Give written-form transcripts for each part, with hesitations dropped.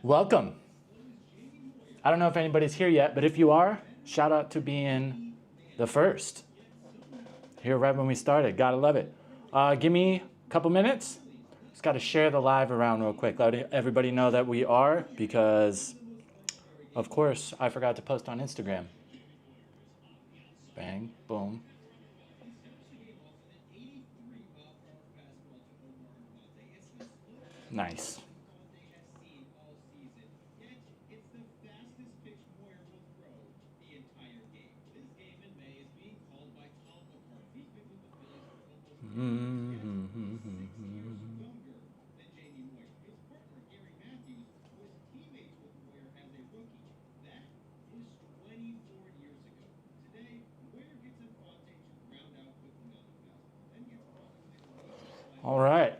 Welcome. I don't know if anybody's here yet, but if you are, shout out to being the first. Here right when we started. Gotta love it. Give me a couple minutes. Just got to share the live around real quick. Let everybody know that we are, because, of course, I forgot to post on Instagram. Bang, boom. Nice. All right.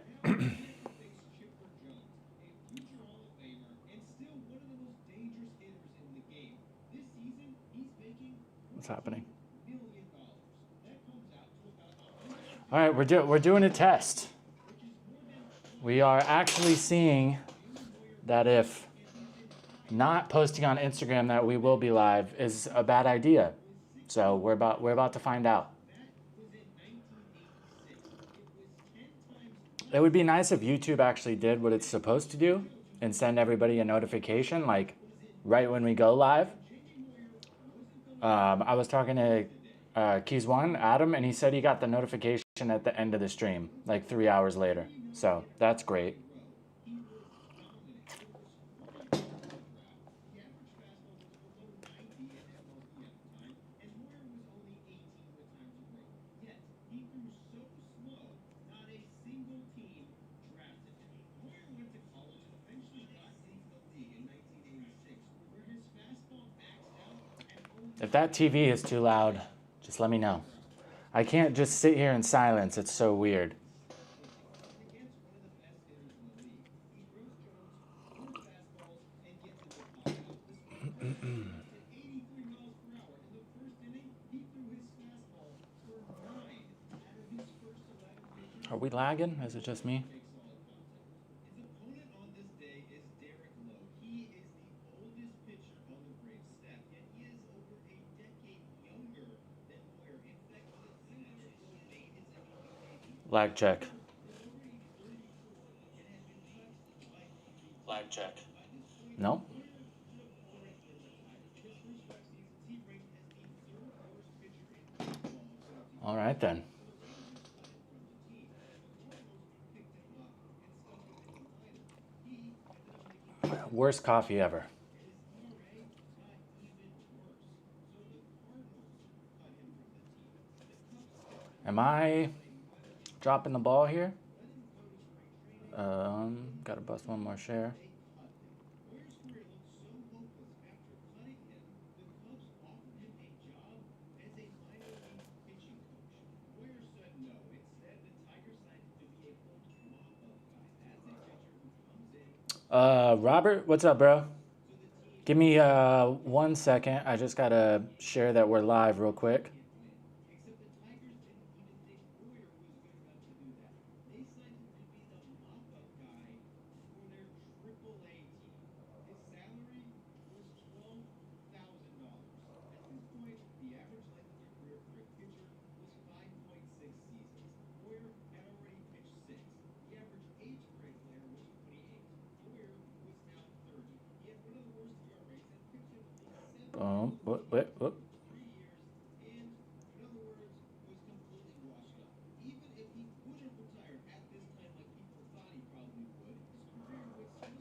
What's happening? All right, we're doing a test. We are actually seeing that if not posting on Instagram that we will be live is a bad idea. So we're about to find out. It would be nice if YouTube actually did what it's supposed to do and send everybody a notification like right when we go live. I was talking to Keys One, Adam, and he said he got the notification at the end of the stream, like 3 hours later. So that's great. If that TV is too loud, just let me know. I can't just sit here in silence. It's so weird. Are we lagging? Is it just me? Lag check. Lag check. No? All right then. Worst coffee ever. Am I dropping the ball here? Gotta bust one more share. Robert, what's up, bro? Give me 1 second. I just gotta share that we're live real quick. Boom. Whoop.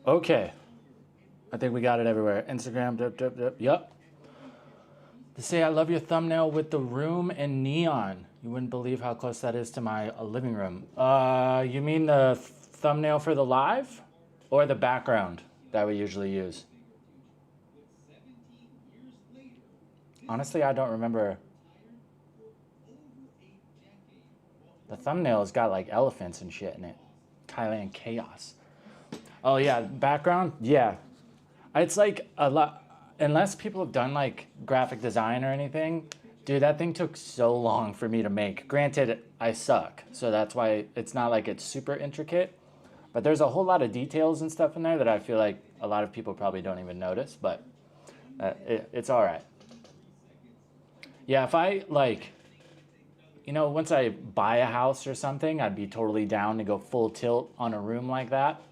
Okay. I think we got it everywhere. Instagram, Yep. They say I love your thumbnail with the room and neon. You wouldn't believe how close that is to my living room. You mean the thumbnail for the live or the background that we usually use? Honestly, I don't remember. The thumbnail's got like elephants and shit in it. Thailand chaos. Oh yeah, background? Yeah. It's like a lot, unless people have done like graphic design or anything, dude, that thing took so long for me to make. Granted, I suck, so that's why it's not like it's super intricate, but there's a whole lot of details and stuff in there that I feel like a lot of people probably don't even notice, but it's all right. Yeah, if I like, once I buy a house or something, I'd be totally down to go full tilt on a room like that.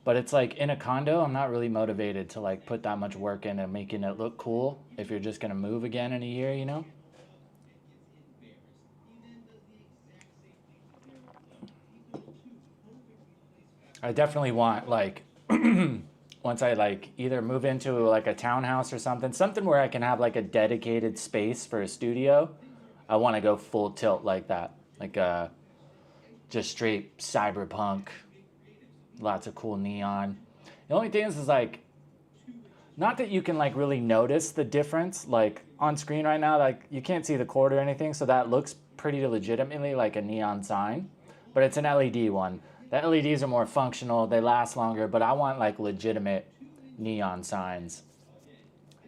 But it's like in a condo, I'm not really motivated to like put that much work into making it look cool if you're just gonna move again in a year, I definitely want like once I like either move into like a townhouse or something where I can have like a dedicated space for a studio. I want to go full tilt like that, like just straight cyberpunk, lots of cool neon. The only thing is like, not that you can like really notice the difference like on screen right now, like you can't see the cord or anything, so that looks pretty legitimately like a neon sign, but it's an LED one. The LEDs are more functional, they last longer, but I want like legitimate neon signs.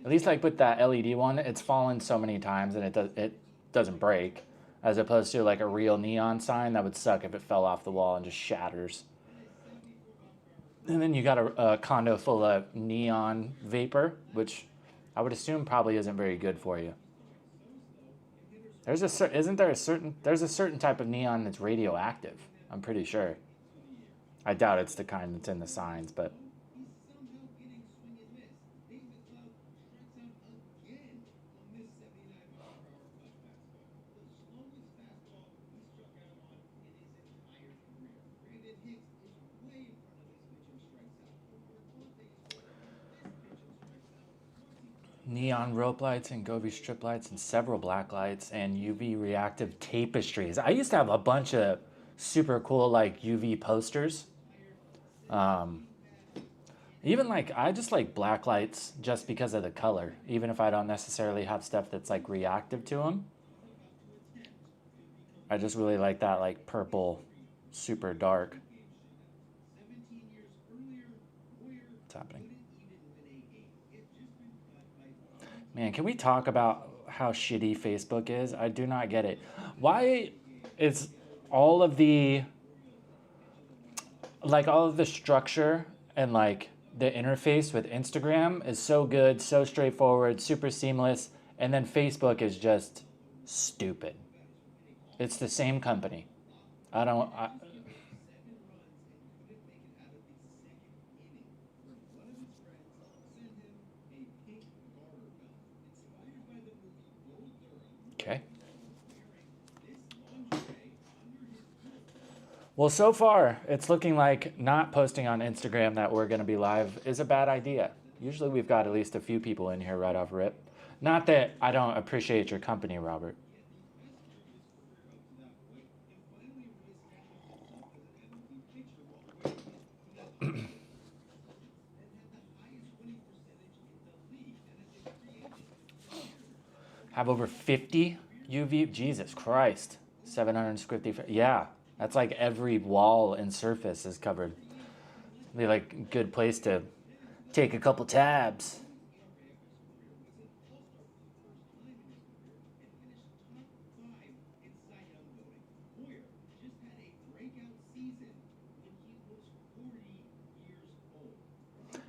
At least like with that LED one, it's fallen so many times and it doesn't break, as opposed to like a real neon sign that would suck if it fell off the wall and just shatters. And then you got a condo full of neon vapor, which I would assume probably isn't very good for you. There's a certain type of neon that's radioactive, I'm pretty sure. I doubt it's the kind that's in the signs, but neon rope lights and Govee strip lights and several black lights and UV reactive tapestries. I used to have a bunch of super cool like UV posters. Even like I just like black lights just because of the color, even if I don't necessarily have stuff that's like reactive to them. I just really like that like purple, super dark. What's happening? Man, can we talk about how shitty Facebook is? I do not get it. Why is all of the structure and like the interface with Instagram is so good, so straightforward, super seamless, and then Facebook is just stupid. It's the same company. Okay. Well, so far, it's looking like not posting on Instagram that we're going to be live is a bad idea. Usually we've got at least a few people in here right off rip. Not that I don't appreciate your company, Robert. Have over 50 UV, Jesus Christ, 750, yeah. That's like every wall and surface is covered. Be like a good place to take a couple tabs.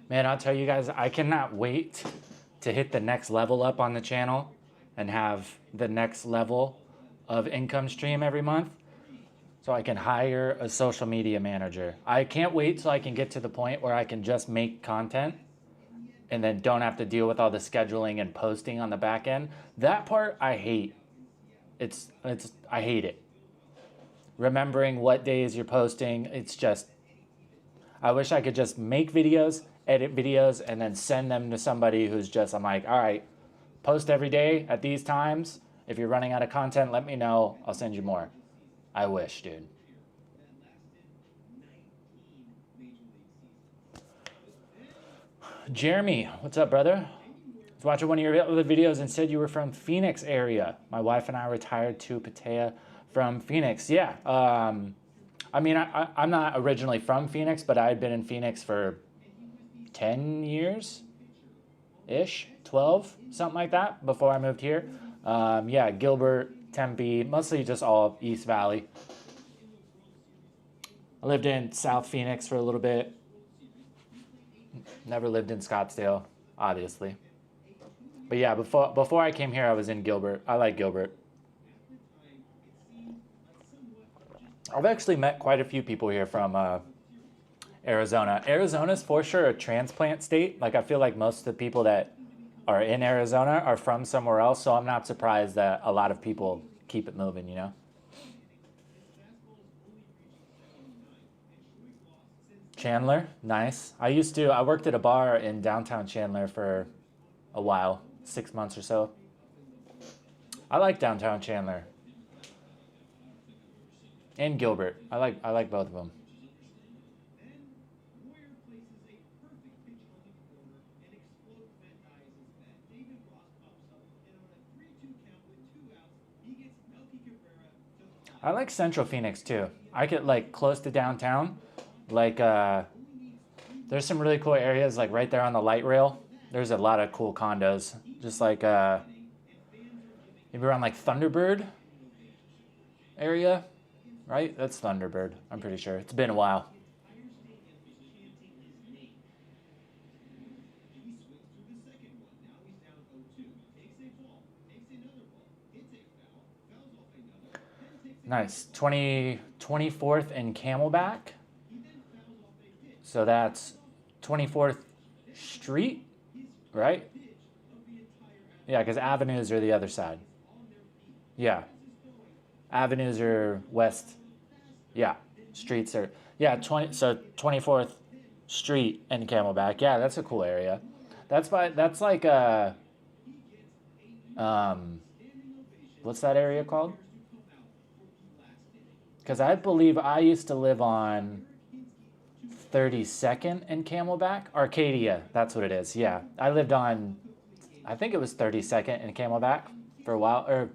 Man, I'll tell you guys, I cannot wait to hit the next level up on the channel and have the next level of income stream every month, so I can hire a social media manager. I can't wait till I can get to the point where I can just make content and then don't have to deal with all the scheduling and posting on the back end. That part I hate. I hate it. Remembering what days you're posting, it's just, I wish I could just make videos, edit videos, and then send them to somebody who's just, I'm like, all right, post every day at these times. If you're running out of content, let me know. I'll send you more. I wish, dude. Jeremy, what's up, brother? I was watching one of your other videos and said you were from Phoenix area. My wife and I retired to Pattaya from Phoenix. Yeah. I mean, I'm not originally from Phoenix, but I had been in Phoenix for 10 years-ish, 12, something like that, before I moved here. Yeah, Gilbert, Tempe, mostly just all East Valley. I lived in South Phoenix for a little bit. Never lived in Scottsdale, obviously. But yeah, before I came here, I was in Gilbert. I like Gilbert. I've actually met quite a few people here from Arizona. Arizona's for sure a transplant state. Like I feel like most of the people that are in Arizona are from somewhere else, so I'm not surprised that a lot of people keep it moving, you know? Chandler, nice. I worked at a bar in downtown Chandler for a while, 6 months or so. I like downtown Chandler. And Gilbert. I like both of them. I like Central Phoenix too. I get like close to downtown. Like there's some really cool areas like right there on the light rail. There's a lot of cool condos. Just like maybe around like Thunderbird area, right? That's Thunderbird, I'm pretty sure. It's been a while. Nice. 24th and Camelback. So that's 24th Street, right? Yeah, because avenues are the other side. Yeah. Avenues are west. Yeah. Streets are, yeah, 24th Street and Camelback. Yeah, that's a cool area. That's like what's that area called? Because I believe I used to live on 32nd and Camelback. Arcadia, that's what it is. Yeah. I lived on, I think it was 32nd and Camelback for a while. Or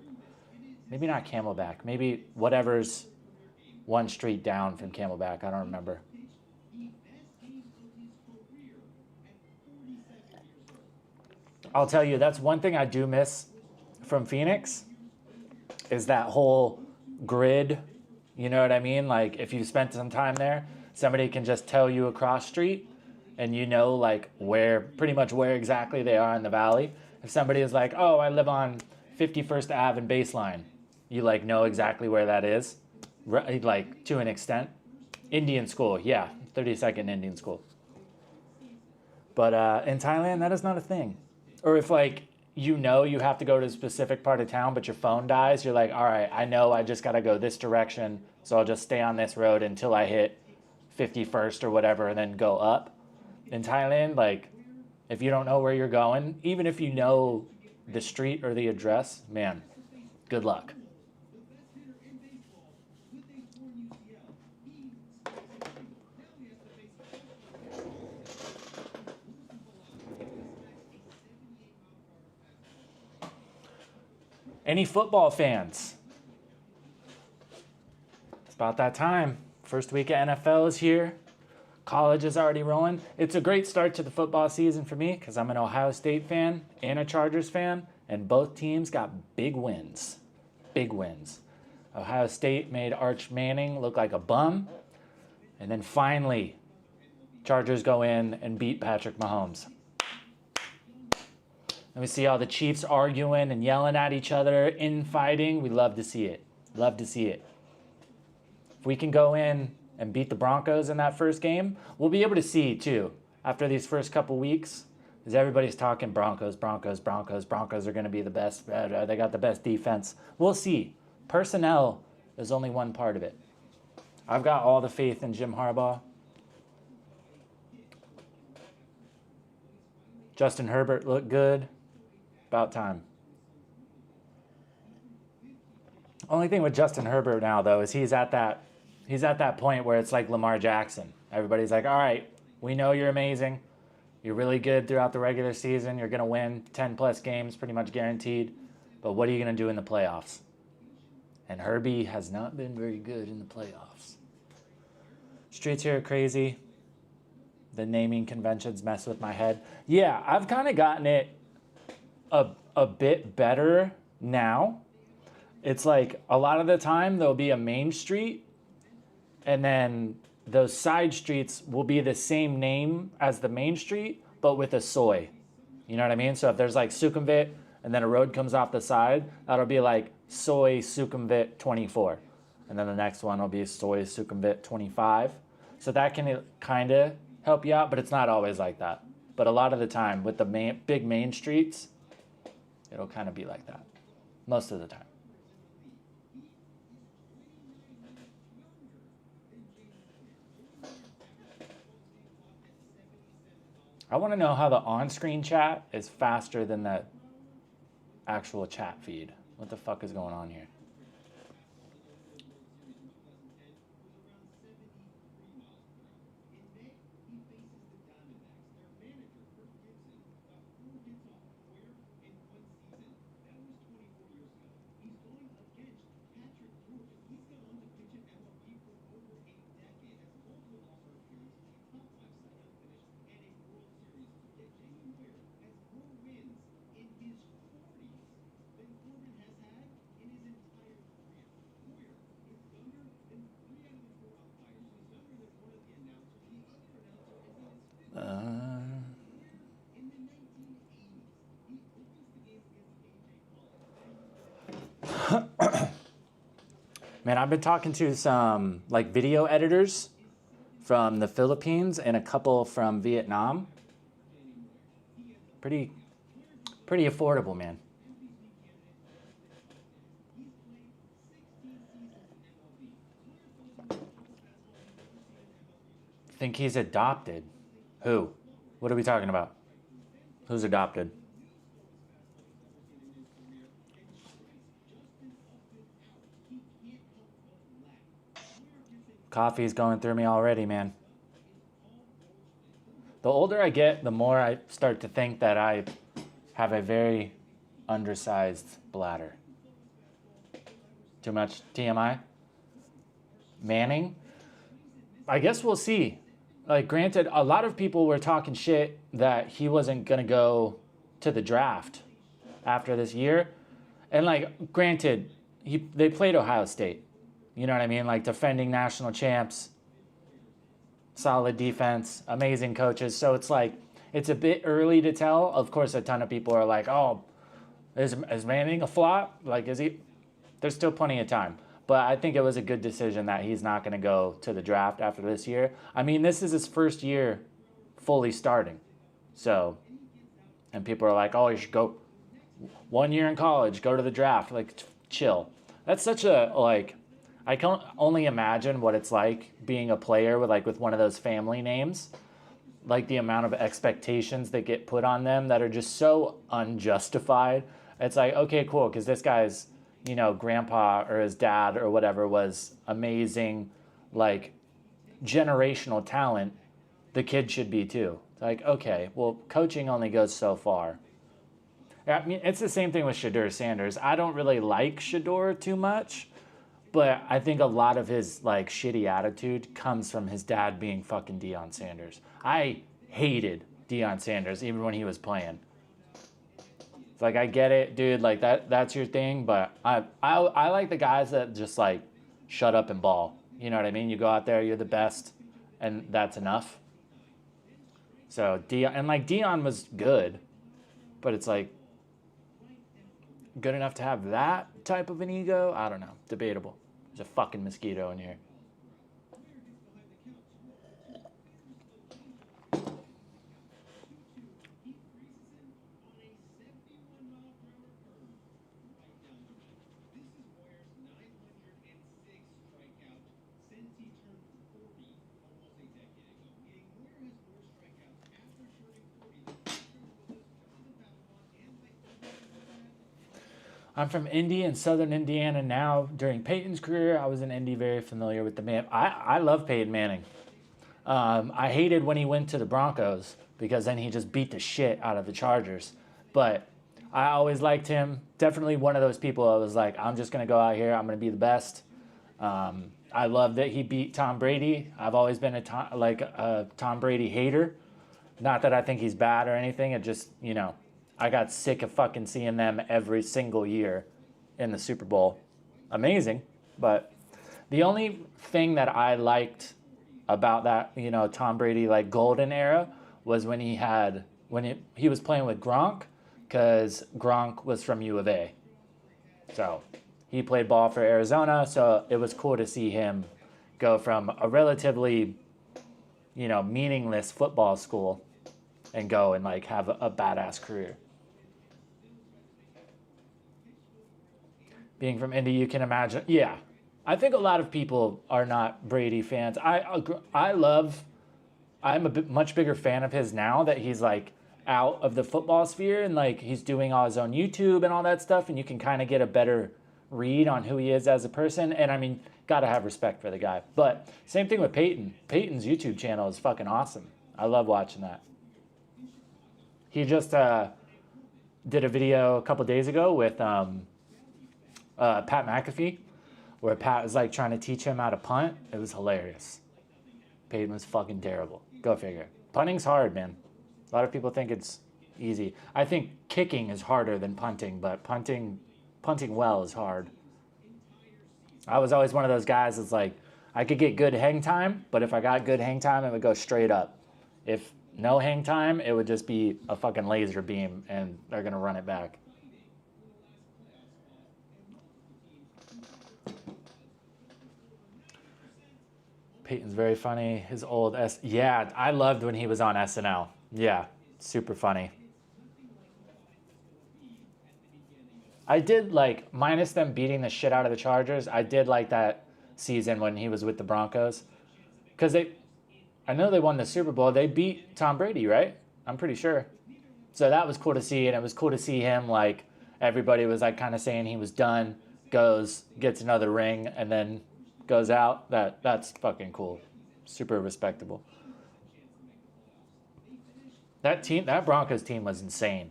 maybe not Camelback. Maybe whatever's one street down from Camelback. I don't remember. I'll tell you, that's one thing I do miss from Phoenix is that whole grid. You know what I mean? Like if you spent some time there, somebody can just tell you across street and you know like pretty much where exactly they are in the valley. If somebody is like, oh, I live on 51st Ave and Baseline, you like know exactly where that is, like to an extent. Indian school, yeah, 32nd Indian school. But in Thailand, that is not a thing. Or if like you know you have to go to a specific part of town, but your phone dies, you're like, all right, I know I just got to go this direction, so I'll just stay on this road until I hit 51st or whatever and then go up. In Thailand, like, if you don't know where you're going, even if you know the street or the address, man, good luck. Any football fans? It's about that time. First week of NFL is here. College is already rolling. It's a great start to the football season for me because I'm an Ohio State fan and a Chargers fan, and both teams got big wins. Big wins. Ohio State made Arch Manning look like a bum, and then finally, Chargers go in and beat Patrick Mahomes. And we see all the Chiefs arguing and yelling at each other, infighting. We love to see it. Love to see it. If we can go in and beat the Broncos in that first game, we'll be able to see, too, after these first couple weeks, because everybody's talking Broncos are going to be the best. They got the best defense. We'll see. Personnel is only one part of it. I've got all the faith in Jim Harbaugh. Justin Herbert looked good. About time. Only thing with Justin Herbert now, though, is he's at that point where it's like Lamar Jackson. Everybody's like, all right, we know you're amazing. You're really good throughout the regular season. You're going to win 10-plus games, pretty much guaranteed. But what are you going to do in the playoffs? And Herbie has not been very good in the playoffs. Streets here are crazy. The naming conventions mess with my head. Yeah, I've kind of gotten it a bit better now. It's like a lot of the time there'll be a main street and then those side streets will be the same name as the main street, but with a soy. You know what I mean? So if there's like Sukhumvit and then a road comes off the side, that'll be like soy Sukhumvit 24. And then the next one will be soy Sukhumvit 25. So that can kind of help you out, but it's not always like that. But a lot of the time with the big main streets, it'll kind of be like that most of the time. I want to know how the on-screen chat is faster than the actual chat feed. What the fuck is going on here? Man, I've been talking to some like video editors from the Philippines and a couple from Vietnam. Pretty affordable, man. Think he's adopted? Who? What are we talking about? Who's adopted? Coffee's going through me already, man. The older I get, the more I start to think that I have a very undersized bladder. Too much TMI? Manning? I guess we'll see. Like, granted, a lot of people were talking shit that he wasn't going to go to the draft after this year. And, like, granted, they played Ohio State. You know what I mean? Like, defending national champs, solid defense, amazing coaches. So it's like, it's a bit early to tell. Of course, a ton of people are like, oh, is Manning a flop? Like, is he? There's still plenty of time. But I think it was a good decision that he's not going to go to the draft after this year. I mean, this is his first year fully starting. So, and people are like, oh, you should go 1 year in college, go to the draft. Like, chill. That's such a, like, I can only imagine what it's like being a player with one of those family names. Like the amount of expectations that get put on them that are just so unjustified. It's like, okay, cool, because this guy's, you know, grandpa or his dad or whatever was amazing, like, generational talent. The kid should be too. It's like, okay, well, coaching only goes so far. I mean, it's the same thing with Shedeur Sanders. I don't really like Shedeur too much, but I think a lot of his, like, shitty attitude comes from his dad being fucking Deion Sanders. I hated Deion Sanders even when he was playing. It's like, I get it, dude, like, that's your thing, but I like the guys that just, like, shut up and ball. You know what I mean? You go out there, you're the best, and that's enough. So, Deion was good, but it's like, good enough to have that type of an ego? I don't know. Debatable. There's a fucking mosquito in here. I'm from Indy in southern Indiana now. During Peyton's career, I was in Indy, very familiar with the man. I love Peyton Manning. I hated when he went to the Broncos because then he just beat the shit out of the Chargers. But I always liked him. Definitely one of those people I was like, I'm just going to go out here. I'm going to be the best. I love that he beat Tom Brady. I've always been a Tom Brady hater. Not that I think he's bad or anything. It just, you know, I got sick of fucking seeing them every single year in the Super Bowl. Amazing. But the only thing that I liked about that, you know, Tom Brady like golden era was when he was playing with Gronk, because Gronk was from U of A. So he played ball for Arizona, so it was cool to see him go from a relatively, you know, meaningless football school and go and like have a badass career. Being from Indy, you can imagine. Yeah, I think a lot of people are not Brady fans. I'm a much bigger fan of his now that he's like out of the football sphere and like he's doing all his own YouTube and all that stuff, and you can kind of get a better read on who he is as a person. And I mean, gotta have respect for the guy. But same thing with Peyton. Peyton's YouTube channel is fucking awesome. I love watching that. He just did a video a couple days ago with Pat McAfee, where Pat was like trying to teach him how to punt. It was hilarious. Peyton was fucking terrible. Go figure. Punting's hard, man. A lot of people think it's easy. I think kicking is harder than punting, but punting well is hard. I was always one of those guys that's like, I could get good hang time, but if I got good hang time, it would go straight up. If no hang time, it would just be a fucking laser beam, and they're going to run it back. Peyton's very funny. His old yeah, I loved when he was on SNL. Yeah, super funny. I did like, minus them beating the shit out of the Chargers, I did like that season when he was with the Broncos. Because I know they won the Super Bowl. They beat Tom Brady, right? I'm pretty sure. So that was cool to see, and it was cool to see him, like, everybody was like kind of saying he was done, goes, gets another ring, and then goes out. That's fucking cool. Super respectable. That Broncos team was insane.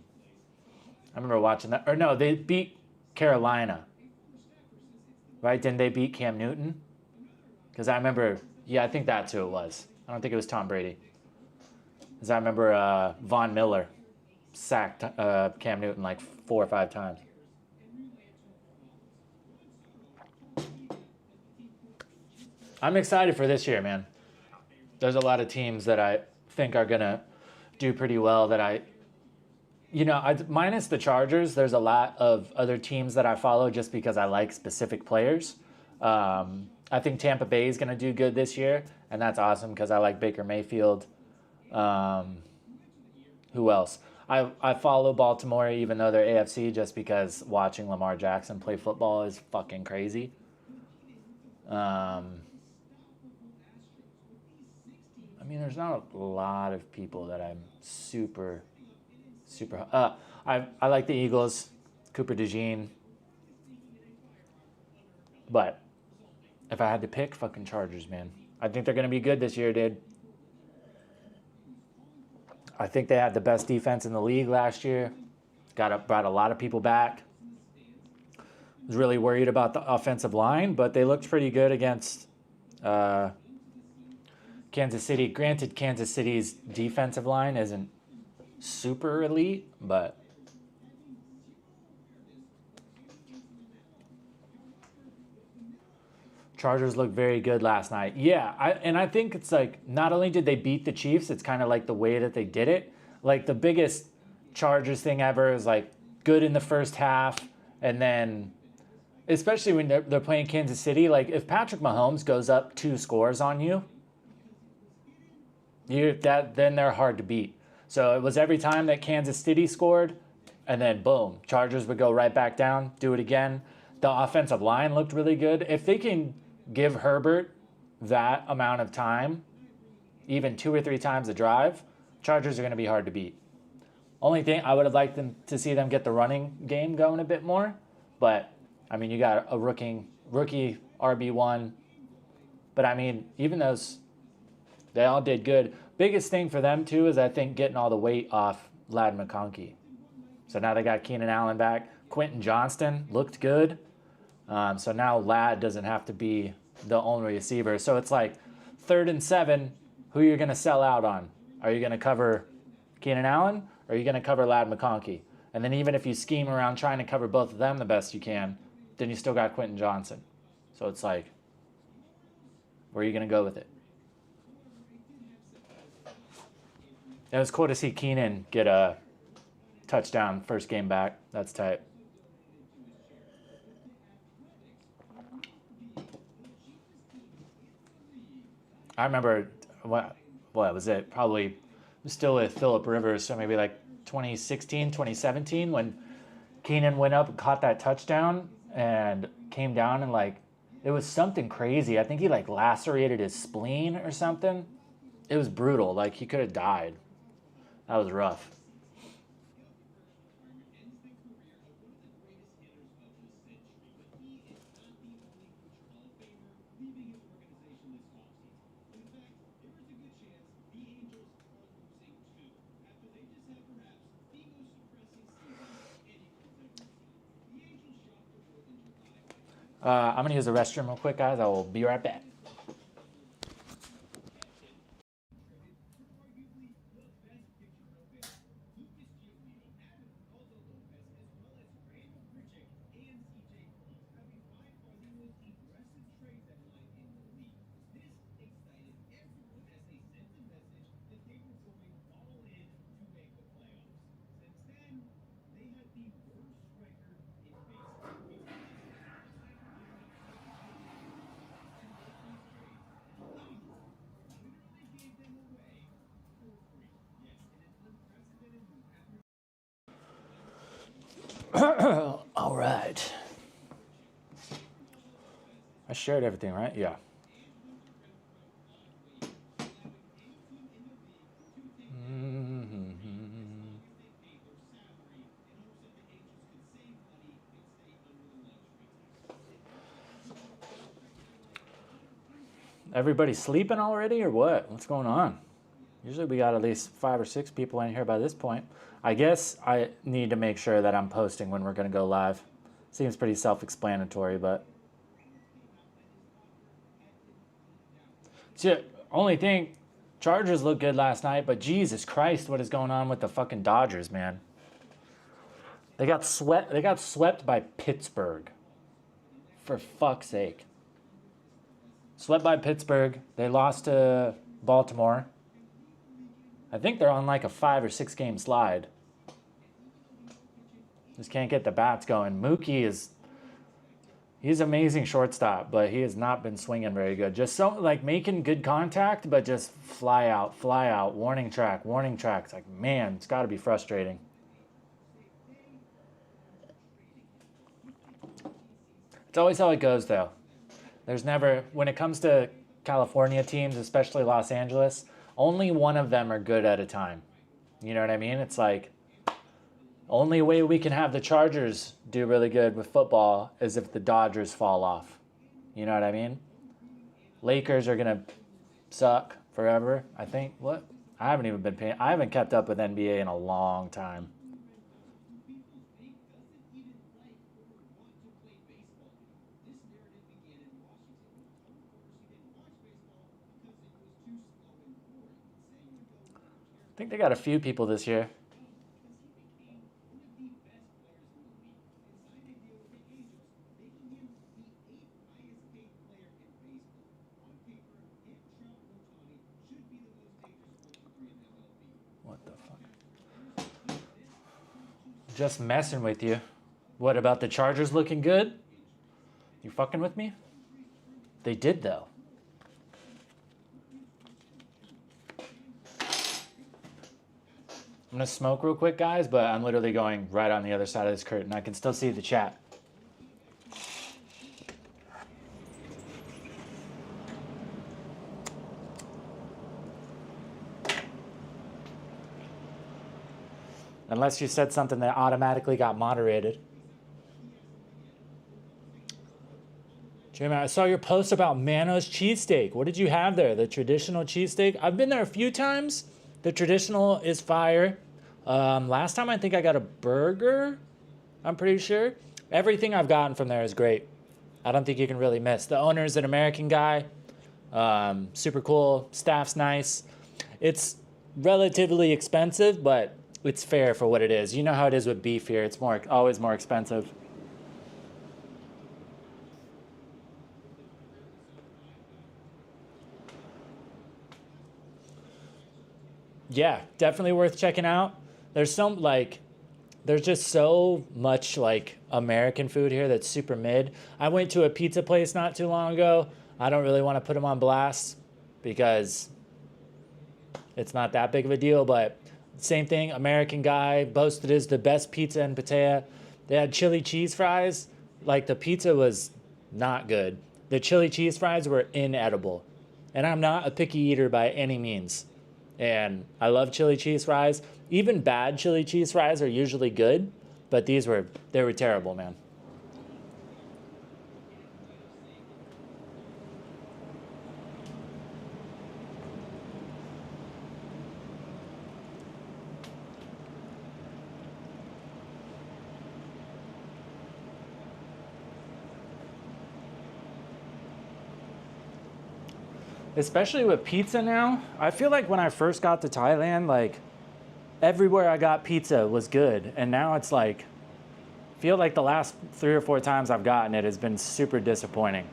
I remember watching that. Or no, they beat Carolina. Right? Didn't they beat Cam Newton? Because I remember, yeah, I think that's who it was. I don't think it was Tom Brady. Because I remember Von Miller sacked Cam Newton like 4 or 5 times. I'm excited for this year, man. There's a lot of teams that I think are going to do pretty well that minus the Chargers, there's a lot of other teams that I follow just because I like specific players. I think Tampa Bay is going to do good this year, and that's awesome because I like Baker Mayfield. Who else? I follow Baltimore even though they're AFC just because watching Lamar Jackson play football is fucking crazy. I mean, there's not a lot of people that I'm super. I like the Eagles, Cooper DeJean. But if I had to pick, fucking Chargers, man. I think they're going to be good this year, dude. I think they had the best defense in the league last year. Brought a lot of people back. Was really worried about the offensive line, but they looked pretty good against Kansas City. Granted, Kansas City's defensive line isn't super elite, but Chargers looked very good last night. Yeah, I think it's like not only did they beat the Chiefs, it's kind of like the way that they did it. Like the biggest Chargers thing ever is like good in the first half, and then especially when they're playing Kansas City, like if Patrick Mahomes goes up 2 scores on you, then they're hard to beat. So it was every time that Kansas City scored, and then boom, Chargers would go right back down, do it again. The offensive line looked really good. If they can give Herbert that amount of time, even 2 or 3 times a drive, Chargers are going to be hard to beat. Only thing, I would have liked them to see them get the running game going a bit more. But, I mean, you got a rookie RB1. But, I mean, even those, they all did good. Biggest thing for them, too, is I think getting all the weight off Ladd McConkey. So now they got Keenan Allen back. Quentin Johnston looked good. So now Ladd doesn't have to be the only receiver. So it's like 3rd and 7, who you're going to sell out on? Are you going to cover Keenan Allen or are you going to cover Ladd McConkey? And then even if you scheme around trying to cover both of them the best you can, then you still got Quentin Johnson. So it's like, where are you going to go with it? It was cool to see Keenan get a touchdown first game back. That's tight. I remember what was it? Probably still with Phillip Rivers, so maybe like 2016, 2017 when Keenan went up and caught that touchdown and came down and like it was something crazy. I think he like lacerated his spleen or something. It was brutal. Like he could have died. That was rough. I'm going to use the restroom real quick, guys. I will be right back. All right. I shared everything, right? Yeah. Everybody sleeping already or what? What's going on? Usually we got at least 5 or 6 people in here by this point. I guess I need to make sure that I'm posting when we're going to go live. Seems pretty self-explanatory, but... See, only thing, Chargers looked good last night, but Jesus Christ, what is going on with the fucking Dodgers, man? They got swept by Pittsburgh. For fuck's sake. Swept by Pittsburgh. They lost to Baltimore. I think they're on like a 5 or 6 game slide. Just can't get the bats going. Mookie he's amazing shortstop, but he has not been swinging very good. Just so like making good contact, but just fly out, warning track. It's like, man, it's got to be frustrating. It's always how it goes, though. There's never, when it comes to California teams, especially Los Angeles, only one of them are good at a time. You know what I mean? It's like, only way we can have the Chargers do really good with football is if the Dodgers fall off. You know what I mean? Lakers are going to suck forever, I think. What? I haven't kept up with NBA in a long time. I think they got a few people this year. What the fuck? Just messing with you. What about the Chargers looking good? You fucking with me? They did, though. I'm going to smoke real quick, guys, but I'm literally going right on the other side of this curtain. I can still see the chat. Unless you said something that automatically got moderated. Jimmy, I saw your post about Mano's cheesesteak. What did you have there? The traditional cheesesteak? I've been there a few times. The traditional is fire. Last time I think I got a burger. I'm pretty sure. Everything I've gotten from there is great. I don't think you can really miss. The owner's an American guy. Super cool. Staff's nice. It's relatively expensive, but it's fair for what it is. You know how it is with beef here. It's always more expensive. Yeah, definitely worth checking out. There's some like there's just so much like American food here that's super mid. I went to a pizza place not too long ago. I don't really want to put them on blast because it's not that big of a deal, but same thing. American guy boasted is the best pizza in Pattaya. They had chili cheese fries. Like the pizza was not good. The chili cheese fries were inedible. And I'm not a picky eater by any means. And I love chili cheese fries. Even bad chili cheese fries are usually good, but they were terrible, man. Especially with pizza now. I feel like when I first got to Thailand, like everywhere I got pizza was good. And now it's like, I feel like the last 3 or 4 times I've gotten it has been super disappointing.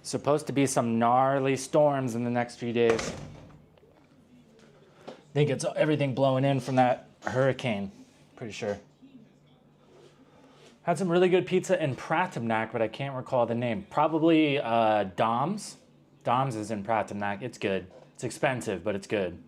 Supposed to be some gnarly storms in the next few days. I think it's everything blowing in from that hurricane. Pretty sure. Had some really good pizza in Pratumnak, but I can't recall the name. Probably Dom's. Dom's is in Pratumnak. It's good. It's expensive, but it's good.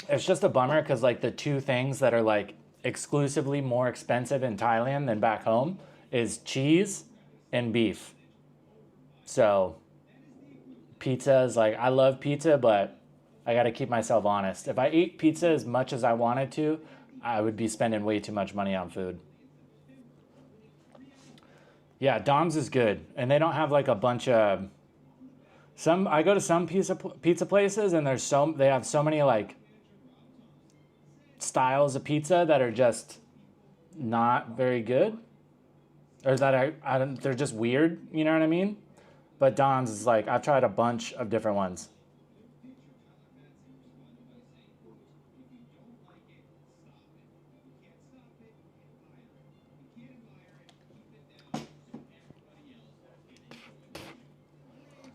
It's just a bummer because like the two things that are like exclusively more expensive in Thailand than back home is cheese and beef. So pizza is like, I love pizza, but I got to keep myself honest. If I ate pizza as much as I wanted to, I would be spending way too much money on food. Yeah, Dom's is good, and they don't have like a bunch of some. I go to some pizza places, and they have so many like styles of pizza that are just not very good, or that I don't. They're just weird. You know what I mean? But Dom's is like I've tried a bunch of different ones.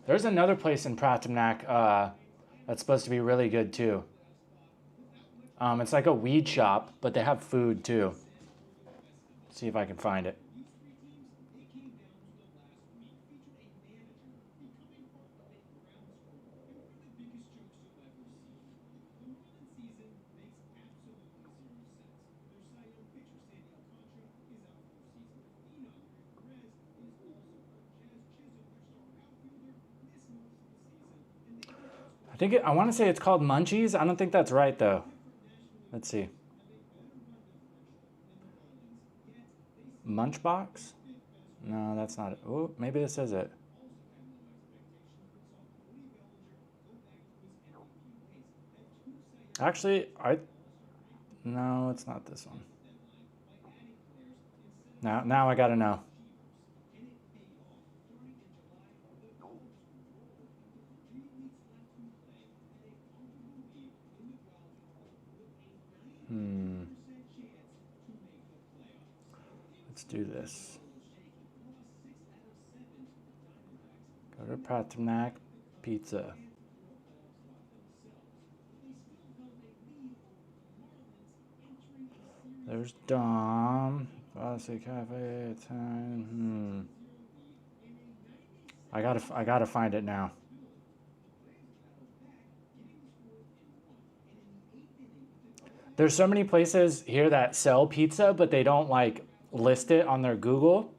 There's another place in Pratumnak that's supposed to be really good too. It's like a weed shop, but they have food too. Let's see if I can find it. I want to say it's called Munchies. I don't think that's right though. Let's see. Munchbox? No, that's not it. Oh, maybe this is it. Actually, no, it's not this one. Now I gotta know. Let's do this. Go to Patron Pizza. There's Dom. Bossy Cafe. Time. I gotta find it now. There's so many places here that sell pizza, but they don't like list it on their Google.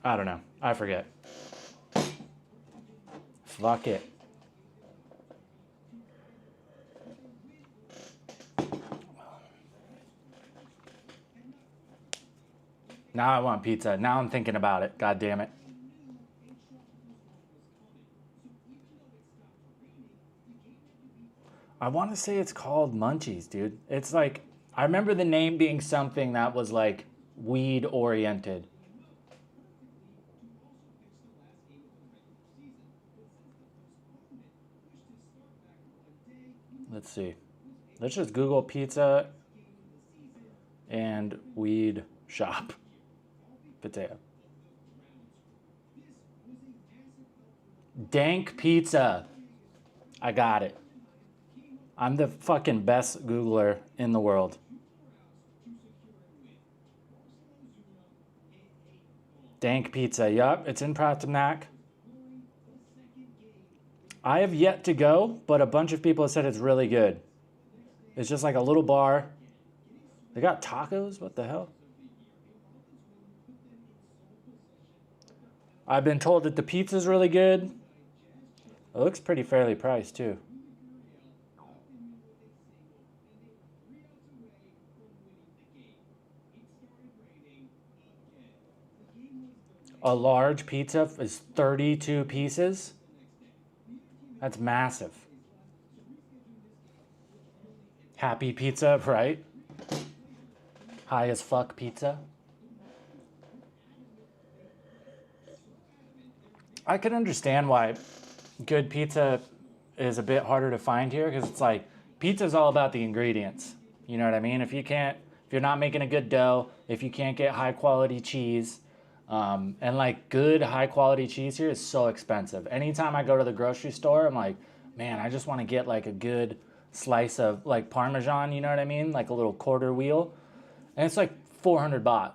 I don't know. I forget. Fuck it. Now I want pizza. Now I'm thinking about it. God damn it. I want to say it's called Munchies, dude. It's like, I remember the name being something that was like weed oriented. Let's see. Let's just Google pizza and weed shop. Potato. Dank pizza. I got it. I'm the fucking best Googler in the world. Dank pizza. Yup, it's in Pratamac. I have yet to go, but a bunch of people have said it's really good. It's just like a little bar. They got tacos? What the hell? I've been told that the pizza's really good. It looks pretty fairly priced too. A large pizza is 32 pieces. That's massive. Happy pizza, right? High as fuck pizza. I can understand why good pizza is a bit harder to find here, because it's like pizza's all about the ingredients. You know what I mean? If you're not making a good dough, if you can't get high quality cheese, and like good high quality cheese here is so expensive. Anytime I go to the grocery store, I'm like, man, I just want to get like a good slice of like Parmesan, you know what I mean? Like a little quarter wheel. And it's like 400 baht.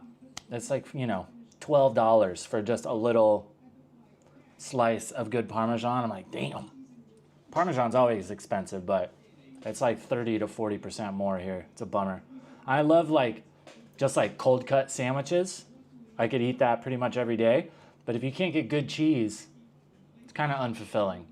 It's like, you know, $12 for just a little slice of good Parmesan. I'm like, damn. Parmesan's always expensive, but it's like 30 to 40% more here. It's a bummer. I love like just like cold cut sandwiches. I could eat that pretty much every day. But if you can't get good cheese, it's kind of unfulfilling.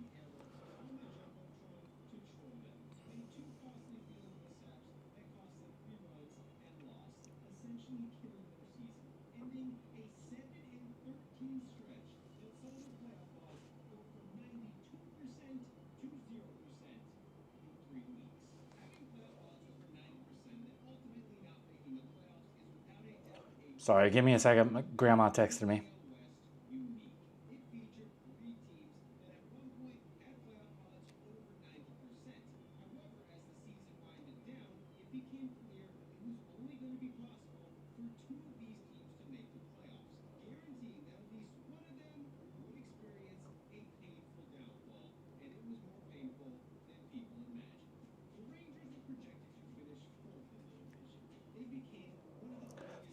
Sorry, give me a second. My grandma texted me.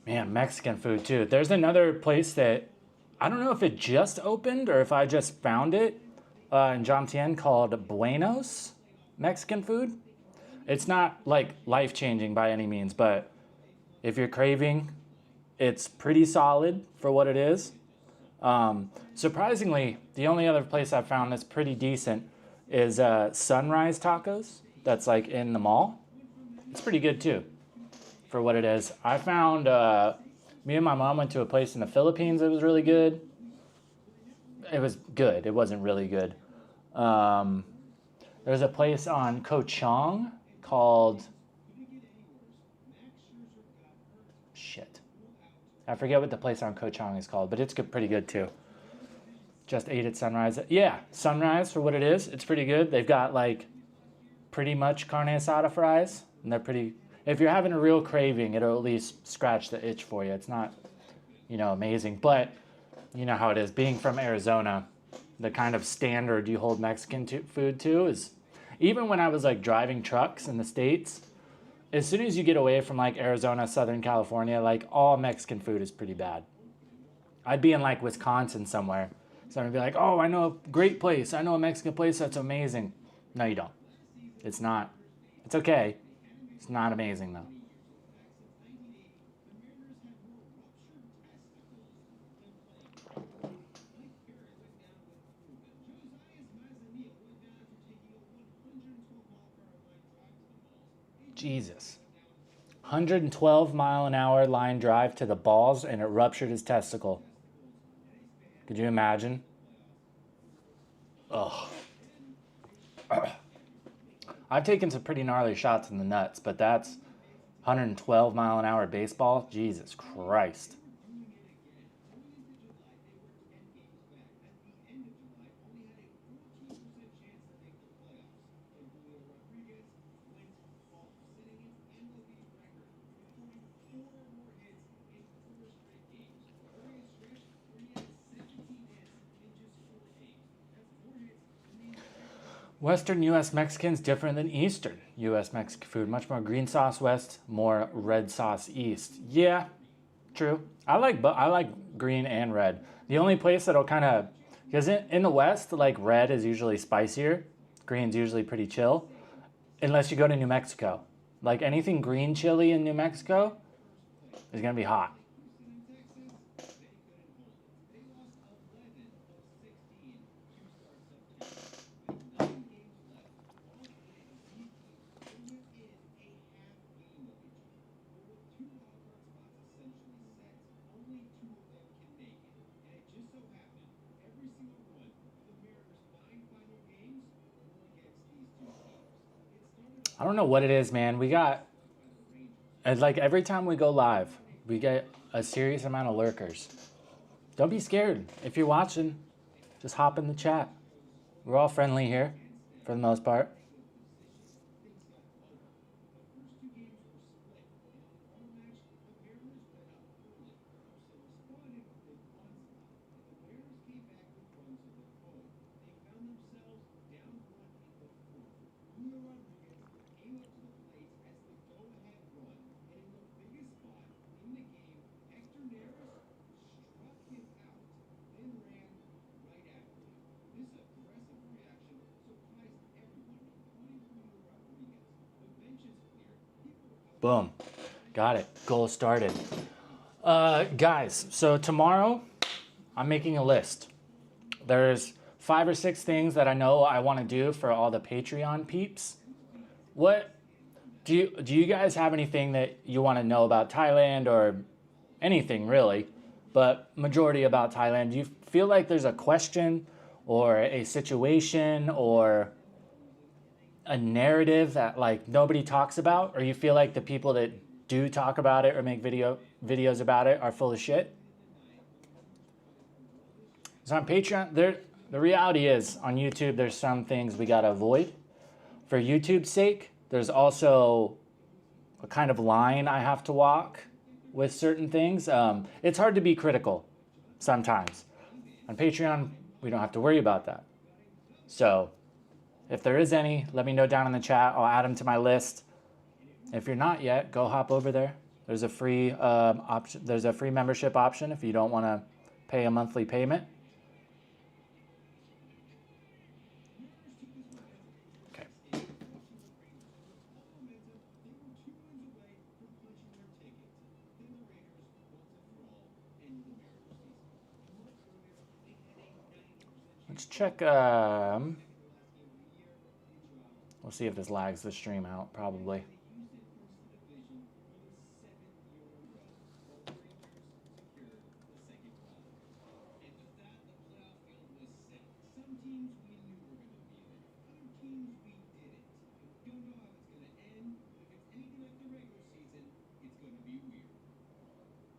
Man, Mexican food too. There's another place that I don't know if it just opened or if I just found it in Jomtien called Buenos Mexican food. It's not like life-changing by any means, but if you're craving, it's pretty solid for what it is. Surprisingly, the only other place I've found that's pretty decent is Sunrise Tacos. That's like in the mall. It's pretty good too for what it is. I found, me and my mom went to a place in the Philippines that was really good. It was good. It wasn't really good. There's a place on Ko Chang called, shit. I forget what the place on Ko Chang is called, but it's good, pretty good too. Just ate at Sunrise. Yeah, Sunrise for what it is. It's pretty good. They've got like pretty much carne asada fries, and they're pretty. If you're having a real craving, it'll at least scratch the itch for you. It's not, you know, amazing, but you know how it is. Being from Arizona, the kind of standard you hold Mexican food to is, even when I was like driving trucks in the States, as soon as you get away from like Arizona, Southern California, like all Mexican food is pretty bad. I'd be in like Wisconsin somewhere. Someone would be like, oh, I know a great place. I know a Mexican place that's amazing. No, you don't. It's not. It's okay. It's not amazing though. Jesus. 112-mile-an-hour line drive to the balls and it ruptured his testicle. Could you imagine? Ugh. I've taken some pretty gnarly shots in the nuts, but that's 112-mile-an-hour baseball? Jesus Christ. Western U.S. Mexicans different than Eastern U.S. Mexican food. Much more green sauce west, more red sauce east. Yeah, true. I like green and red. The only place that'll kind of, because in the West, like red is usually spicier, green's usually pretty chill, unless you go to New Mexico. Like anything green chili in New Mexico is gonna be hot. I don't know what it is, man. We got, like every time we go live, we get a serious amount of lurkers. Don't be scared. If you're watching, just hop in the chat. We're all friendly here, for the most part. Boom. Got it. Goal started. Guys, so tomorrow I'm making a list. There's 5 or 6 things that I know I want to do for all the Patreon peeps. What do you guys have anything that you want to know about Thailand or anything really, but majority about Thailand? Do you feel like there's a question or a situation or a narrative that like nobody talks about, or you feel like the people that do talk about it or make videos about it are full of shit? So on Patreon, the reality is on YouTube, there's some things we gotta avoid. For YouTube's sake, there's also a kind of line I have to walk with certain things. It's hard to be critical sometimes. On Patreon, we don't have to worry about that. So if there is any, let me know down in the chat. I'll add them to my list. If you're not yet, go hop over there. There's a free option. There's a free membership option if you don't want to pay a monthly payment. Okay. Let's check. We'll see if this lags the stream out, probably.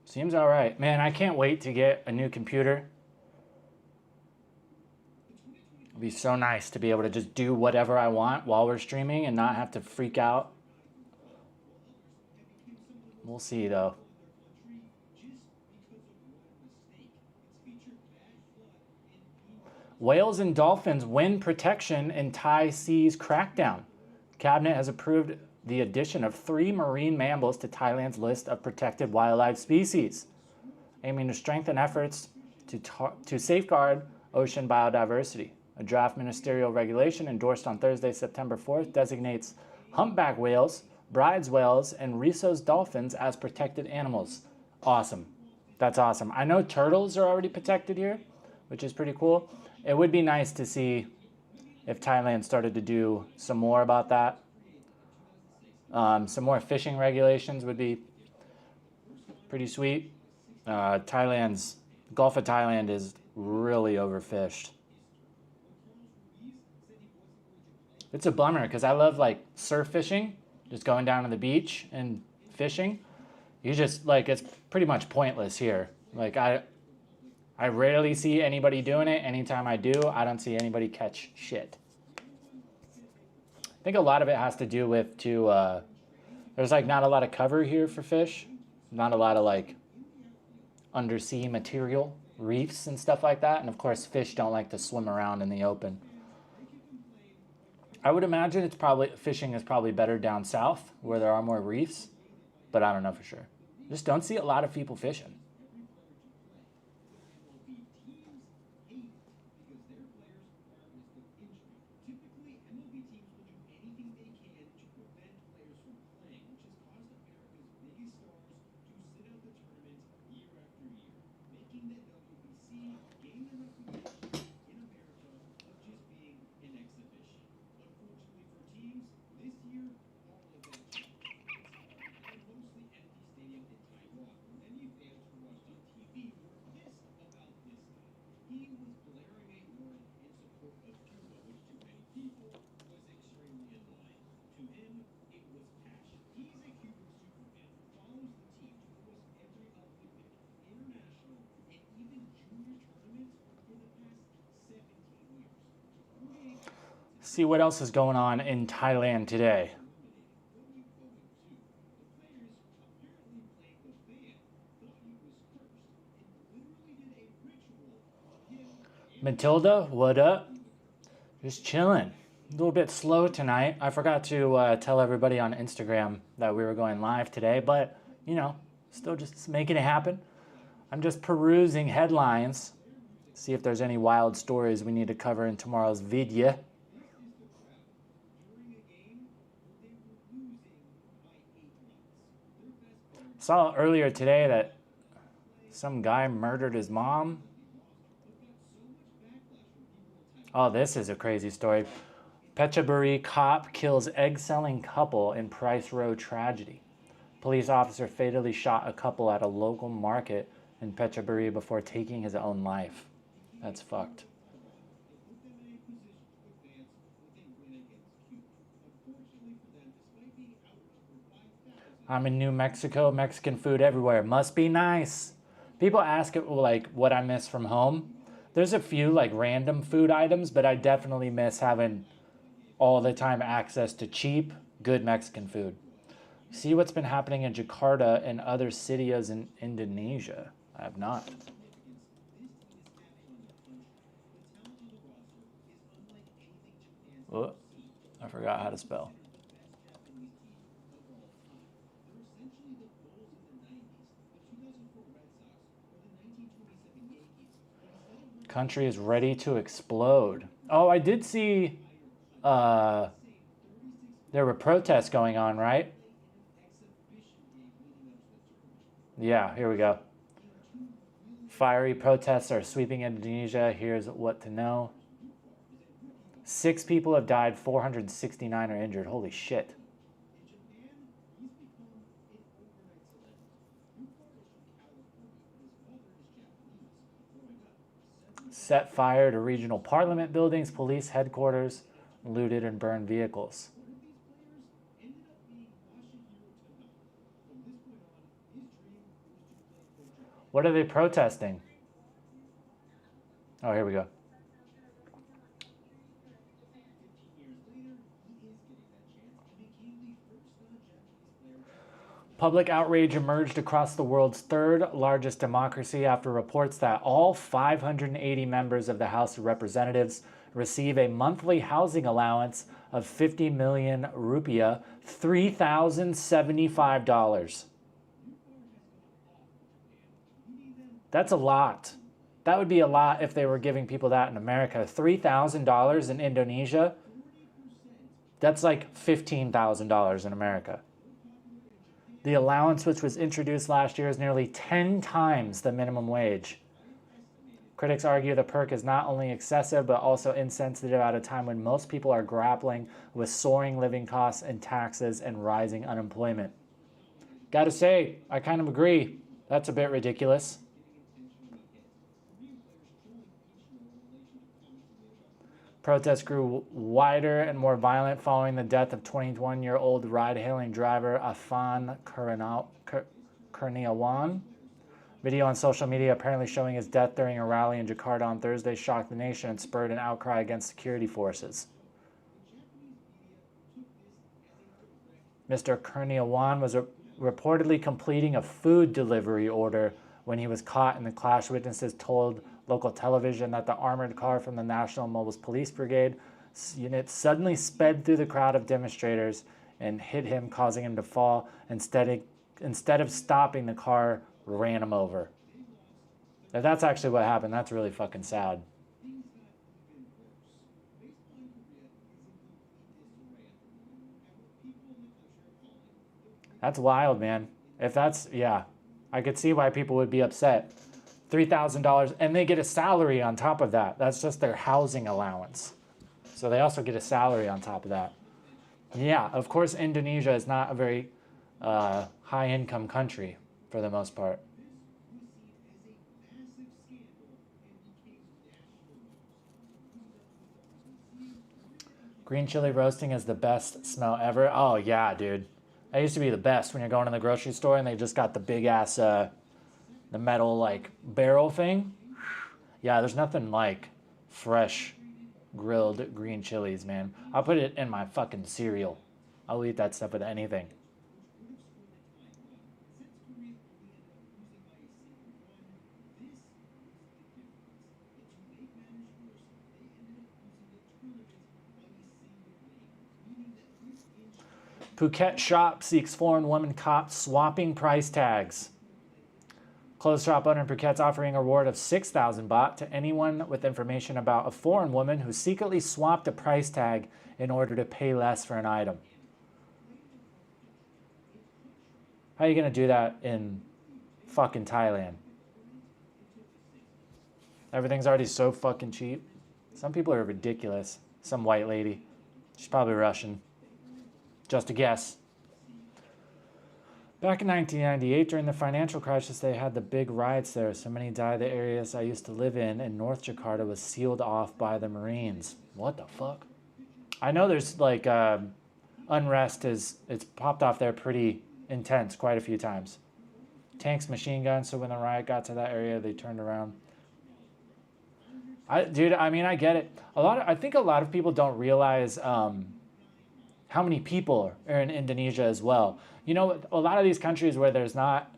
Seems all right. Man, I can't wait to get a new computer. It'd be so nice to be able to just do whatever I want while we're streaming and not have to freak out. We'll see, though. Whales and dolphins win protection in Thai seas crackdown. Cabinet has approved the addition of 3 marine mammals to Thailand's list of protected wildlife species, aiming to strengthen efforts to safeguard ocean biodiversity. A draft ministerial regulation endorsed on Thursday, September 4th, designates humpback whales, bride's whales, and Risso's dolphins as protected animals. Awesome. That's awesome. I know turtles are already protected here, which is pretty cool. It would be nice to see if Thailand started to do some more about that. Some more fishing regulations would be pretty sweet. Gulf of Thailand is really overfished. It's a bummer because I love like surf fishing, just going down to the beach and fishing. You just like, it's pretty much pointless here. Like I rarely see anybody doing it. Anytime I do, I don't see anybody catch shit. I think a lot of it has to do with there's like not a lot of cover here for fish. Not a lot of like undersea material, reefs and stuff like that. And of course, fish don't like to swim around in the open. I would imagine fishing is probably better down south where there are more reefs, but I don't know for sure. Just don't see a lot of people fishing. See what else is going on in Thailand today. Matilda, what up? Just chilling. A little bit slow tonight. I forgot to tell everybody on Instagram that we were going live today, but, you know, still just making it happen. I'm just perusing headlines, see if there's any wild stories we need to cover in tomorrow's video. Saw earlier today that some guy murdered his mom. Oh, this is a crazy story. Phetchaburi cop kills egg-selling couple in Price Row tragedy. Police officer fatally shot a couple at a local market in Phetchaburi before taking his own life. That's fucked. I'm in New Mexico. Mexican food everywhere. Must be nice. People ask it like what I miss from home. There's a few like random food items, but I definitely miss having all the time access to cheap, good Mexican food. See what's been happening in Jakarta and other cities in Indonesia. I have not. Oh, I forgot how to spell. Country is ready to explode. Oh, I did see there were protests going on, right? Yeah, here we go. Fiery protests are sweeping Indonesia. Here's what to know. 6 people have died, 469 are injured. Holy shit. Set fire to regional parliament buildings, police headquarters, looted and burned vehicles. What are they protesting? Oh, here we go. Public outrage emerged across the world's third largest democracy after reports that all 580 members of the House of Representatives receive a monthly housing allowance of 50 million rupiah, $3,075. That's a lot. That would be a lot if they were giving people that in America. $3,000 in Indonesia, that's like $15,000 in America. The allowance, which was introduced last year, is nearly 10 times the minimum wage. Critics argue the perk is not only excessive, but also insensitive at a time when most people are grappling with soaring living costs and taxes and rising unemployment. Gotta say, I kind of agree. That's a bit ridiculous. Protests grew wider and more violent following the death of 21-year-old ride-hailing driver Afan Kurniawan. Video on social media apparently showing his death during a rally in Jakarta on Thursday shocked the nation and spurred an outcry against security forces. Mr. Kurniawan was reportedly completing a food delivery order when he was caught in the clash. Witnesses told local television that the armored car from the National Mobile Police Brigade unit suddenly sped through the crowd of demonstrators and hit him, causing him to fall. Instead of stopping, the car ran him over. If that's actually what happened, that's really fucking sad. That's wild, man. If that's, yeah, I could see why people would be upset. $3,000, and they get a salary on top of that. That's just their housing allowance. So they also get a salary on top of that. Yeah, of course, Indonesia is not a very high-income country for the most part. Green chili roasting is the best smell ever. Oh, yeah, dude. That used to be the best when you're going to the grocery store and they just got the big-ass, the metal, like, barrel thing. Yeah, there's nothing like fresh grilled green chilies, man. I'll put it in my fucking cereal. I'll eat that stuff with anything. Phuket shop seeks foreign woman caught swapping price tags. Clothes shop owner in Phuket's offering a reward of 6,000 baht to anyone with information about a foreign woman who secretly swapped a price tag in order to pay less for an item. How are you going to do that in fucking Thailand? Everything's already so fucking cheap. Some people are ridiculous. Some white lady. She's probably Russian. Just a guess. Back in 1998, during the financial crisis, they had the big riots there. So many died. The areas I used to live in North Jakarta was sealed off by the Marines. What the fuck? I know there's like unrest it's popped off there pretty intense quite a few times. Tanks, machine guns. So when the riot got to that area, they turned around. Dude, I mean, I get it. I think a lot of people don't realize how many people are in Indonesia as well. You know, a lot of these countries where there's not,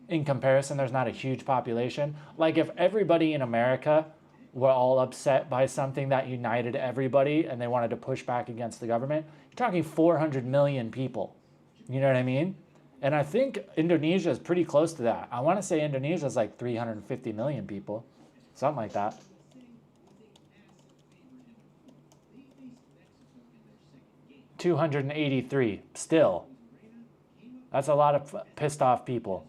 in comparison, there's not a huge population. Like if everybody in America were all upset by something that united everybody and they wanted to push back against the government, you're talking 400 million people. You know what I mean? And I think Indonesia is pretty close to that. I want to say Indonesia is like 350 million people, something like that. $283 still. That's a lot of pissed off people.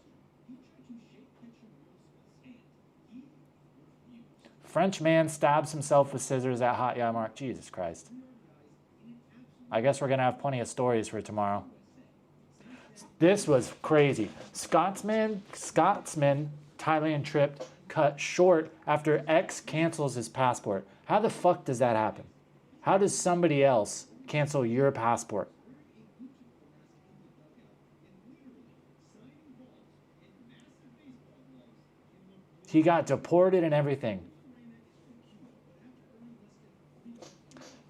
French man stabs himself with scissors at Hot Yamark. Jesus Christ. I guess we're going to have plenty of stories for tomorrow. This was crazy. Scotsman Thailand trip cut short after ex cancels his passport. How the fuck does that happen? How does somebody else cancel your passport? He got deported and everything.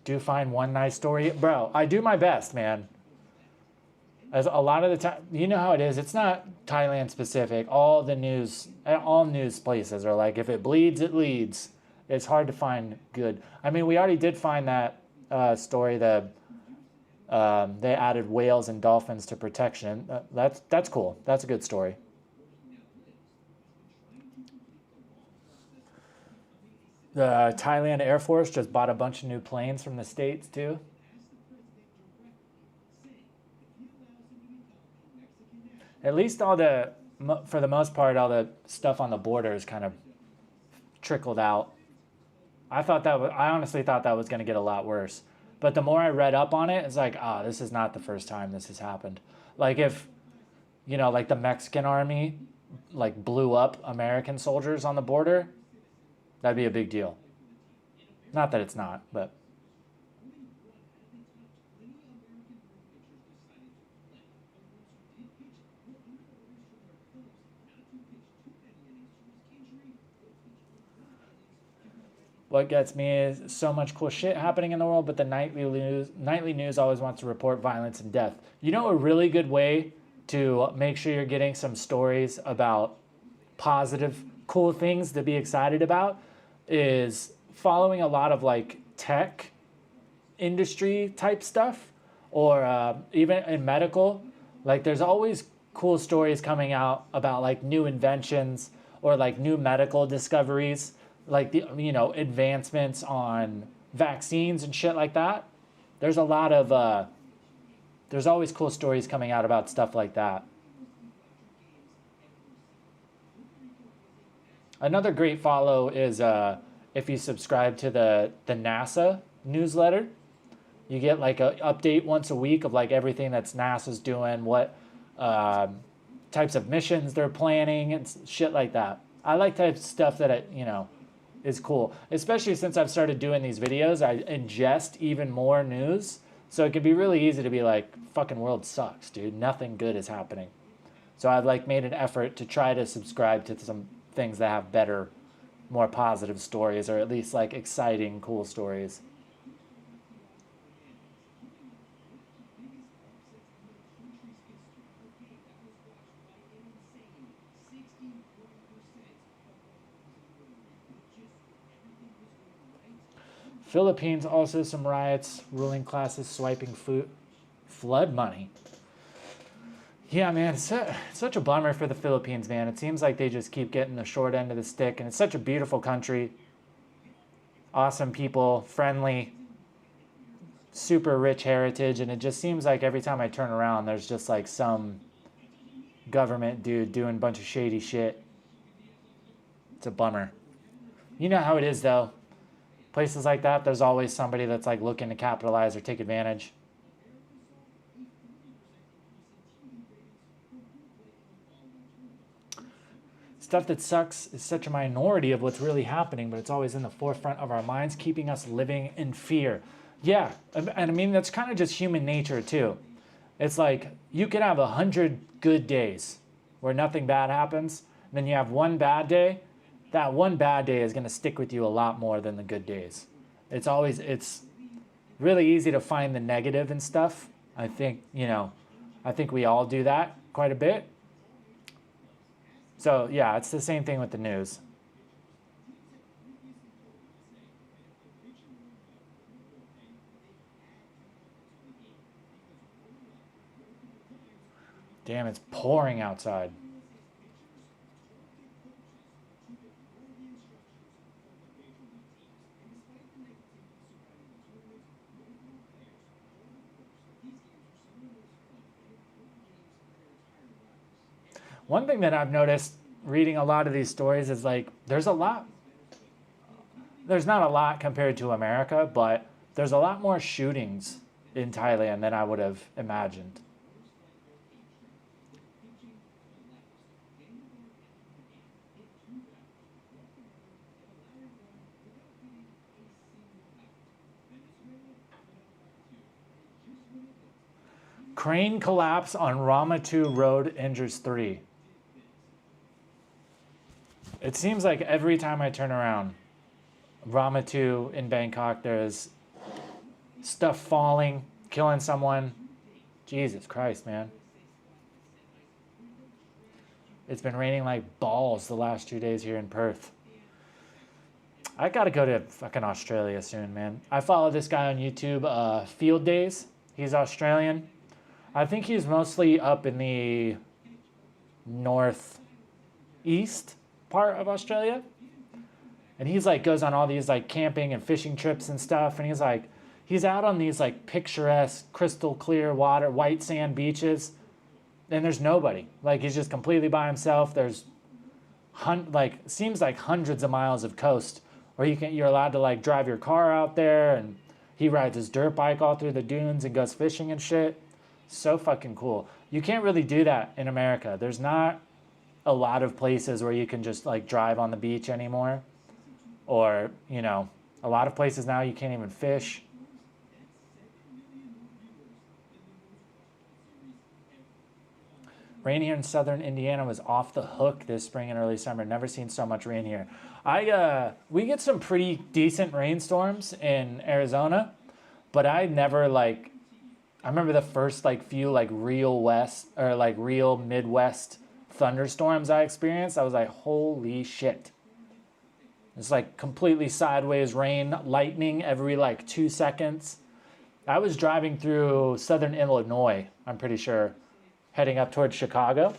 Do find one nice story. Bro, I do my best, man. As a lot of the time, you know how it is. It's not Thailand specific. All news places are like, if it bleeds, it leads. It's hard to find good. I mean, we already did find that story that they added whales and dolphins to protection. That's cool. That's a good story. The Thailand Air Force just bought a bunch of new planes from the States too. At least for the most part, all the stuff on the border is kind of trickled out. I honestly thought that was going to get a lot worse. But the more I read up on it, it's like, this is not the first time this has happened. Like if, like the Mexican army, like blew up American soldiers on the border, that'd be a big deal. Not that it's not, but. What gets me is so much cool shit happening in the world, but the nightly news always wants to report violence and death. You know, a really good way to make sure you're getting some stories about positive, cool things to be excited about is following a lot of like tech industry type stuff, or even in medical. Like there's always cool stories coming out about like new inventions or like new medical discoveries, like the advancements on vaccines and shit like that. There's a lot of there's always cool stories coming out about stuff like that. Another great follow is if you subscribe to the NASA newsletter. You get like an update once a week of like everything that's NASA's doing, what types of missions they're planning and shit like that. I like type of stuff that is cool, especially since I've started doing these videos. I ingest even more news, so it can be really easy to be like, fucking world sucks, dude, nothing good is happening. So I've like made an effort to try to subscribe to some things that have better, more positive stories, or at least like exciting, cool stories. Philippines, also some riots, ruling classes swiping flood money. Yeah, man, it's such a bummer for the Philippines, man. It seems like they just keep getting the short end of the stick, and it's such a beautiful country. Awesome people, friendly, super rich heritage, and it just seems like every time I turn around, there's just like some government dude doing a bunch of shady shit. It's a bummer. You know how it is, though. Places like that, there's always somebody that's like looking to capitalize or take advantage. Stuff that sucks is such a minority of what's really happening, but it's always in the forefront of our minds, keeping us living in fear. Yeah, and I mean, that's kind of just human nature too. It's like you can have 100 good days where nothing bad happens, and then you have one bad day. That one bad day is going to stick with you a lot more than the good days. It's really easy to find the negative and stuff. I think we all do that quite a bit. So yeah, it's the same thing with the news. Damn, it's pouring outside. One thing that I've noticed reading a lot of these stories is like there's not a lot compared to America, but there's a lot more shootings in Thailand than I would have imagined. Crane collapse on Ramatu Road injures 3. It seems like every time I turn around, Ramatu in Bangkok, there's stuff falling, killing someone. Jesus Christ, man. It's been raining like balls the last 2 days here in Perth. I gotta go to fucking Australia soon, man. I follow this guy on YouTube, Field Days. He's Australian. I think he's mostly up in the northeast part of Australia. And he's like goes on all these like camping and fishing trips and stuff. And he's out on these like picturesque, crystal clear water, white sand beaches. And there's nobody. Like he's just completely by himself. There's seems like hundreds of miles of coast where you're allowed to like drive your car out there, and he rides his dirt bike all through the dunes and goes fishing and shit. So fucking cool. You can't really do that in America. There's not a lot of places where you can just like drive on the beach anymore. Or, you know, a lot of places now you can't even fish. Rain here in southern Indiana was off the hook this spring and early summer. Never seen so much rain here. We get some pretty decent rainstorms in Arizona, but I never like, I remember the first like few like real Midwest thunderstorms I experienced. I was like, holy shit. It's like completely sideways rain, lightning every like 2 seconds. I was driving through southern Illinois, I'm pretty sure, heading up towards Chicago.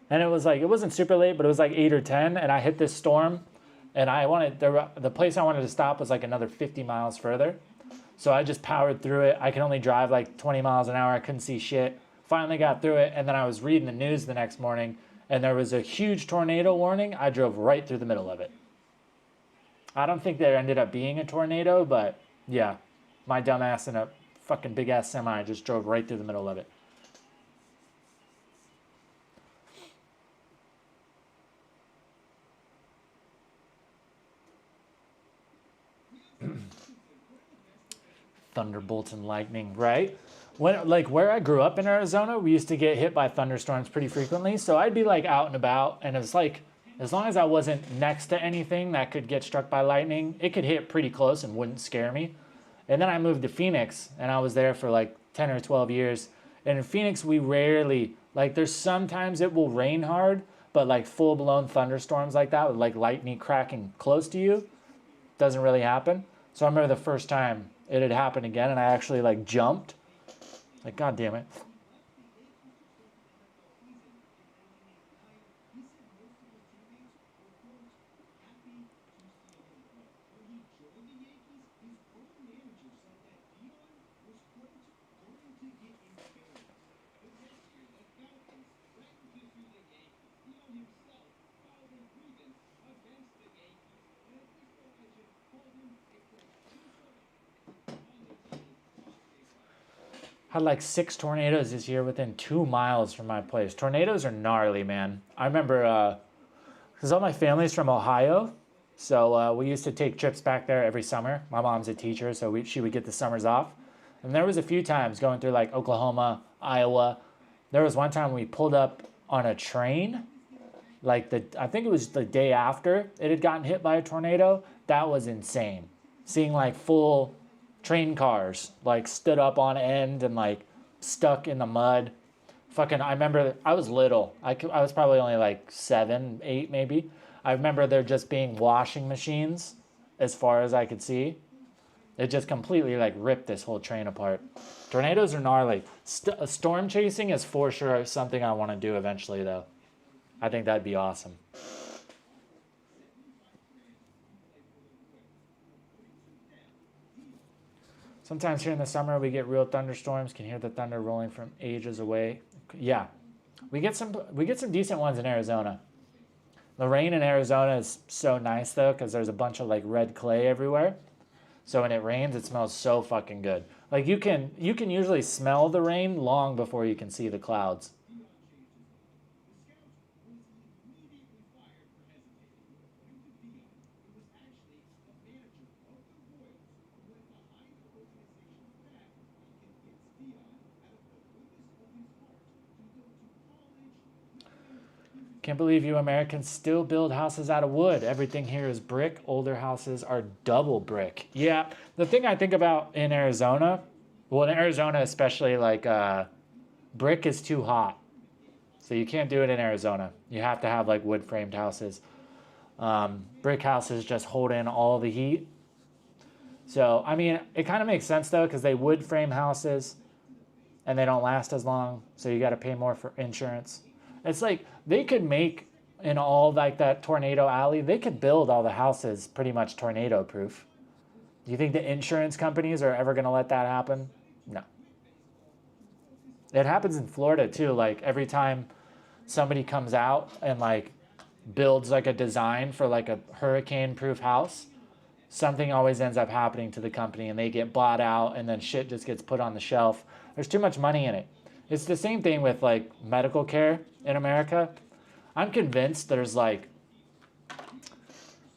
And it was like, it wasn't super late, but it was like 8 or 10, and I hit this storm, and the place I wanted to stop was like another 50 miles further. So I just powered through it. I could only drive like 20 miles an hour. I couldn't see shit. Finally got through it, and then I was reading the news the next morning, and there was a huge tornado warning. I drove right through the middle of it. I don't think there ended up being a tornado, but yeah, my dumb ass in a fucking big ass semi just drove right through the middle of it. Thunderbolts and lightning, right? When like where I grew up in Arizona, we used to get hit by thunderstorms pretty frequently. So I'd be like out and about, and it was like, as long as I wasn't next to anything that could get struck by lightning, it could hit pretty close and wouldn't scare me. And then I moved to Phoenix, and I was there for like 10 or 12 years. And in Phoenix, we rarely, like there's sometimes it will rain hard, but like full-blown thunderstorms like that with like lightning cracking close to you doesn't really happen. So I remember the first time it had happened again, and I actually like jumped. Like, God damn it. Had like 6 tornadoes this year within 2 miles from my place. Tornadoes are gnarly, man. I remember, because all my family's from Ohio, so we used to take trips back there every summer. My mom's a teacher, so she would get the summers off. And there was a few times going through like Oklahoma, Iowa. There was one time we pulled up on a train, like I think it was the day after it had gotten hit by a tornado. That was insane. Seeing like full train cars like stood up on end and like stuck in the mud. Fucking, I remember I was little. I was probably only like 7, 8 maybe. I remember there just being washing machines as far as I could see. It just completely like ripped this whole train apart. Tornadoes are gnarly. Storm chasing is for sure something I want to do eventually though. I think that'd be awesome. Sometimes here in the summer we get real thunderstorms. Can hear the thunder rolling from ages away. Yeah, we get some decent ones in Arizona. The rain in Arizona is so nice though, because there's a bunch of like red clay everywhere. So when it rains, it smells so fucking good. Like you can usually smell the rain long before you can see the clouds. Can't believe you Americans still build houses out of wood. Everything here is brick. Older houses are double brick. Yeah, the thing I think about in Arizona, well, in Arizona especially, like brick is too hot. So you can't do it in Arizona. You have to have like wood framed houses. Brick houses just hold in all the heat. So, I mean, it kind of makes sense though, because they wood frame houses and they don't last as long. So you got to pay more for insurance. It's like they could make in all like that tornado alley, they could build all the houses pretty much tornado proof. Do you think the insurance companies are ever going to let that happen? No. It happens in Florida too. Like every time somebody comes out and like builds like a design for like a hurricane proof house, something always ends up happening to the company and they get bought out and then shit just gets put on the shelf. There's too much money in it. It's the same thing with like medical care in America. I'm convinced there's like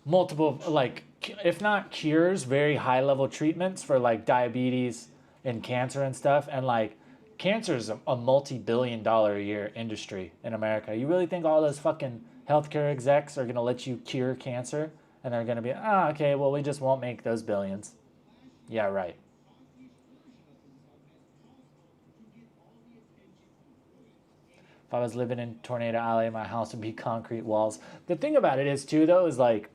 multiple, like if not cures, very high level treatments for like diabetes and cancer and stuff. And like cancer is a multi-billion-dollar a year industry in America. You really think all those fucking healthcare execs are going to let you cure cancer? And they're going to be, okay, well, we just won't make those billions. Yeah, right. If I was living in Tornado Alley, my house would be concrete walls. The thing about it is, too, though, is like,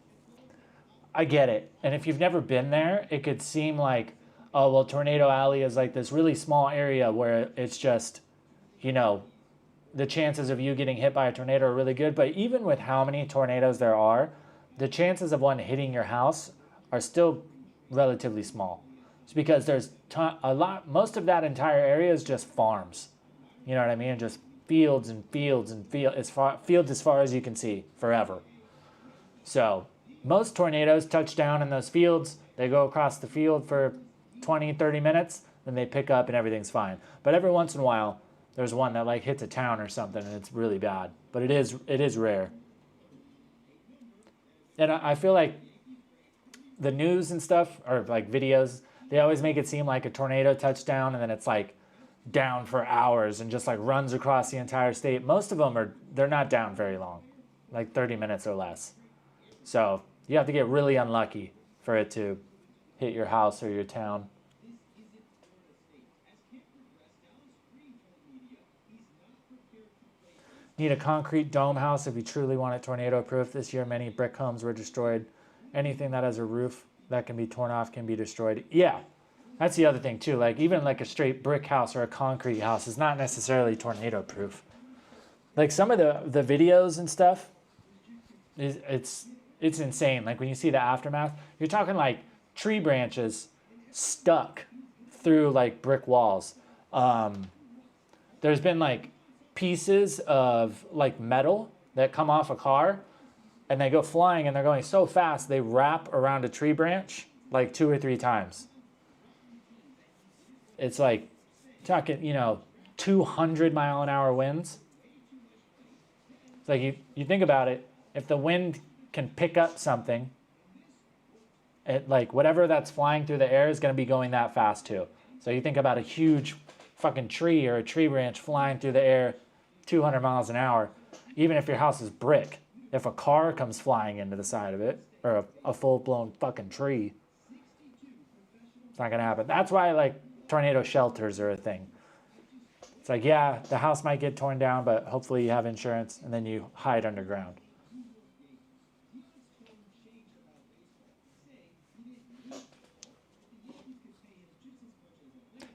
I get it. And if you've never been there, it could seem like, oh, well, Tornado Alley is like this really small area where it's just, you know, the chances of you getting hit by a tornado are really good. But even with how many tornadoes there are, the chances of one hitting your house are still relatively small. It's because there's most of that entire area is just farms. You know what I mean? Just fields and fields and fields as far as you can see forever. So most tornadoes touch down in those fields. They go across the field for 20, 30 minutes, then they pick up and everything's fine. But every once in a while, there's one that like hits a town or something and it's really bad. But it is rare. And I feel like the news and stuff, or like videos, they always make it seem like a tornado touchdown and then it's like down for hours and just like runs across the entire state. Most of them they're not down very long, like 30 minutes or less. So you have to get really unlucky for it to hit your house or your town. Need a concrete dome house if you truly want it tornado proof. This year, many brick homes were destroyed. Anything that has a roof that can be torn off can be destroyed. Yeah, that's the other thing too. Like even like a straight brick house or a concrete house is not necessarily tornado proof. Like some of the videos and stuff, it's insane. Like when you see the aftermath, you're talking like tree branches stuck through like brick walls. There's been like pieces of like metal that come off a car and they go flying and they're going so fast they wrap around a tree branch like 2 or 3 times. It's like talking, 200-mile-an-hour winds. It's like you think about it, if the wind can pick up something, it like whatever that's flying through the air is going to be going that fast too. So you think about a huge fucking tree or a tree branch flying through the air 200 miles an hour, even if your house is brick, if a car comes flying into the side of it or a full-blown fucking tree, it's not going to happen. That's why like tornado shelters are a thing. It's like, yeah, the house might get torn down, but hopefully you have insurance and then you hide underground.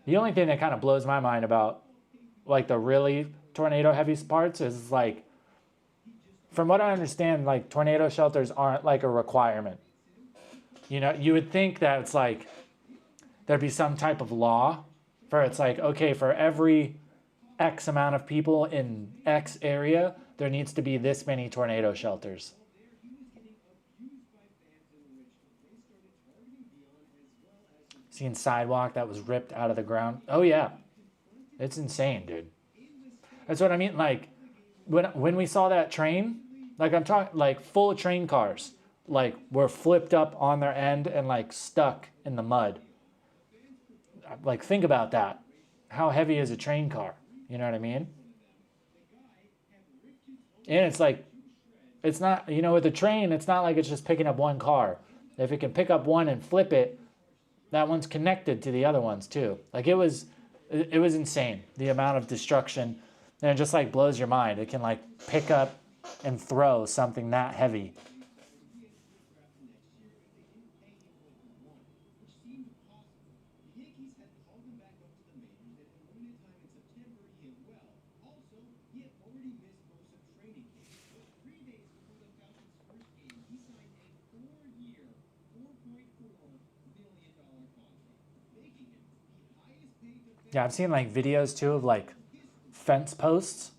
The only thing that kind of blows my mind about like the really tornado heavy parts is like, from what I understand, like tornado shelters aren't like a requirement. You would think that it's like there'd be some type of law for it's like, okay, for every X amount of people in X area, there needs to be this many tornado shelters. Seen sidewalk that was ripped out of the ground. Oh yeah, it's insane, dude. That's what I mean. Like when we saw that train, like I'm talking like full train cars, like were flipped up on their end and like stuck in the mud. Like think about that. How heavy is a train car? You know what I mean? And it's like, it's not, with a train, it's not like it's just picking up one car. If it can pick up one and flip it, that one's connected to the other ones too. Like it was insane, the amount of destruction. And it just like blows your mind. It can like pick up and throw something that heavy. Yeah, I've seen like videos too of like fence posts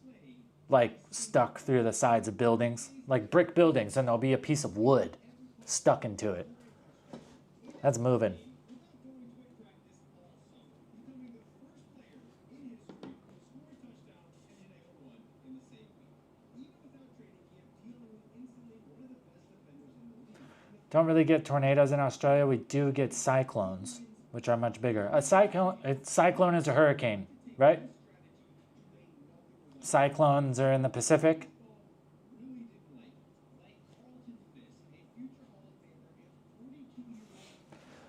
like stuck through the sides of buildings, like brick buildings, and there'll be a piece of wood stuck into it. That's moving. Don't really get tornadoes in Australia. We do get cyclones, which are much bigger. A cyclone is a hurricane, right? Cyclones are in the Pacific.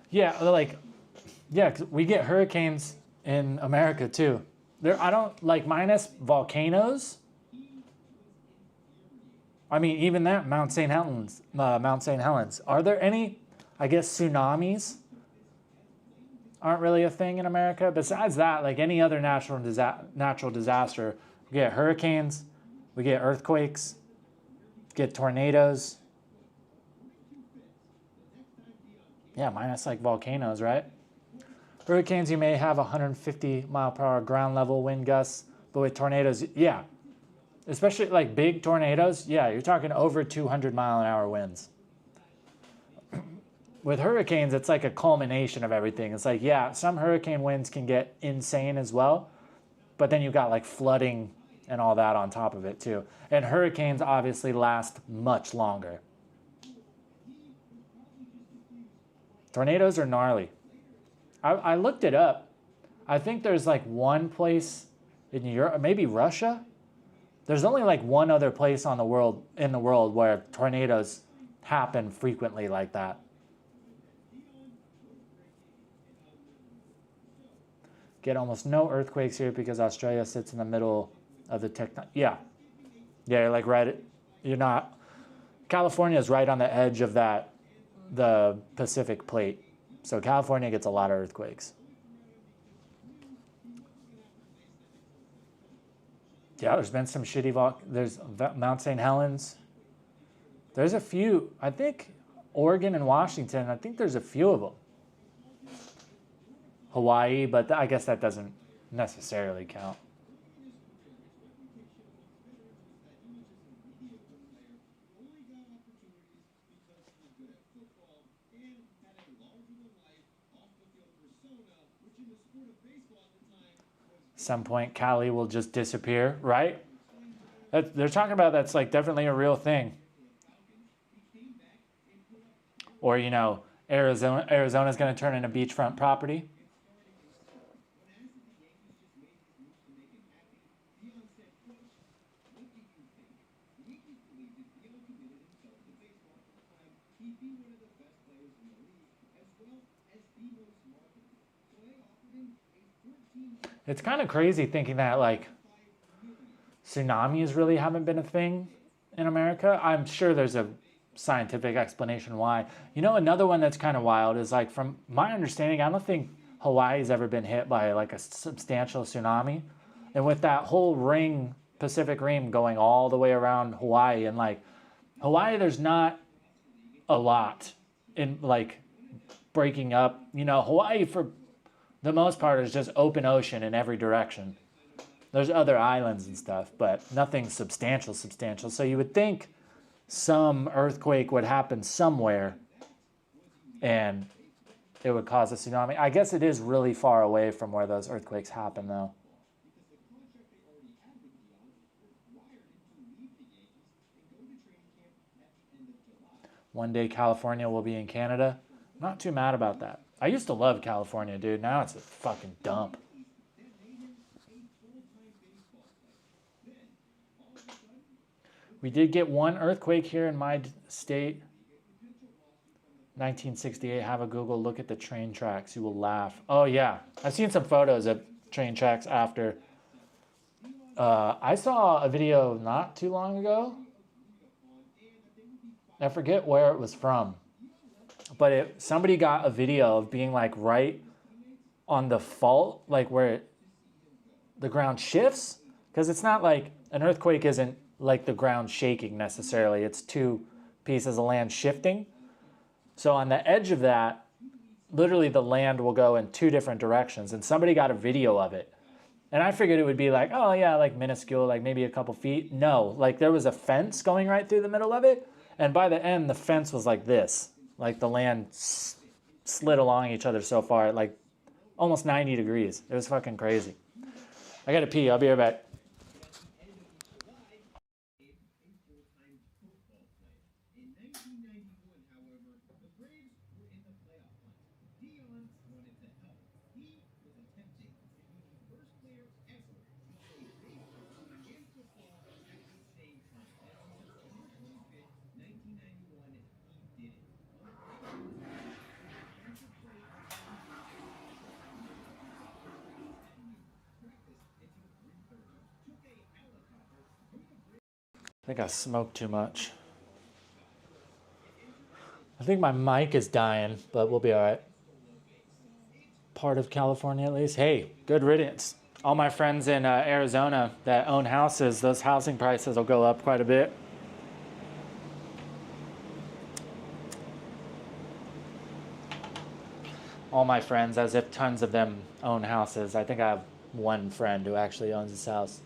Yeah, like, yeah, 'cause we get hurricanes in America too. I don't like minus volcanoes. I mean, even that Mount St. Helens. Are there any? I guess tsunamis aren't really a thing in America. Besides that, like any other natural disaster, we get hurricanes, we get earthquakes, get tornadoes. Yeah, minus like volcanoes, right? Hurricanes, you may have 150 mile per hour ground level wind gusts, but with tornadoes, yeah. Especially like big tornadoes, yeah, you're talking over 200-mile-an-hour winds. With hurricanes, it's like a culmination of everything. It's like, yeah, some hurricane winds can get insane as well, but then you've got like flooding and all that on top of it too. And hurricanes obviously last much longer. Tornadoes are gnarly. I looked it up. I think there's like one place in Europe, maybe Russia. There's only like one other place in the world where tornadoes happen frequently like that. Get almost no earthquakes here because Australia sits in the middle of the yeah, like you're not. California is right on the edge of the Pacific plate, so California gets a lot of earthquakes. Yeah, there's been some shitty there's Mount St. Helens. There's a few. I think Oregon and Washington. I think there's a few of them. Hawaii, but I guess that doesn't necessarily count. Some point Cali will just disappear, right? They're talking about that's like definitely a real thing. Or, you know, Arizona's going to turn into beachfront property. It's kind of crazy thinking that like tsunamis really haven't been a thing in America. I'm sure there's a scientific explanation why. You know, another one that's kind of wild is like, from my understanding, I don't think Hawaii's ever been hit by like a substantial tsunami. And with that whole Pacific ring going all the way around Hawaii, and like Hawaii, there's not a lot in like breaking up. You know, Hawaii for the most part is just open ocean in every direction. There's other islands and stuff, but nothing substantial. So you would think some earthquake would happen somewhere and it would cause a tsunami. I guess it is really far away from where those earthquakes happen, though. One day California will be in Canada. I'm not too mad about that. I used to love California, dude. Now it's a fucking dump. We did get one earthquake here in my state. 1968. Have a Google look at the train tracks. You will laugh. Oh, yeah. I've seen some photos of train tracks after. I saw a video not too long ago. I forget where it was from, but somebody got a video of being like right on the fault, like where the ground shifts, because it's not like an earthquake isn't like the ground shaking necessarily. It's two pieces of land shifting. So on the edge of that, literally the land will go in two different directions, and somebody got a video of it. And I figured it would be like, oh yeah, like minuscule, like maybe a couple feet. No, like there was a fence going right through the middle of it. And by the end, the fence was like this. Like the land slid along each other so far, like almost 90 degrees. It was fucking crazy. I gotta pee, I'll be right back. I think I smoked too much. I think my mic is dying, but we'll be all right. Part of California at least. Hey, good riddance. All my friends in Arizona that own houses, those housing prices will go up quite a bit. All my friends, as if tons of them own houses. I think I have one friend who actually owns his house.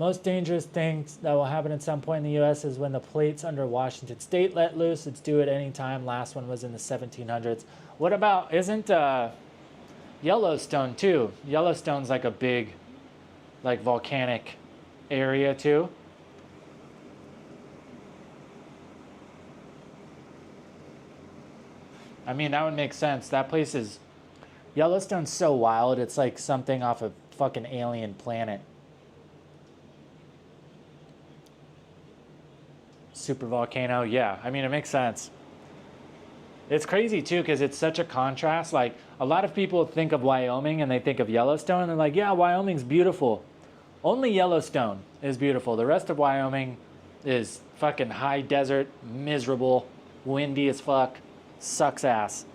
Most dangerous things that will happen at some point in the U.S. is when the plates under Washington State let loose. It's due at any time. Last one was in the 1700s. What about, isn't Yellowstone too? Yellowstone's like a big, like volcanic area too. I mean, that would make sense. That place is, Yellowstone's so wild. It's like something off a fucking alien planet. Super volcano, yeah. I mean, it makes sense. It's crazy too, because it's such a contrast. Like, a lot of people think of Wyoming and they think of Yellowstone, and they're like, yeah, Wyoming's beautiful. Only Yellowstone is beautiful. The rest of Wyoming is fucking high desert, miserable, windy as fuck, sucks ass.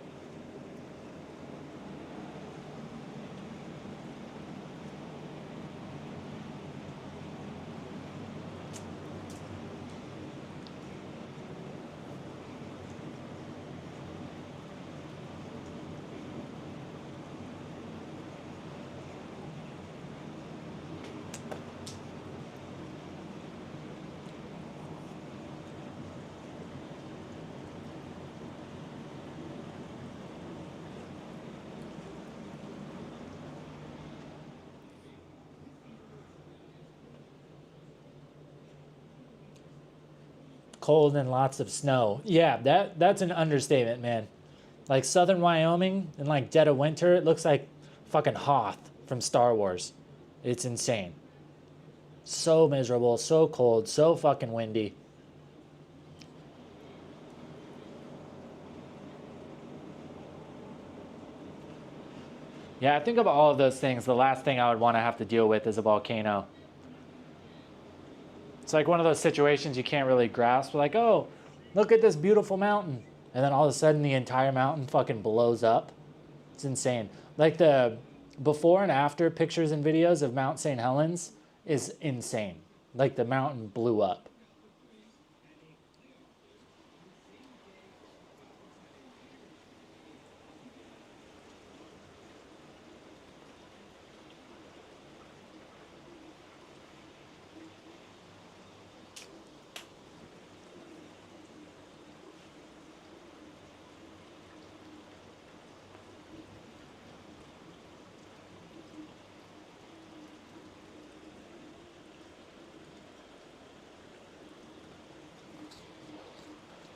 Cold and lots of snow. Yeah, that's an understatement, man. Like southern Wyoming in like dead of winter, it looks like fucking Hoth from Star Wars. It's insane. So miserable, so cold, so fucking windy. Yeah, I think of all of those things, the last thing I would want to have to deal with is a volcano. It's like one of those situations you can't really grasp. Like, oh, look at this beautiful mountain. And then all of a sudden the entire mountain fucking blows up. It's insane. Like the before and after pictures and videos of Mount St. Helens is insane. Like the mountain blew up.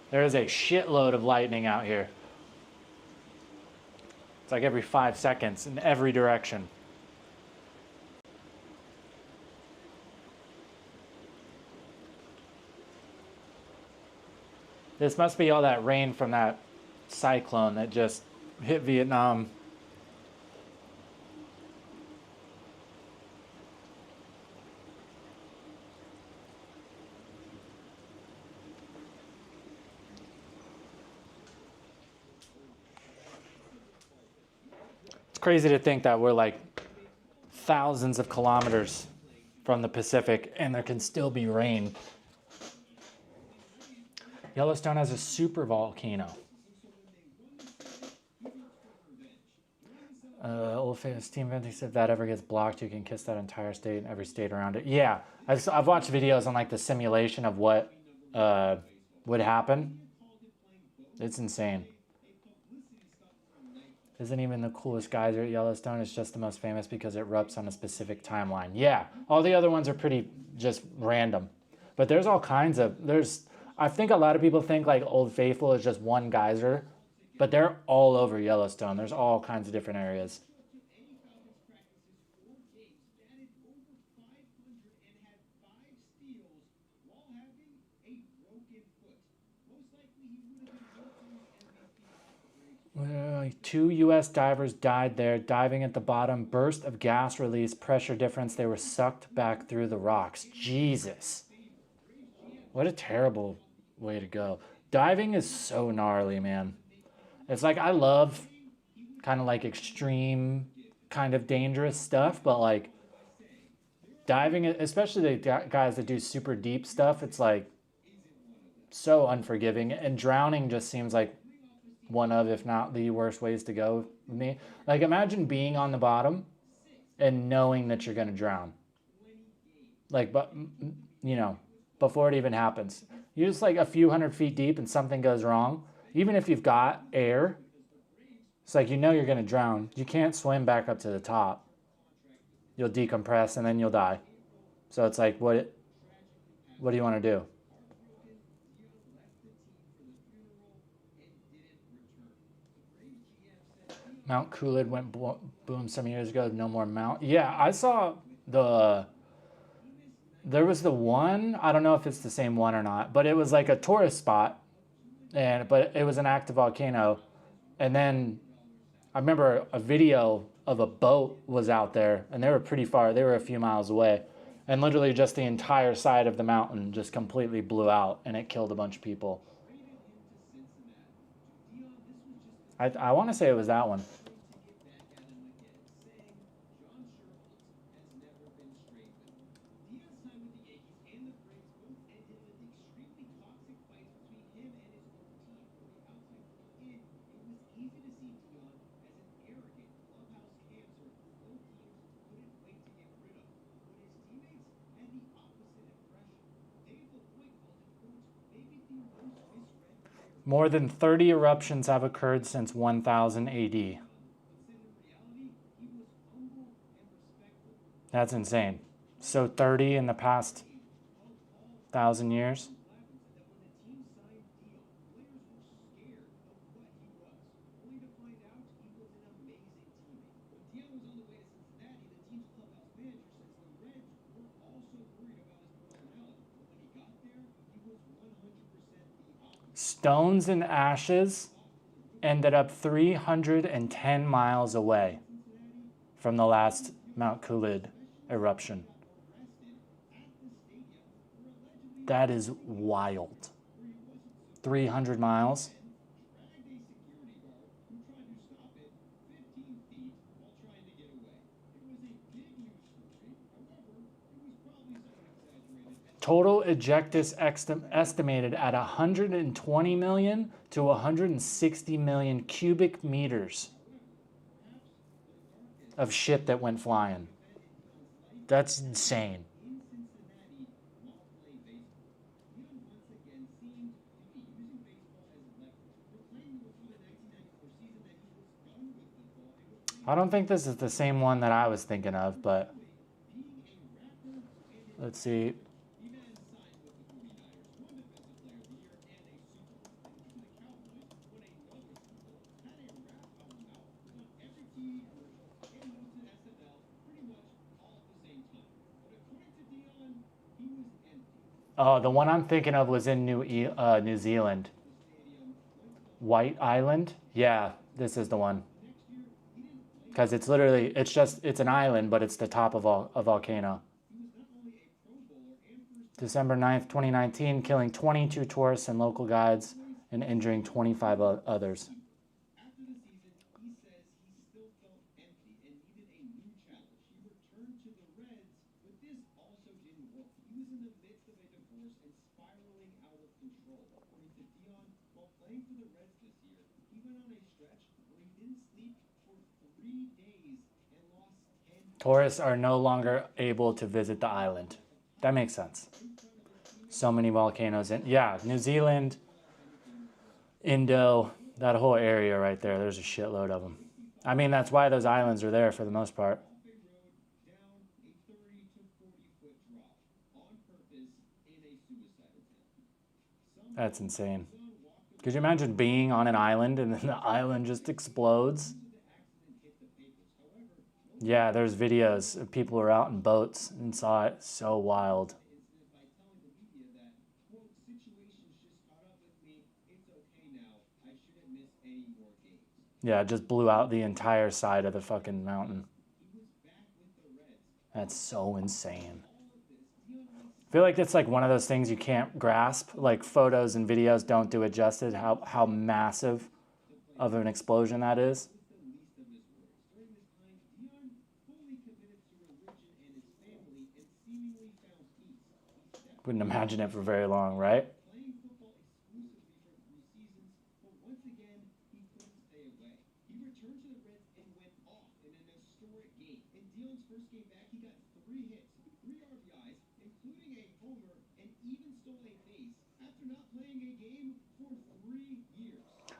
There is a shitload of lightning out here. It's like every 5 seconds in every direction. This must be all that rain from that cyclone that just hit Vietnam. It's crazy to think that we're like thousands of kilometers from the Pacific and there can still be rain. Yellowstone has a super volcano. Old famous Team Venting, if that ever gets blocked, you can kiss that entire state and every state around it. Yeah, I've watched videos on like the simulation of what would happen. It's insane. Isn't even the coolest geyser at Yellowstone. It's just the most famous because it erupts on a specific timeline. Yeah, all the other ones are pretty just random. But there's all kinds of, I think a lot of people think like Old Faithful is just one geyser, but they're all over Yellowstone. There's all kinds of different areas. Two U.S. divers died there, diving at the bottom. Burst of gas release, pressure difference. They were sucked back through the rocks. Jesus. What a terrible way to go. Diving is so gnarly, man. It's like, I love kind of like extreme, kind of dangerous stuff, but like diving, especially the guys that do super deep stuff, it's like so unforgiving. And drowning just seems like one of, if not the worst ways to go with me. Like, imagine being on the bottom and knowing that you're going to drown. Like, but you know, before it even happens. You're just like a few hundred feet deep and something goes wrong. Even if you've got air, it's like, you know you're going to drown. You can't swim back up to the top. You'll decompress and then you'll die. So it's like, what do you want to do? Mount Coolidge went boom some years ago. No more Mount. Yeah, I saw there was the one, I don't know if it's the same one or not, but it was like a tourist spot, but it was an active volcano. And then I remember a video of a boat was out there, and they were pretty far. They were a few miles away. And literally just the entire side of the mountain just completely blew out, and it killed a bunch of people. I want to say it was that one. More than 30 eruptions have occurred since 1000 AD. That's insane. So 30 in the past 1,000 years. Stones and ashes ended up 310 miles away from the last Mount Coolidge eruption. That is wild. 300 miles. Total ejectus estimated at 120 million to 160 million cubic meters of shit that went flying. That's insane. I don't think this is the same one that I was thinking of, but let's see. Oh, the one I'm thinking of was in New Zealand. White Island? Yeah, This is the one. Because it's literally, it's an island, but it's the top of a volcano. December 9th, 2019, killing 22 tourists and local guides and injuring 25 others. Tourists are no longer able to visit the island. That makes sense. So many volcanoes. Yeah, New Zealand, Indo, that whole area right there, there's a shitload of them. I mean, that's why those islands are there for the most part. That's insane. Could you imagine being on an island and then the island just explodes? Yeah, there's videos of people who are out in boats and saw it. So wild. Yeah, it just blew out the entire side of the fucking mountain. That's so insane. I feel like it's like one of those things you can't grasp. Like photos and videos don't do it justice how massive of an explosion that is. Wouldn't imagine it for very long, right?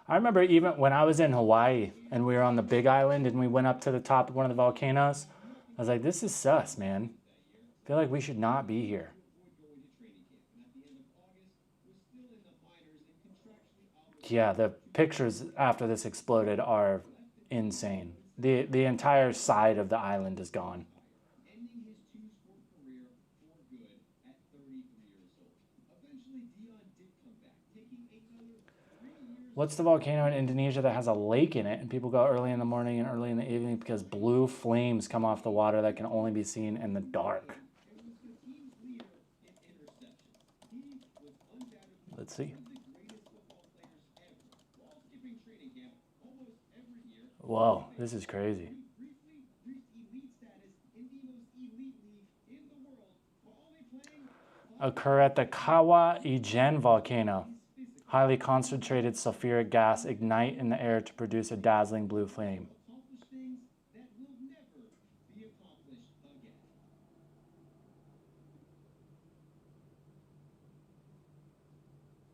I remember even when I was in Hawaii and we were on the Big Island and we went up to the top of one of the volcanoes, I was like, this is sus, man. I feel like we should not be here. Yeah, the pictures after this exploded are insane. The entire side of the island is gone. What's the volcano in Indonesia that has a lake in it and people go early in the morning and early in the evening because blue flames come off the water that can only be seen in the dark? Let's see. Whoa, this is crazy. Occur at the Kawa Ijen volcano. Highly concentrated sulfuric gas ignite in the air to produce a dazzling blue flame.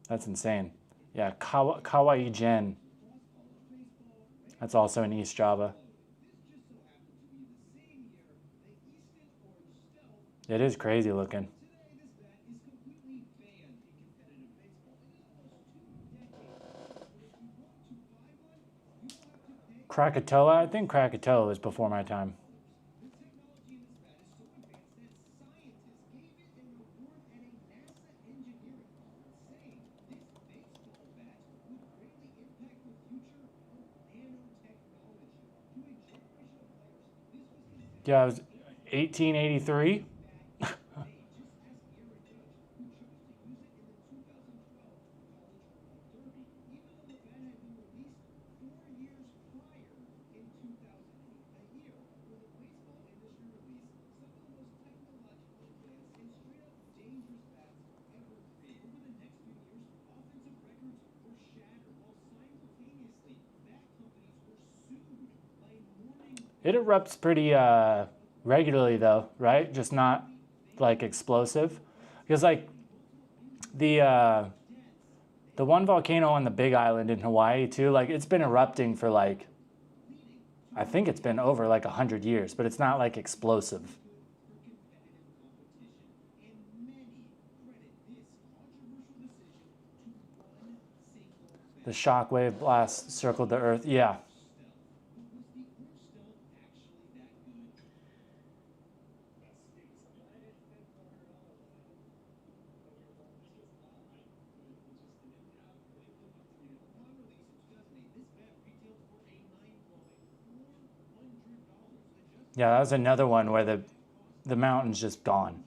That's insane. Yeah, Kawa Ijen. That's also in East Java. It is crazy looking. Krakatoa? I think Krakatoa was before my time. Yeah, it was 1883. It erupts pretty regularly though, right? Just not like explosive. Because like the one volcano on the Big Island in Hawaii too, like it's been erupting for like, I think it's been over like 100 years, but it's not like explosive. The shockwave blast circled the earth. Yeah. Yeah, that was another one where the mountain's just gone.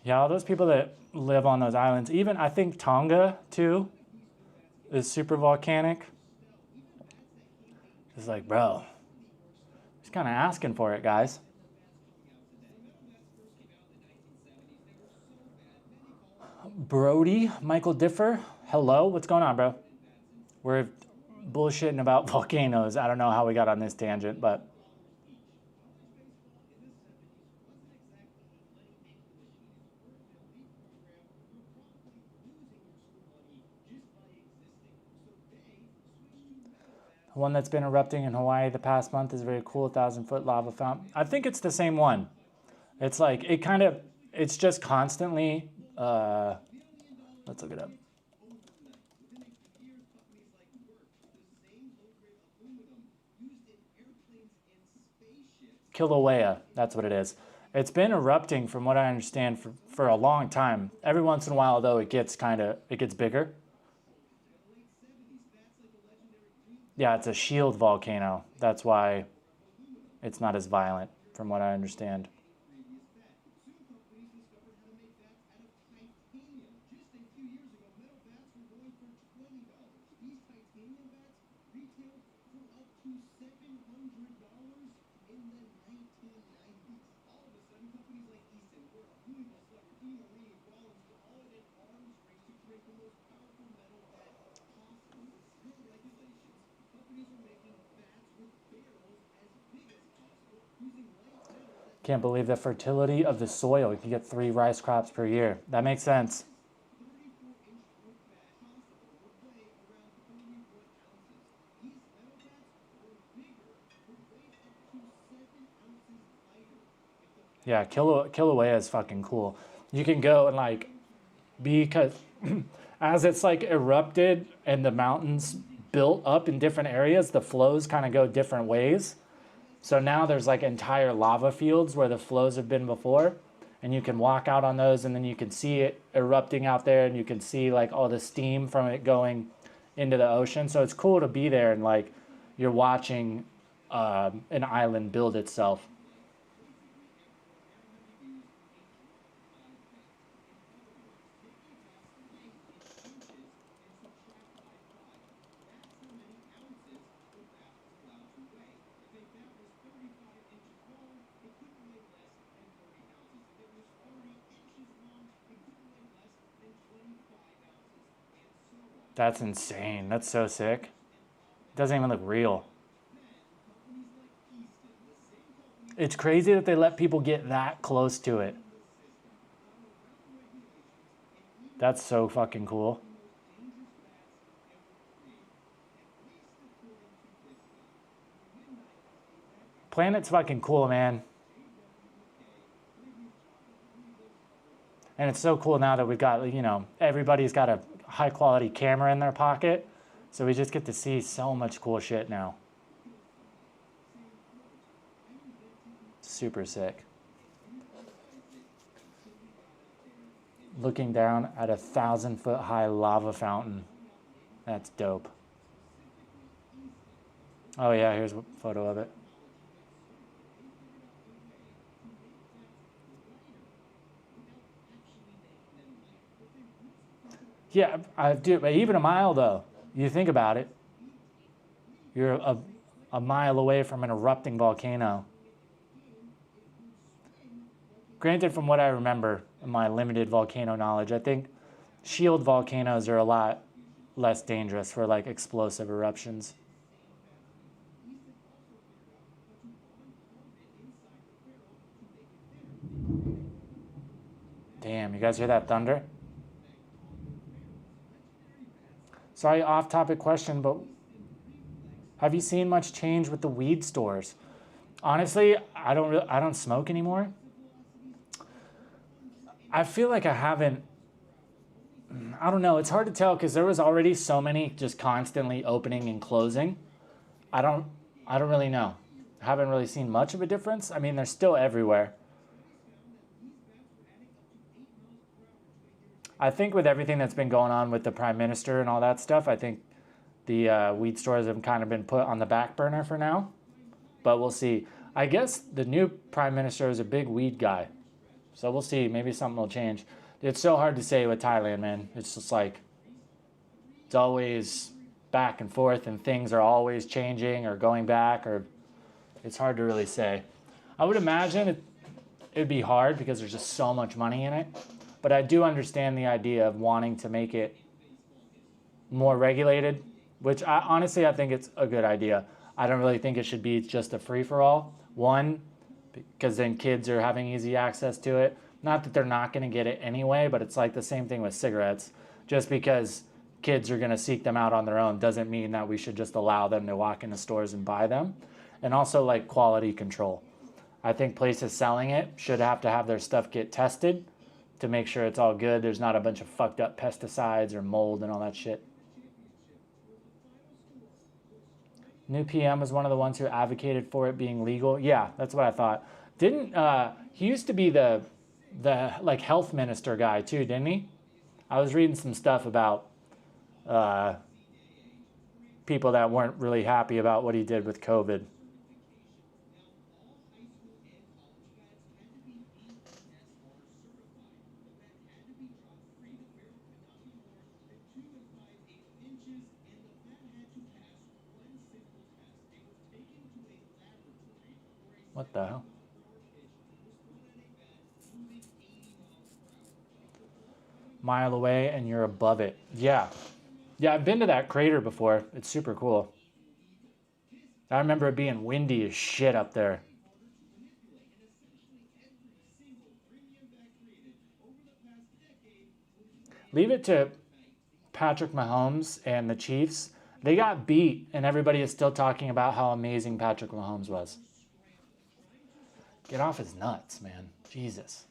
Yeah, all those people that live on those islands, even I think Tonga too is super volcanic. It's like, bro, he's kind of asking for it, guys. Brody, Michael Differ, hello, what's going on, bro? We're bullshitting about volcanoes. I don't know how we got on this tangent, but one that's been erupting in Hawaii the past month is very cool, 1,000-foot lava fountain. I think it's the same one. It's like, it's just constantly, let's look it up. Kilauea, that's what it is. It's been erupting, from what I understand, for a long time. Every once in a while, though, it gets bigger. Yeah, it's a shield volcano. That's why it's not as violent, from what I understand. Can't believe the fertility of the soil. You can get 3 rice crops per year. That makes sense. Yeah, Kilauea is fucking cool. You can go and like, because as it's like erupted and the mountains built up in different areas, the flows kind of go different ways. So now there's like entire lava fields where the flows have been before, and you can walk out on those, and then you can see it erupting out there, and you can see like all the steam from it going into the ocean. So it's cool to be there, and like you're watching an island build itself. That's insane. That's so sick. Doesn't even look real. It's crazy that they let people get that close to it. That's so fucking cool. Planet's fucking cool, man. And it's so cool now that we've got, you know, everybody's got a high quality camera in their pocket. So we just get to see so much cool shit now. Super sick. Looking down at a 1,000-foot high lava fountain. That's dope. Oh yeah, here's a photo of it. Yeah, I do. But even a mile, though, you think about it, you're a mile away from an erupting volcano. Granted, from what I remember, in my limited volcano knowledge, I think shield volcanoes are a lot less dangerous for like explosive eruptions. Damn, you guys hear that thunder? Sorry, off-topic question, but have you seen much change with the weed stores? Honestly, I don't smoke anymore. I feel like I haven't. I don't know. It's hard to tell because there was already so many just constantly opening and closing. I I don't really know. Haven't really seen much of a difference. I mean, they're still everywhere. I think with everything that's been going on with the prime minister and all that stuff, I think the weed stores have kind of been put on the back burner for now. But we'll see. I guess the new prime minister is a big weed guy. So we'll see. Maybe something will change. It's so hard to say with Thailand, man. It's just like, it's always back and forth and things are always changing or going back, or it's hard to really say. I would imagine it'd be hard because there's just so much money in it. But I do understand the idea of wanting to make it more regulated, which honestly, I think it's a good idea. I don't really think it should be just a free-for-all. One, because then kids are having easy access to it. Not that they're not going to get it anyway, but it's like the same thing with cigarettes. Just because kids are going to seek them out on their own doesn't mean that we should just allow them to walk into stores and buy them. And also like quality control. I think places selling it should have to have their stuff get tested to make sure it's all good. There's not a bunch of fucked up pesticides or mold and all that shit. New PM was one of the ones who advocated for it being legal. Yeah, that's what I thought. Didn't he used to be the like health minister guy too, didn't he? I was reading some stuff about people that weren't really happy about what he did with COVID. What the hell? Mile away and you're above it. Yeah. Yeah, I've been to that crater before. It's super cool. I remember it being windy as shit up there. Leave it to Patrick Mahomes and the Chiefs. They got beat, and everybody is still talking about how amazing Patrick Mahomes was. Get off his nuts, man. Jesus.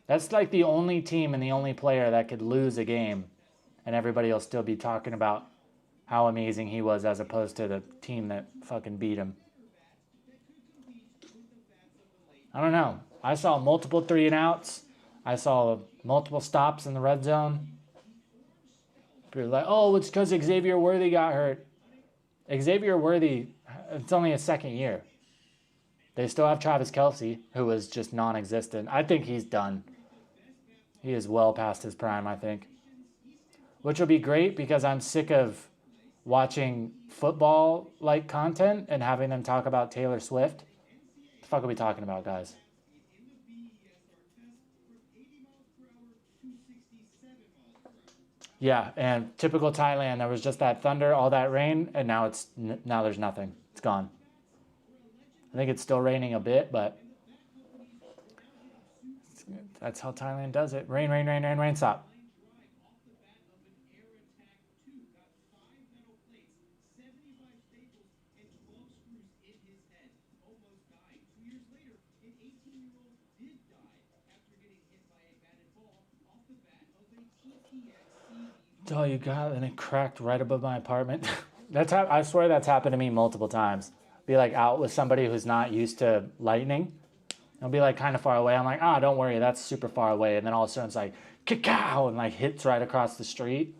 That's like the only team and the only player that could lose a game, and everybody will still be talking about how amazing he was as opposed to the team that fucking beat him. I don't know. I saw multiple 3-and-outs. I saw multiple stops in the red zone. People are like, oh, it's because Xavier Worthy got hurt. Xavier Worthy, it's only his second year. They still have Travis Kelce, who was just non-existent. I think he's done. He is well past his prime, I think. Which will be great because I'm sick of watching football-like content and having them talk about Taylor Swift. What the fuck are we talking about, guys? Yeah, and typical Thailand, there was just that thunder, all that rain, and now there's nothing. It's gone. I think it's still raining a bit, but that's how Thailand does it. Rain, rain, rain, rain, rain, stop. Oh, you got it, and it cracked right above my apartment. I swear that's happened to me multiple times. Be like out with somebody who's not used to lightning. It'll be like kind of far away. I'm like, don't worry, that's super far away. And then all of a sudden it's like, ka-cow, and like hits right across the street.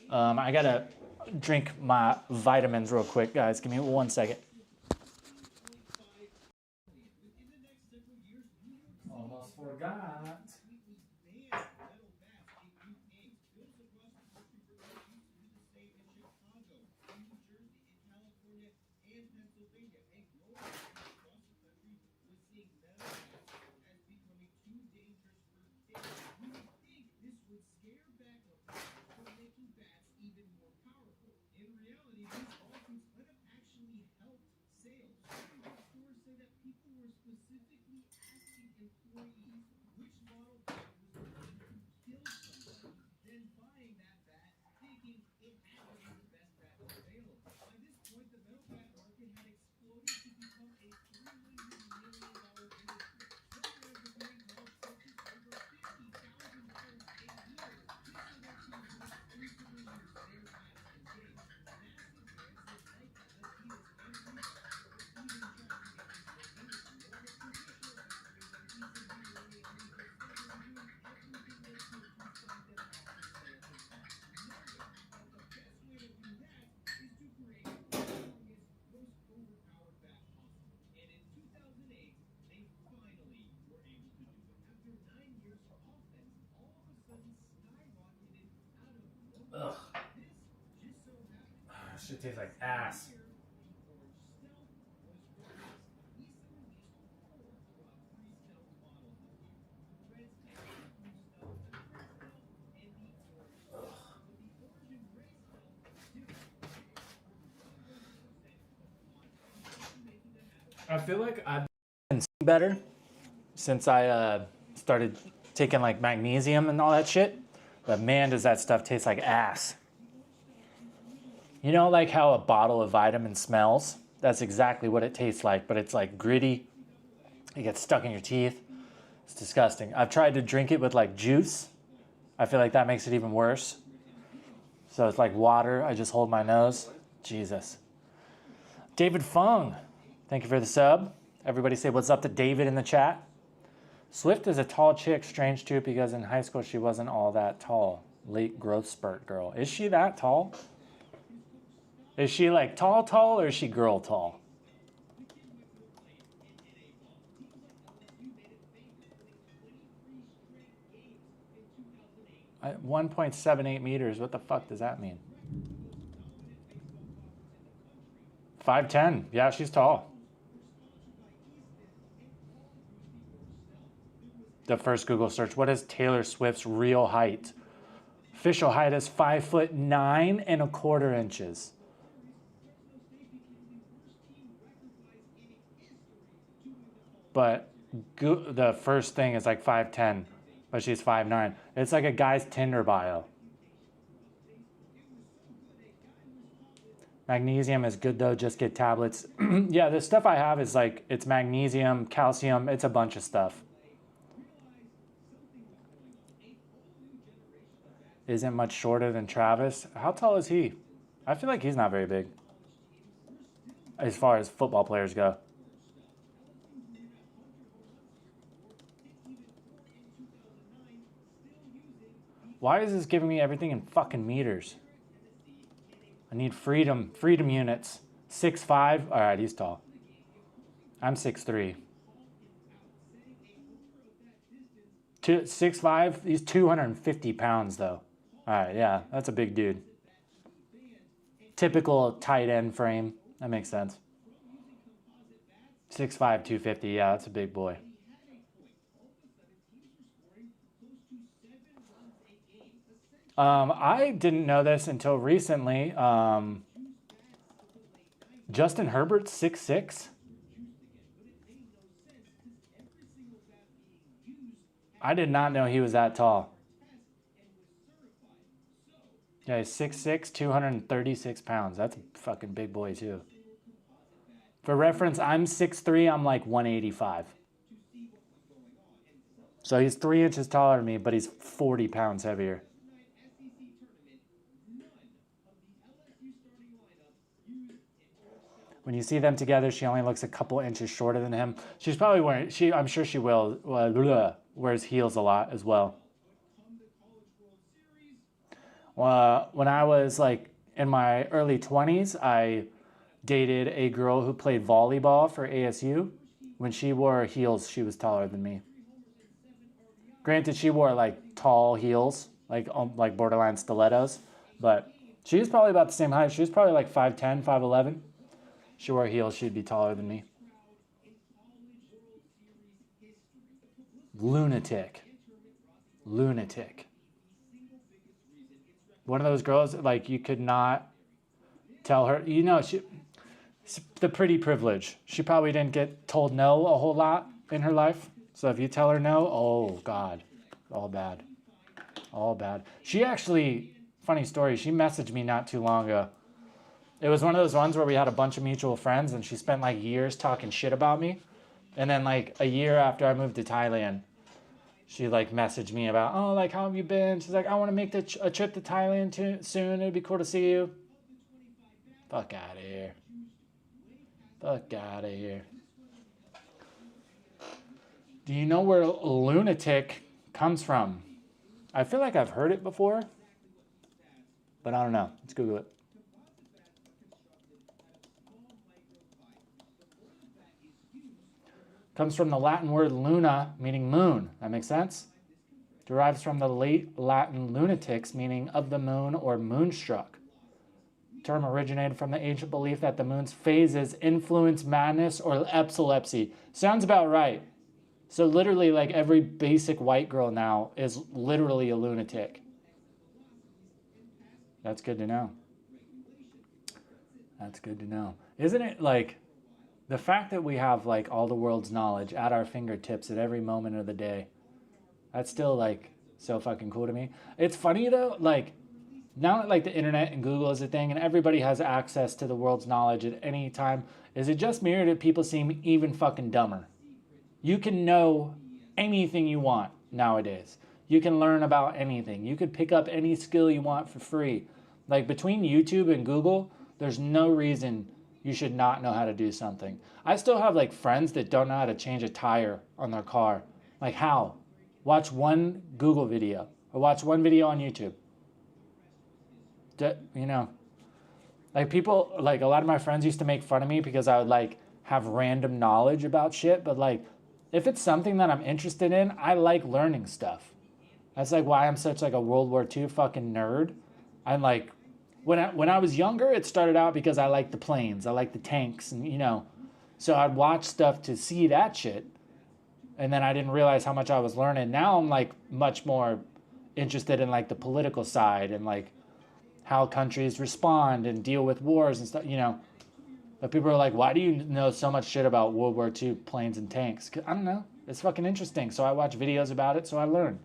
I gotta drink my vitamins real quick, guys. Give me 1 second. Almost forgot. Shit tastes like ass. I feel like I've been seeing better since I started taking like magnesium and all that shit. But man, does that stuff taste like ass. You know, like how a bottle of vitamin smells? That's exactly what it tastes like, but it's like gritty. It gets stuck in your teeth. It's disgusting. I've tried to drink it with like juice. I feel like that makes it even worse. So it's like water. I just hold my nose. Jesus. David Fung, thank you for the sub. Everybody say what's up to David in the chat. Swift is a tall chick, strange too, because in high school she wasn't all that tall. Late growth spurt girl. Is she that tall? Is she like tall, or is she girl tall? At 1.78 meters, what the fuck does that mean? 5'10", yeah, she's tall. The first Google search, what is Taylor Swift's real height? Official height is 5'9¼ inches. But the first thing is like 5'10", but she's 5'9". It's like a guy's Tinder bio. Magnesium is good though, just get tablets. Yeah, the stuff I have is like, it's magnesium, calcium, it's a bunch of stuff. Isn't much shorter than Travis. How tall is he? I feel like he's not very big as far as football players go. Why is this giving me everything in fucking meters? I need freedom units. 6'5", all right, he's tall. I'm 6'3". 6'5", he's 250 pounds though. All right, yeah, that's a big dude. Typical tight end frame, that makes sense. 6'5", 250, yeah, that's a big boy. I didn't know this until recently. Justin Herbert's 6'6". I did not know he was that tall. Yeah, he's 6'6", 236 pounds. That's a fucking big boy too. For reference, I'm 6'3", I'm like 185. So he's 3 inches taller than me, but he's 40 pounds heavier. When you see them together, she only looks a couple inches shorter than him. She's probably wearing, I'm sure she will, wears heels a lot as well. When I was like in my early 20s, I dated a girl who played volleyball for ASU. When she wore heels, she was taller than me. Granted, she wore like tall heels, like borderline stilettos, but she was probably about the same height. She was probably like 5'10", 5'11". She wore heels, she'd be taller than me. Lunatic. Lunatic. One of those girls, like, you could not tell her, you know, the pretty privilege. She probably didn't get told no a whole lot in her life. So if you tell her no, oh God, all bad. All bad. She actually, funny story, she messaged me not too long ago. It was one of those ones where we had a bunch of mutual friends and she spent like years talking shit about me. And then like a year after I moved to Thailand, she like messaged me about, oh, like, how have you been? She's like, I want to make a trip to Thailand soon. It'd be cool to see you. Fuck out of here. Fuck out of here. Do you know where lunatic comes from? I feel like I've heard it before, but I don't know. Let's Google it. Comes from the Latin word luna, meaning moon. That makes sense? Derives from the late Latin lunatics, meaning of the moon or moonstruck. term originated from the ancient belief that the moon's phases influence madness or epilepsy. Sounds about right. So literally, like, every basic white girl now is literally a lunatic. That's good to know. That's good to know. Isn't it, like, the fact that we have, like, all the world's knowledge at our fingertips at every moment of the day, that's still, like, so fucking cool to me. It's funny, though, like, now that, like, the internet and Google is a thing and everybody has access to the world's knowledge at any time, is it just me or do people seem even fucking dumber? You can know anything you want nowadays. You can learn about anything. You could pick up any skill you want for free. Like, between YouTube and Google, there's no reason you should not know how to do something. I still have, like, friends that don't know how to change a tire on their car. Like, how? Watch one Google video or watch one video on YouTube. You know, like, people, like, a lot of my friends used to make fun of me because I would, like, have random knowledge about shit. But, like, if it's something that I'm interested in, I like learning stuff. That's, like, why I'm such, like, a World War II fucking nerd. I'm, like, when I was younger, it started out because I liked the planes. I liked the tanks, and, you know. So I'd watch stuff to see that shit. And then I didn't realize how much I was learning. Now I'm, like, much more interested in, like, the political side and, like, how countries respond and deal with wars and stuff, you know. But people are like, why do you know so much shit about World War II planes and tanks? 'Cause I don't know. It's fucking interesting. So I watch videos about it, so I learn.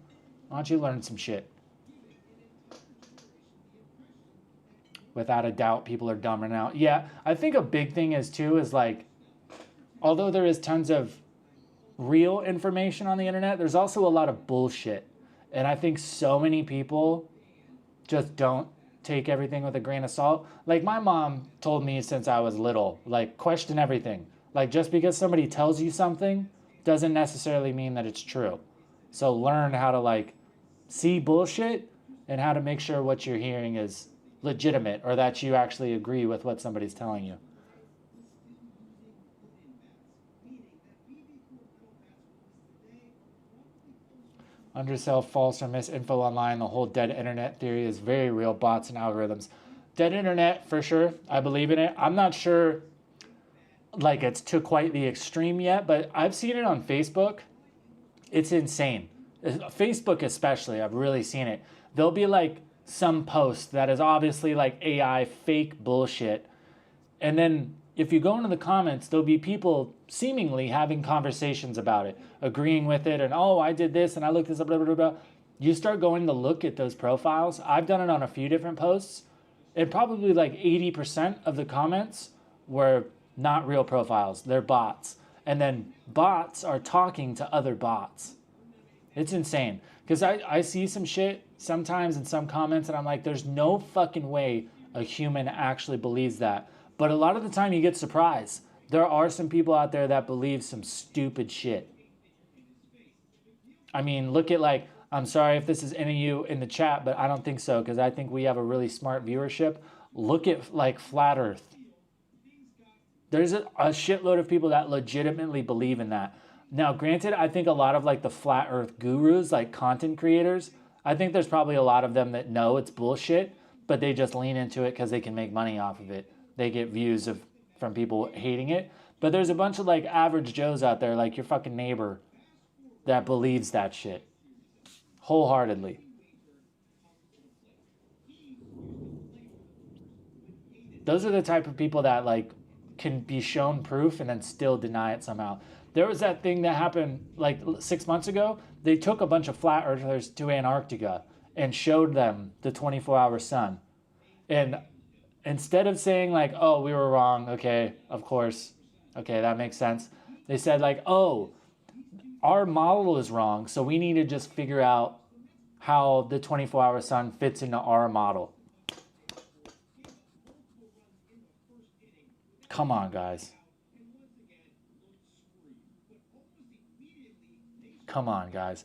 Why don't you learn some shit? Without a doubt, people are dumber now. Yeah, I think a big thing is, too, is, like, although there is tons of real information on the internet, there's also a lot of bullshit. And I think so many people just don't take everything with a grain of salt. Like, my mom told me since I was little, like, question everything. Like, just because somebody tells you something doesn't necessarily mean that it's true. So learn how to, like, see bullshit and how to make sure what you're hearing is legitimate or that you actually agree with what somebody's telling you. Undersell, false, or misinfo online. The whole dead internet theory is very real. Bots and algorithms. Dead internet, for sure. I believe in it. I'm not sure, like, it's to quite the extreme yet, but I've seen it on Facebook. It's insane. Facebook especially, I've really seen it. There'll be, like, some post that is obviously, like, AI fake bullshit. And then if you go into the comments, there'll be people seemingly having conversations about it, agreeing with it, and, oh, I did this, and I looked this up, blah, blah, blah. You start going to look at those profiles. I've done it on a few different posts, and probably, like, 80% of the comments were not real profiles. They're bots. And then bots are talking to other bots. It's insane. Because I see some shit sometimes in some comments, and I'm like, there's no fucking way a human actually believes that. But a lot of the time you get surprised. There are some people out there that believe some stupid shit. I mean, look at, like, I'm sorry if this is any of you in the chat, but I don't think so, because I think we have a really smart viewership. Look at, like, Flat Earth. There's a shitload of people that legitimately believe in that. Now, granted, I think a lot of, like, the Flat Earth gurus, like content creators, I think there's probably a lot of them that know it's bullshit, but they just lean into it because they can make money off of it. They get views from people hating it. But there's a bunch of, like, average Joes out there, like your fucking neighbor, that believes that shit wholeheartedly. Those are the type of people that, like, can be shown proof and then still deny it somehow. There was that thing that happened, like, 6 months ago. They took a bunch of flat earthers to Antarctica and showed them the 24-hour sun. And instead of saying, like, oh, we were wrong, okay, of course, okay, that makes sense, they said, like, oh, our model is wrong, so we need to just figure out how the 24-hour sun fits into our model. Come on, guys. Come on, guys.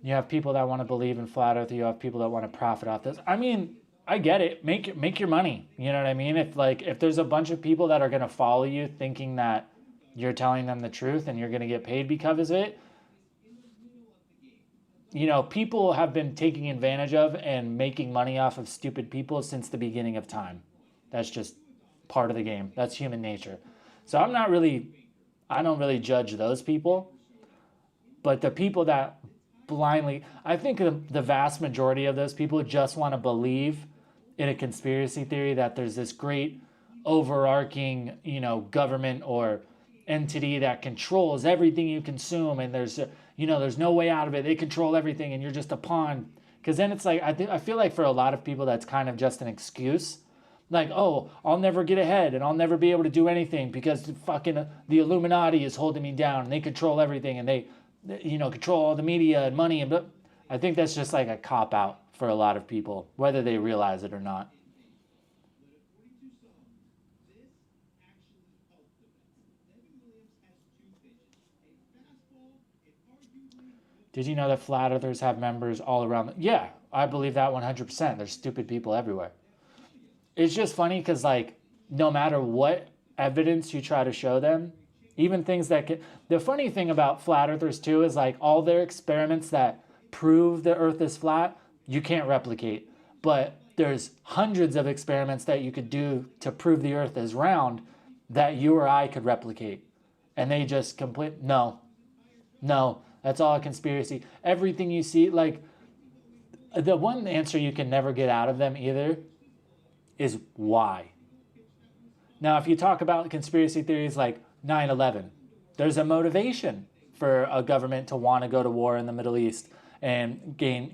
You have people that want to believe in flat earth. You have people that want to profit off this. I mean, I get it. Make your money. You know what I mean? If there's a bunch of people that are going to follow you thinking that you're telling them the truth and you're going to get paid because of it, you know, people have been taking advantage of and making money off of stupid people since the beginning of time. That's just part of the game. That's human nature. So I don't really judge those people. But the people that blindly, I think the vast majority of those people just want to believe in a conspiracy theory that there's this great overarching, you know, government or entity that controls everything you consume, and there's there's no way out of it. They control everything and you're just a pawn. Because then it's like, I feel like for a lot of people that's kind of just an excuse. Like, oh, I'll never get ahead and I'll never be able to do anything because the Illuminati is holding me down and they control everything and they control all the media and money. But I think that's just like a cop-out for a lot of people, whether they realize it or not. Did you know that flat earthers have members all around? Yeah, I believe that 100%. There's stupid people everywhere. It's just funny because, like, no matter what evidence you try to show them, even things that can... The funny thing about flat earthers, too, is, like, all their experiments that prove the earth is flat, you can't replicate. But there's hundreds of experiments that you could do to prove the earth is round that you or I could replicate. And they just No, that's all a conspiracy. Everything you see, like, the one answer you can never get out of them either is why. Now, if you talk about conspiracy theories like 9/11, there's a motivation for a government to want to go to war in the Middle East and gain,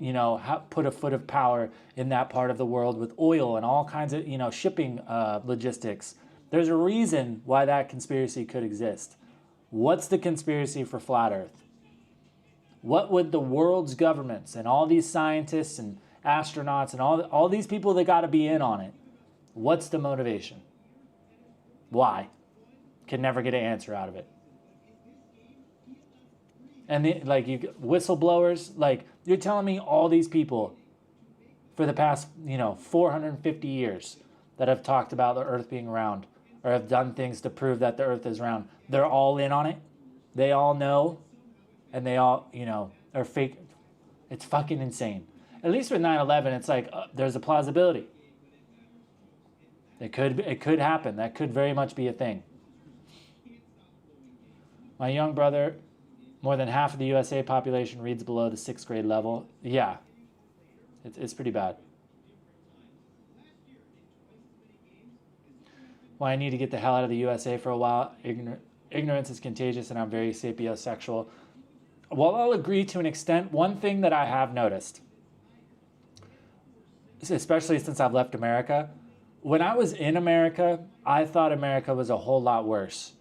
put a foot of power in that part of the world with oil and all kinds of, shipping logistics. There's a reason why that conspiracy could exist. What's the conspiracy for flat Earth? What would the world's governments and all these scientists and astronauts and all these people that got to be in on it, what's the motivation? Why? Can never get an answer out of it. And whistleblowers, like, you're telling me all these people for the past, 450 years that have talked about the earth being round or have done things to prove that the earth is round, they're all in on it. They all know, and they all, are fake. It's fucking insane. At least with 9/11, it's like, there's a plausibility. It could happen. That could very much be a thing. My young brother, more than half of the USA population reads below the 6th grade level. Yeah, it's pretty bad. Why I need to get the hell out of the USA for a while. Ignorance is contagious and I'm very sapiosexual. Well, I'll agree to an extent. One thing that I have noticed, especially since I've left America, when I was in America, I thought America was a whole lot worse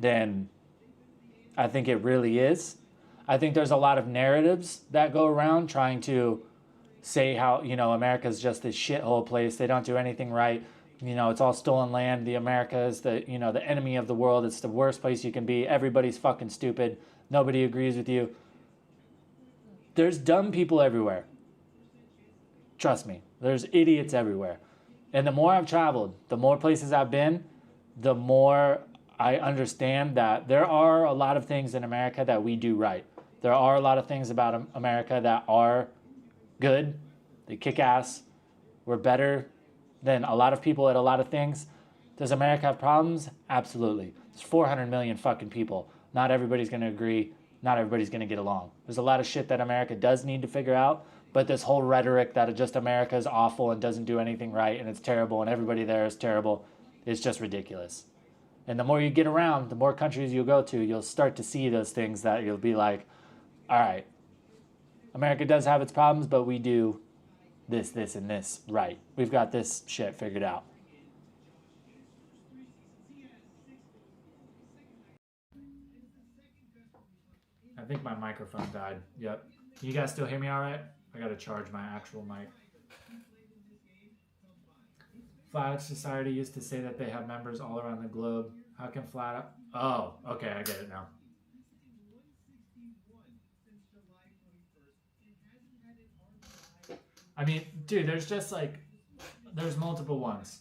than I think it really is. I think there's a lot of narratives that go around trying to say how, America's just this shithole place. They don't do anything right. It's all stolen land. The America is the enemy of the world. It's the worst place you can be. Everybody's fucking stupid. Nobody agrees with you. There's dumb people everywhere. Trust me, there's idiots everywhere. And the more I've traveled, the more places I've been, the more I understand that there are a lot of things in America that we do right. There are a lot of things about America that are good. They kick ass. We're better than a lot of people at a lot of things. Does America have problems? Absolutely. There's 400 million fucking people. Not everybody's going to agree. Not everybody's going to get along. There's a lot of shit that America does need to figure out, but this whole rhetoric that just America is awful and doesn't do anything right and it's terrible and everybody there is terrible is just ridiculous. And the more you get around, the more countries you go to, you'll start to see those things that you'll be like, all right, America does have its problems, but we do this, and this right. We've got this shit figured out. I think my microphone died. Yep. Can you guys still hear me all right? I got to charge my actual mic. Flat Earth Society used to say that they have members all around the globe. How can Flat Earth... Oh, okay, I get it now. I mean, dude, there's just like... There's multiple ones.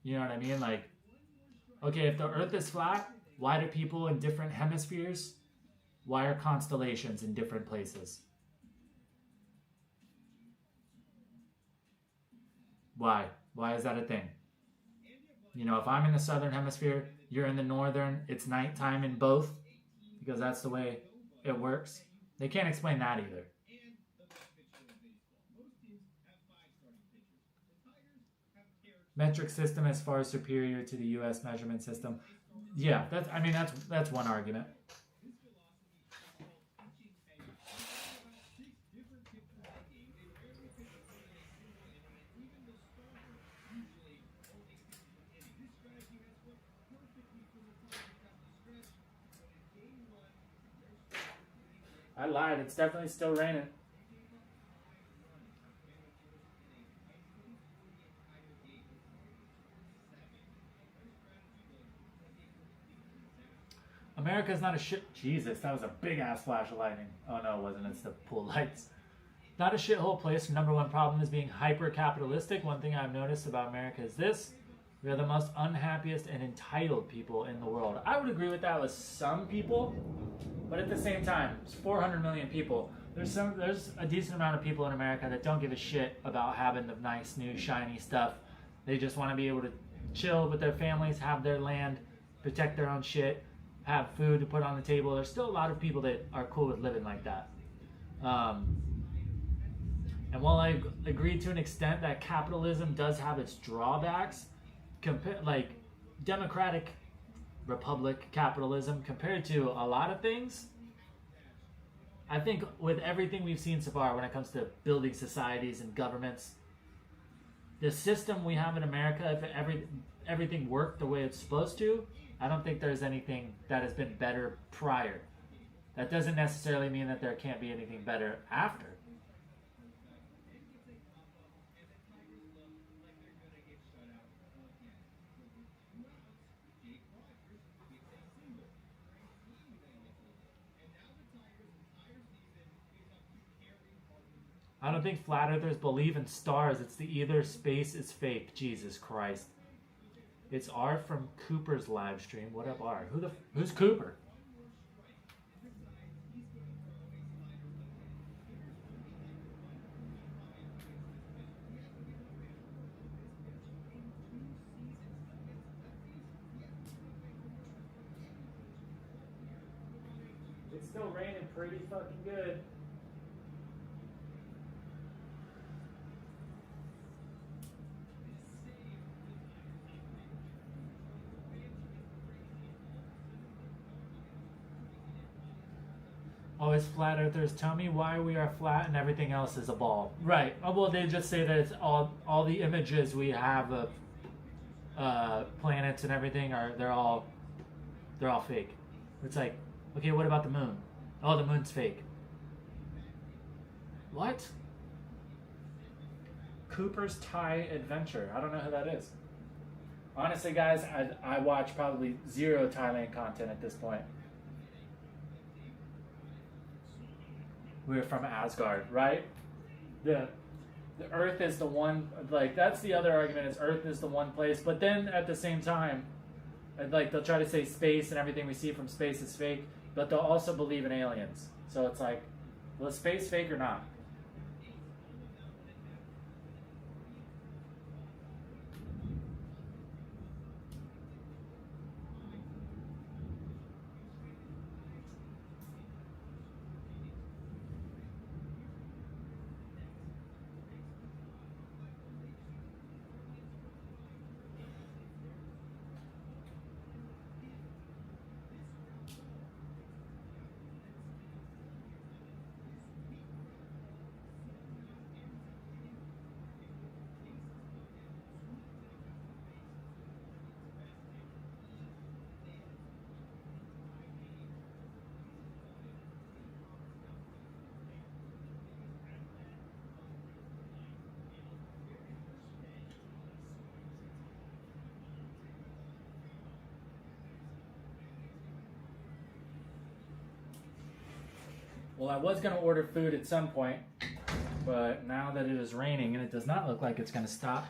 You know what I mean? Like, okay, if the Earth is flat, why do people in different hemispheres... Why are constellations in different places? Why? Why is that a thing? You know, if I'm in the southern hemisphere, you're in the northern, it's nighttime in both, because that's the way it works. They can't explain that either. Metric system is far superior to the U.S. measurement system. Yeah, that's one argument. I lied. It's definitely still raining. America's not a shit. Jesus, that was a big ass flash of lightning. Oh no, it wasn't. It's the pool lights. Not a shithole place. Number one problem is being hyper capitalistic. One thing I've noticed about America is this: we are the most unhappiest and entitled people in the world. I would agree with that with some people, but at the same time, it's 400 million people. There's a decent amount of people in America that don't give a shit about having the nice, new, shiny stuff. They just want to be able to chill with their families, have their land, protect their own shit, have food to put on the table. There's still a lot of people that are cool with living like that. And while I agree to an extent that capitalism does have its drawbacks, like democratic republic capitalism compared to a lot of things, I think with everything we've seen so far when it comes to building societies and governments, the system we have in America, if everything worked the way it's supposed to, I don't think there's anything that has been better prior. That doesn't necessarily mean that there can't be anything better after. I don't think flat earthers believe in stars. It's the either space is fake. Jesus Christ. It's R from Cooper's live stream. What up, R? Who's Cooper? It's still raining pretty fucking good. Oh, it's flat earthers. Tell me why we are flat and everything else is a ball. Right. Oh, well, they just say that it's all the images we have of planets and everything they're all fake. It's like, okay, what about the moon? Oh, the moon's fake. What? Cooper's Thai Adventure. I don't know who that is. Honestly, guys, I watch probably zero Thailand content at this point. We're from Asgard, right? The Earth is the one, like, that's the other argument, is Earth is the one place. But then at the same time, like, they'll try to say space and everything we see from space is fake, but they'll also believe in aliens. So it's like, well, is space fake or not? Well, I was going to order food at some point, but now that it is raining and it does not look like it's going to stop,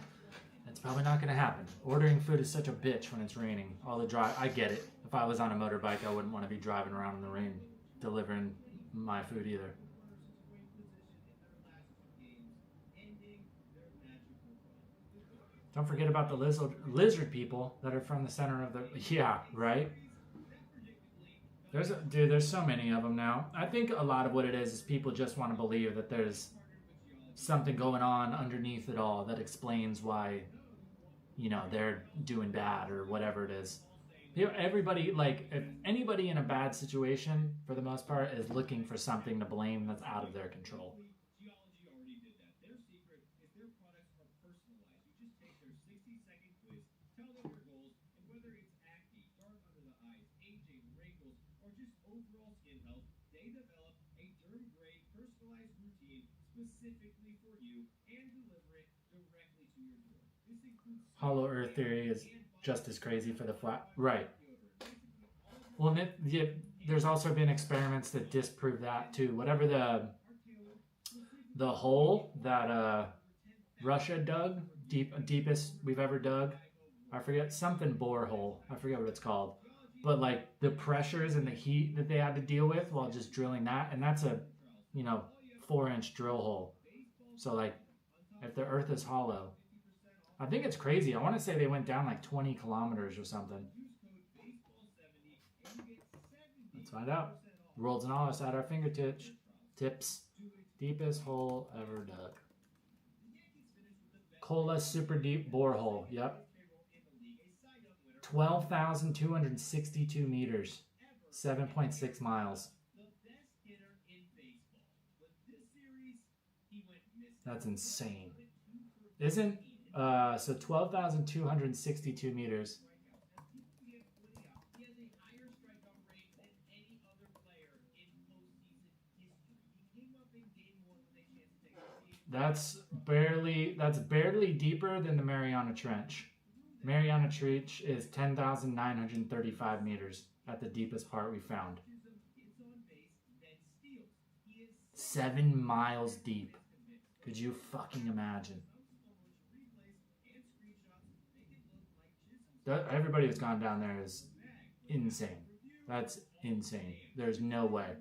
it's probably not going to happen. Ordering food is such a bitch when it's raining. I get it. If I was on a motorbike, I wouldn't want to be driving around in the rain delivering my food either. Don't forget about the lizard people that are from the center of the... Yeah, right? There's so many of them now. I think a lot of what it is people just want to believe that there's something going on underneath it all that explains why, you know, they're doing bad or whatever it is. You know, everybody, like, if anybody in a bad situation, for the most part, is looking for something to blame that's out of their control. Hollow Earth theory is just as crazy for the flat. Right. Well, there's also been experiments that disprove that too. Whatever the hole that Russia dug, deepest we've ever dug. I forget, something borehole. I forget what it's called. But like the pressures and the heat that they had to deal with while just drilling that, and that's a, 4-inch drill hole. So like, if the Earth is hollow, I think it's crazy. I want to say they went down like 20 kilometers or something. Let's find out. World's knowledge at our fingertips. Deepest hole ever dug. Kola super deep borehole. Yep. 12,262 meters. 7.6 miles. That's insane. Isn't so 12,262 meters. That's barely deeper than the Mariana Trench. Mariana Trench is 10,935 meters at the deepest part we found. 7 miles deep. Could you fucking imagine? Everybody who's gone down there is insane. That's insane. There's no way.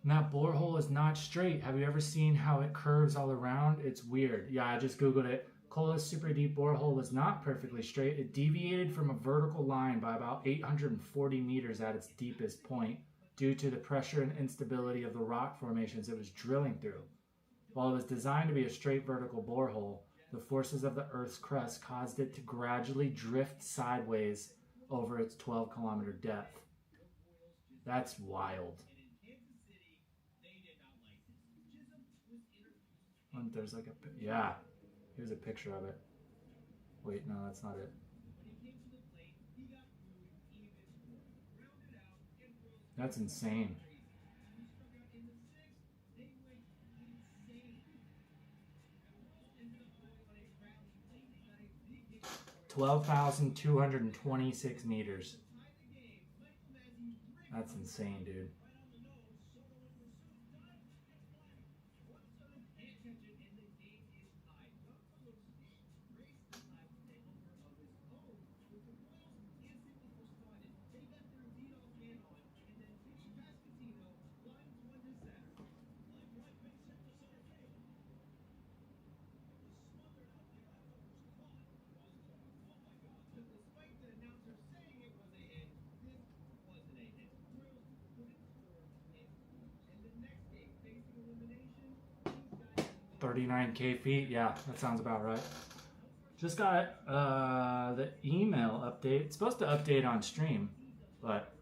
And that borehole is not straight. Have you ever seen how it curves all around? It's weird. Yeah, I just Googled it. Kola's super deep borehole was not perfectly straight. It deviated from a vertical line by about 840 meters at its deepest point due to the pressure and instability of the rock formations it was drilling through. While it was designed to be a straight vertical borehole, the forces of the Earth's crust caused it to gradually drift sideways over its 12-kilometer depth. That's wild. There's like yeah, here's a picture of it. Wait, no, that's not it. That's insane. $12,226 meters. That's insane, dude. $39K feet. Yeah, that sounds about right. Just got the email update. It's supposed to update on stream, but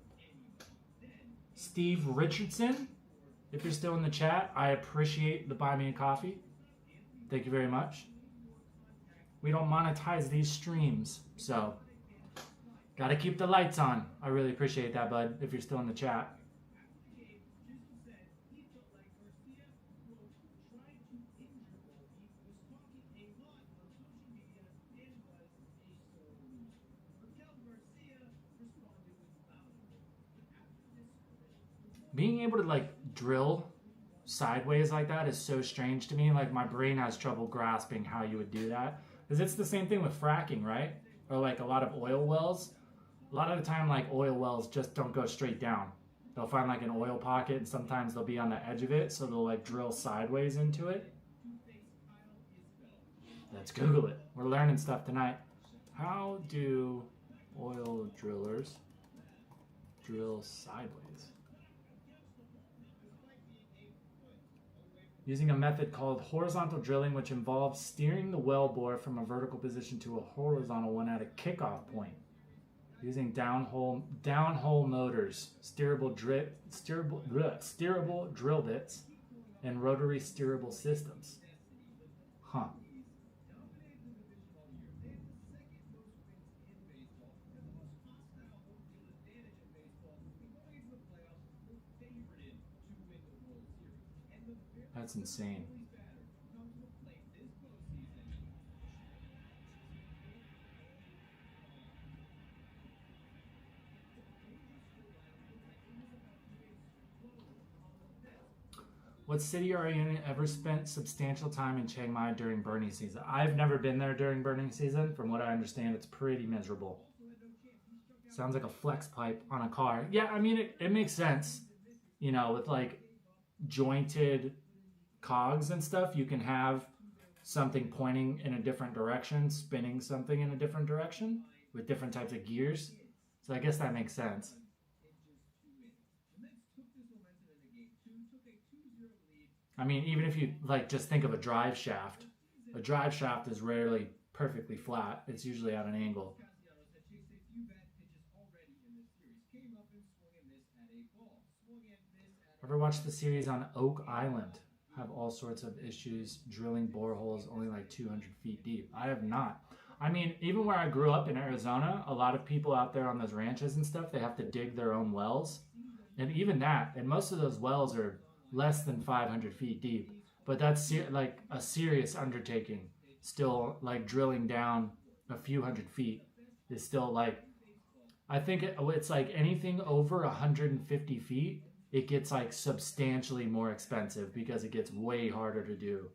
Steve Richardson, if you're still in the chat, I appreciate the buy me a coffee. Thank you very much. We don't monetize these streams, so gotta keep the lights on. I really appreciate that, bud, if you're still in the chat. being able to like drill sideways like that is so strange to me. Like my brain has trouble grasping how you would do that, because it's the same thing with fracking, right? Or like a lot of oil wells. A lot of the time, like oil wells just don't go straight down. They'll find like an oil pocket, and sometimes they'll be on the edge of it, so they'll like drill sideways into it. Let's Google it. We're learning stuff tonight. How do oil drillers drill sideways? Using a method called horizontal drilling, which involves steering the well bore from a vertical position to a horizontal one at a kickoff point. Using downhole motors, steerable drill bits, and rotary steerable systems. Huh. That's insane. What city are you in? Ever spent substantial time in Chiang Mai during burning season? I've never been there during burning season. From what I understand, it's pretty miserable. Sounds like a flex pipe on a car. Yeah, I mean, it makes sense. You know, with like jointed cogs and stuff, you can have something pointing in a different direction, spinning something in a different direction with different types of gears. So I guess that makes sense. I mean, even if you like just think of a drive shaft is rarely perfectly flat. It's usually at an angle. Ever watched the series on Oak Island? Have all sorts of issues drilling boreholes only like 200 feet deep. I have not. I mean, even where I grew up in Arizona, a lot of people out there on those ranches and stuff, they have to dig their own wells. And even that, and most of those wells are less than 500 feet deep. But that's like a serious undertaking. Still, like drilling down a few hundred feet is still like, I think it's like anything over 150 feet, it gets like substantially more expensive because it gets way harder to do.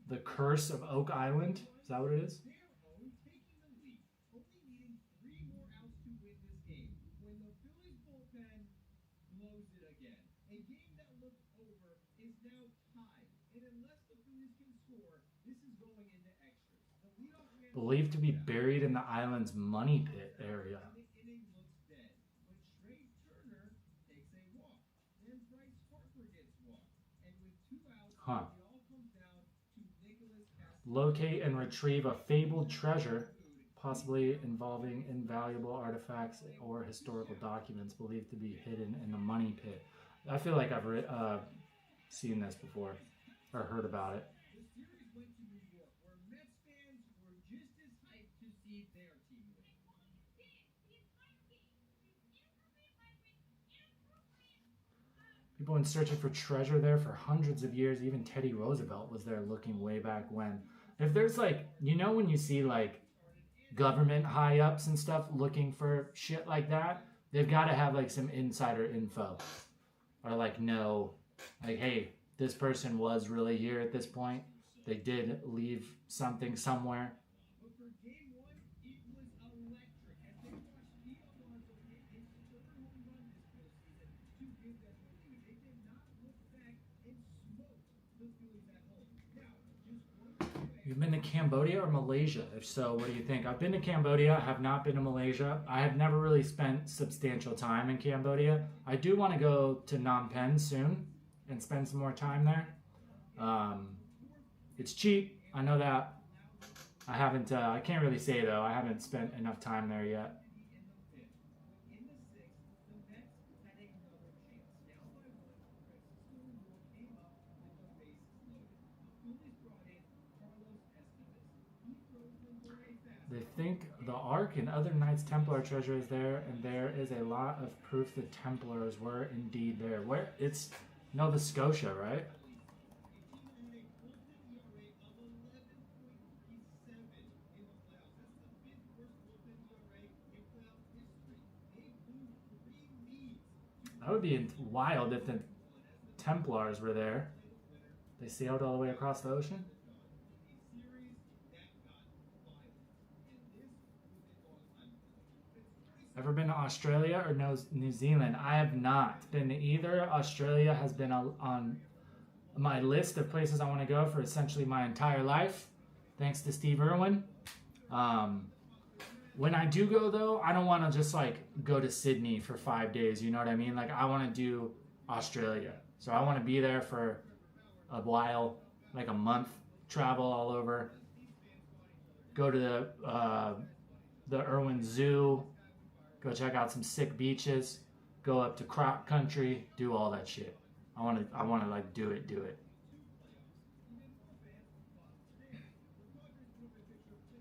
The Curse of Oak Island? Is that what it is? Believed to be buried in the island's money pit area. Huh. Locate and retrieve a fabled treasure, possibly involving invaluable artifacts or historical documents believed to be hidden in the money pit. I feel like I've seen this before or heard about it. People been searching for treasure there for hundreds of years. Even Teddy Roosevelt was there looking way back when. If there's like, you know, when you see like government high ups and stuff looking for shit like that, they've got to have like some insider info. Or like, no, like, hey, this person was really here at this point. They did leave something somewhere. You've been to Cambodia or Malaysia? If so, what do you think? I've been to Cambodia. I have not been to Malaysia. I have never really spent substantial time in Cambodia. I do want to go to Phnom Penh soon and spend some more time there. It's cheap. I know that. I haven't, I can't really say though, I haven't spent enough time there yet. think the Ark and other Knights Templar treasure is there, and there is a lot of proof the Templars were indeed there. Where it's Nova Scotia, right? That would be wild if the Templars were there. They sailed all the way across the ocean. Ever been to Australia or New Zealand? I have not been to either. Australia has been on my list of places I want to go for essentially my entire life, thanks to Steve Irwin. When I do go, though, I don't want to just like go to Sydney for 5 days, you know what I mean? Like, I want to do Australia. So I want to be there for a while, like a month, travel all over, go to the Irwin Zoo, go check out some sick beaches, go up to crop country, do all that shit. I want to like do it.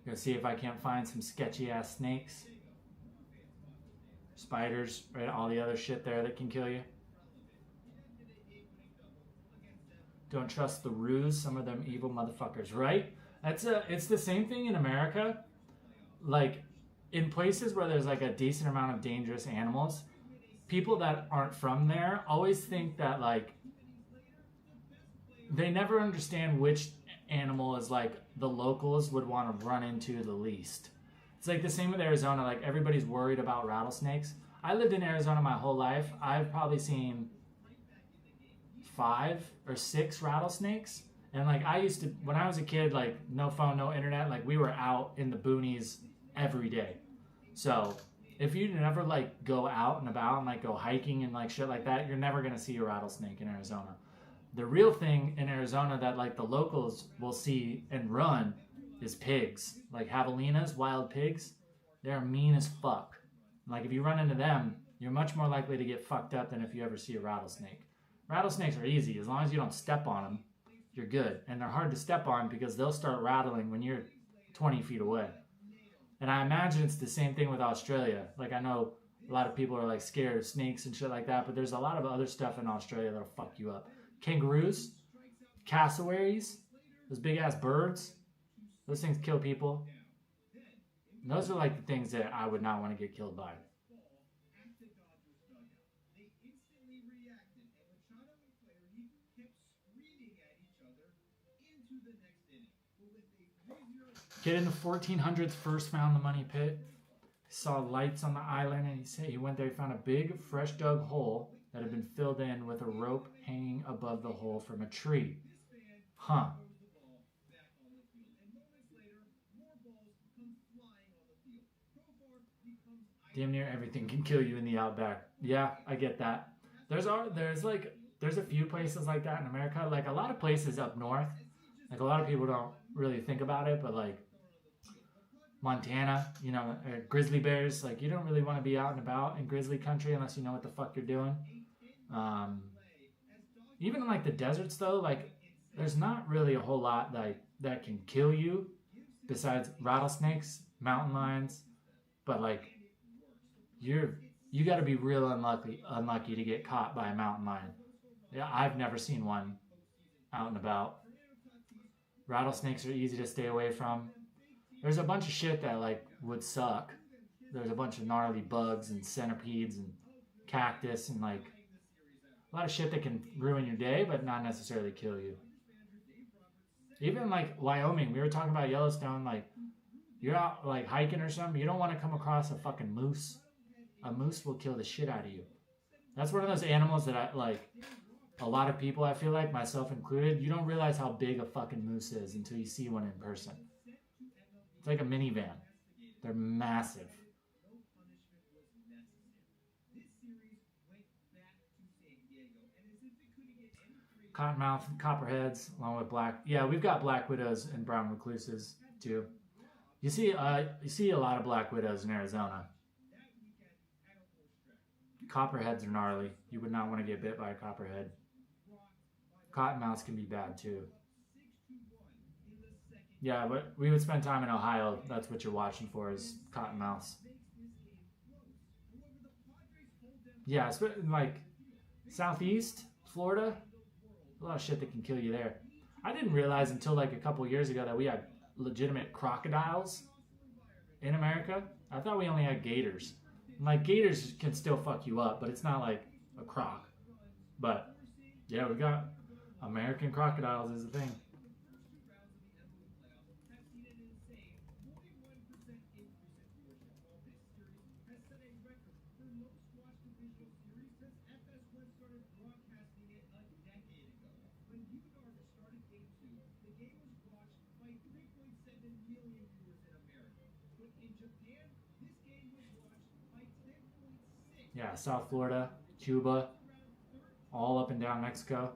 Go see if I can't find some sketchy ass snakes, spiders, right? All the other shit there that can kill you. Don't trust the ruse. Some of them evil motherfuckers, right? It's the same thing in America. Like, in places where there's like a decent amount of dangerous animals, people that aren't from there always think that like they never understand which animal is like the locals would want to run into the least. It's like the same with Arizona. Like, everybody's worried about rattlesnakes. I lived in Arizona my whole life. I've probably seen 5 or 6 rattlesnakes. And like, I used to, when I was a kid, like no phone, no internet, like we were out in the boonies every day. So if you never like go out and about and like go hiking and like shit like that, you're never gonna see a rattlesnake in Arizona. The real thing in Arizona that like the locals will see and run is pigs. Like javelinas, wild pigs, they're mean as fuck. Like, if you run into them, you're much more likely to get fucked up than if you ever see a rattlesnake. Rattlesnakes are easy. As long as you don't step on them, you're good. And they're hard to step on because they'll start rattling when you're 20 feet away. And I imagine it's the same thing with Australia. Like, I know a lot of people are like scared of snakes and shit like that, but there's a lot of other stuff in Australia that'll fuck you up. Kangaroos, cassowaries, those big ass birds, those things kill people. And those are like the things that I would not want to get killed by. Kid in the 1400s first found the money pit. He saw lights on the island, and he went there. He found a big, fresh dug hole that had been filled in with a rope hanging above the hole from a tree. Huh. Damn near everything can kill you in the outback. Yeah, I get that. There's a few places like that in America. Like, a lot of places up north. Like, a lot of people don't really think about it, but like Montana, you know, grizzly bears. Like, you don't really want to be out and about in grizzly country unless you know what the fuck you're doing. Even in like the deserts though, like there's not really a whole lot that can kill you besides rattlesnakes, mountain lions, but like you got to be real unlucky to get caught by a mountain lion. Yeah, I've never seen one out and about. Rattlesnakes are easy to stay away from. There's a bunch of shit that like would suck. There's a bunch of gnarly bugs and centipedes and cactus and like a lot of shit that can ruin your day but not necessarily kill you. Even like Wyoming, we were talking about Yellowstone, like you're out like hiking or something, you don't want to come across a fucking moose. A moose will kill the shit out of you. That's one of those animals that I like. A lot of people, I feel like, myself included, you don't realize how big a fucking moose is until you see one in person. It's like a minivan. They're massive. Cottonmouth, copperheads, along with black. Yeah, we've got black widows and brown recluses too. You see a lot of black widows in Arizona. Copperheads are gnarly. You would not want to get bit by a copperhead. Cottonmouths can be bad too. Yeah, but we would spend time in Ohio. That's what you're watching for is cottonmouths. Yeah, it's like southeast Florida. A lot of shit that can kill you there. I didn't realize until like a couple years ago that we had legitimate crocodiles in America. I thought we only had gators. Like gators can still fuck you up, but it's not like a croc. But yeah, we got American crocodiles is a thing. Yeah, South Florida, Cuba, all up and down Mexico.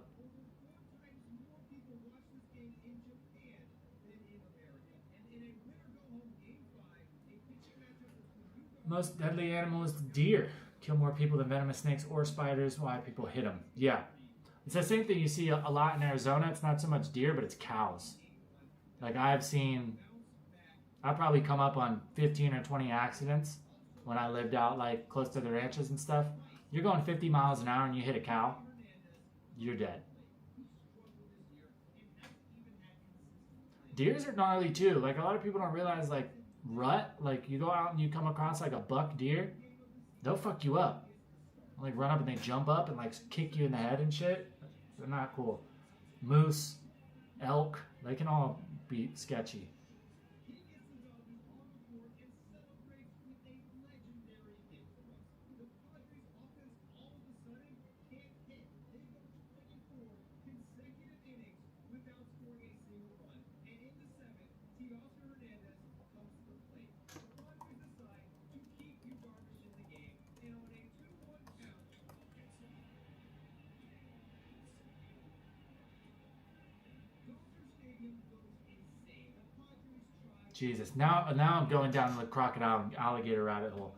Most deadly animal is the deer. Kill more people than venomous snakes or spiders. Why people hit them? Yeah, it's the same thing you see a lot in Arizona. It's not so much deer, but it's cows. Like I've probably come up on 15 or 20 accidents when I lived out like close to the ranches and stuff. You're going 50 miles an hour and you hit a cow, you're dead. Deers are gnarly too. Like a lot of people don't realize like rut, like you go out and you come across like a buck deer, they'll fuck you up. Like run up and they jump up and like kick you in the head and shit. They're not cool. Moose, elk, they can all be sketchy. Jesus, now I'm going down the crocodile and alligator rabbit hole.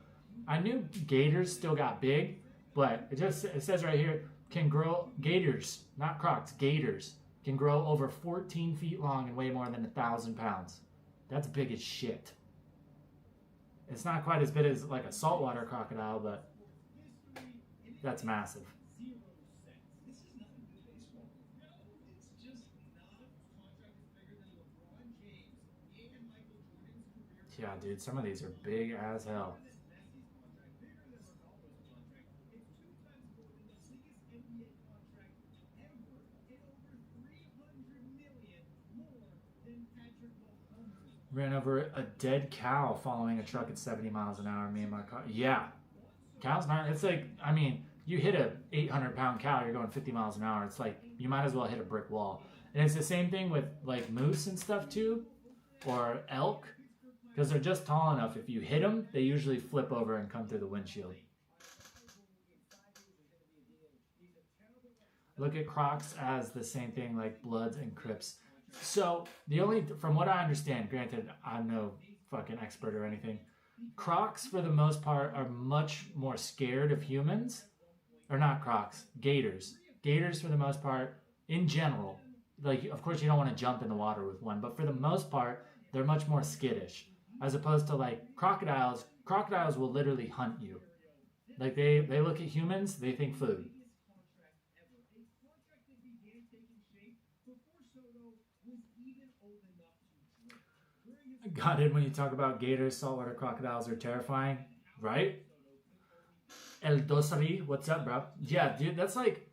I knew gators still got big, but it says right here can grow gators, not crocs, gators can grow over 14 feet long and weigh more than 1,000 pounds. That's big as shit. It's not quite as big as like a saltwater crocodile, but that's massive. Yeah, dude, some of these are big as hell. Ran over a dead cow following a truck at 70 miles an hour. Me and my car. Yeah, cows not. It's like, I mean, you hit a 800-pound cow, you're going 50 miles an hour. It's like you might as well hit a brick wall. And it's the same thing with like moose and stuff too, or elk. Because they're just tall enough. If you hit them, they usually flip over and come through the windshield. Look at crocs as the same thing like Bloods and Crips. So from what I understand, granted, I'm no fucking expert or anything, crocs for the most part are much more scared of humans. Or not crocs, gators. Gators for the most part, in general, like of course you don't want to jump in the water with one, but for the most part, they're much more skittish. As opposed to like crocodiles will literally hunt you. Like they look at humans, they think food. Got it when you talk about gators, saltwater crocodiles are terrifying, right? El Dosari, what's up, bro? Yeah, dude, that's like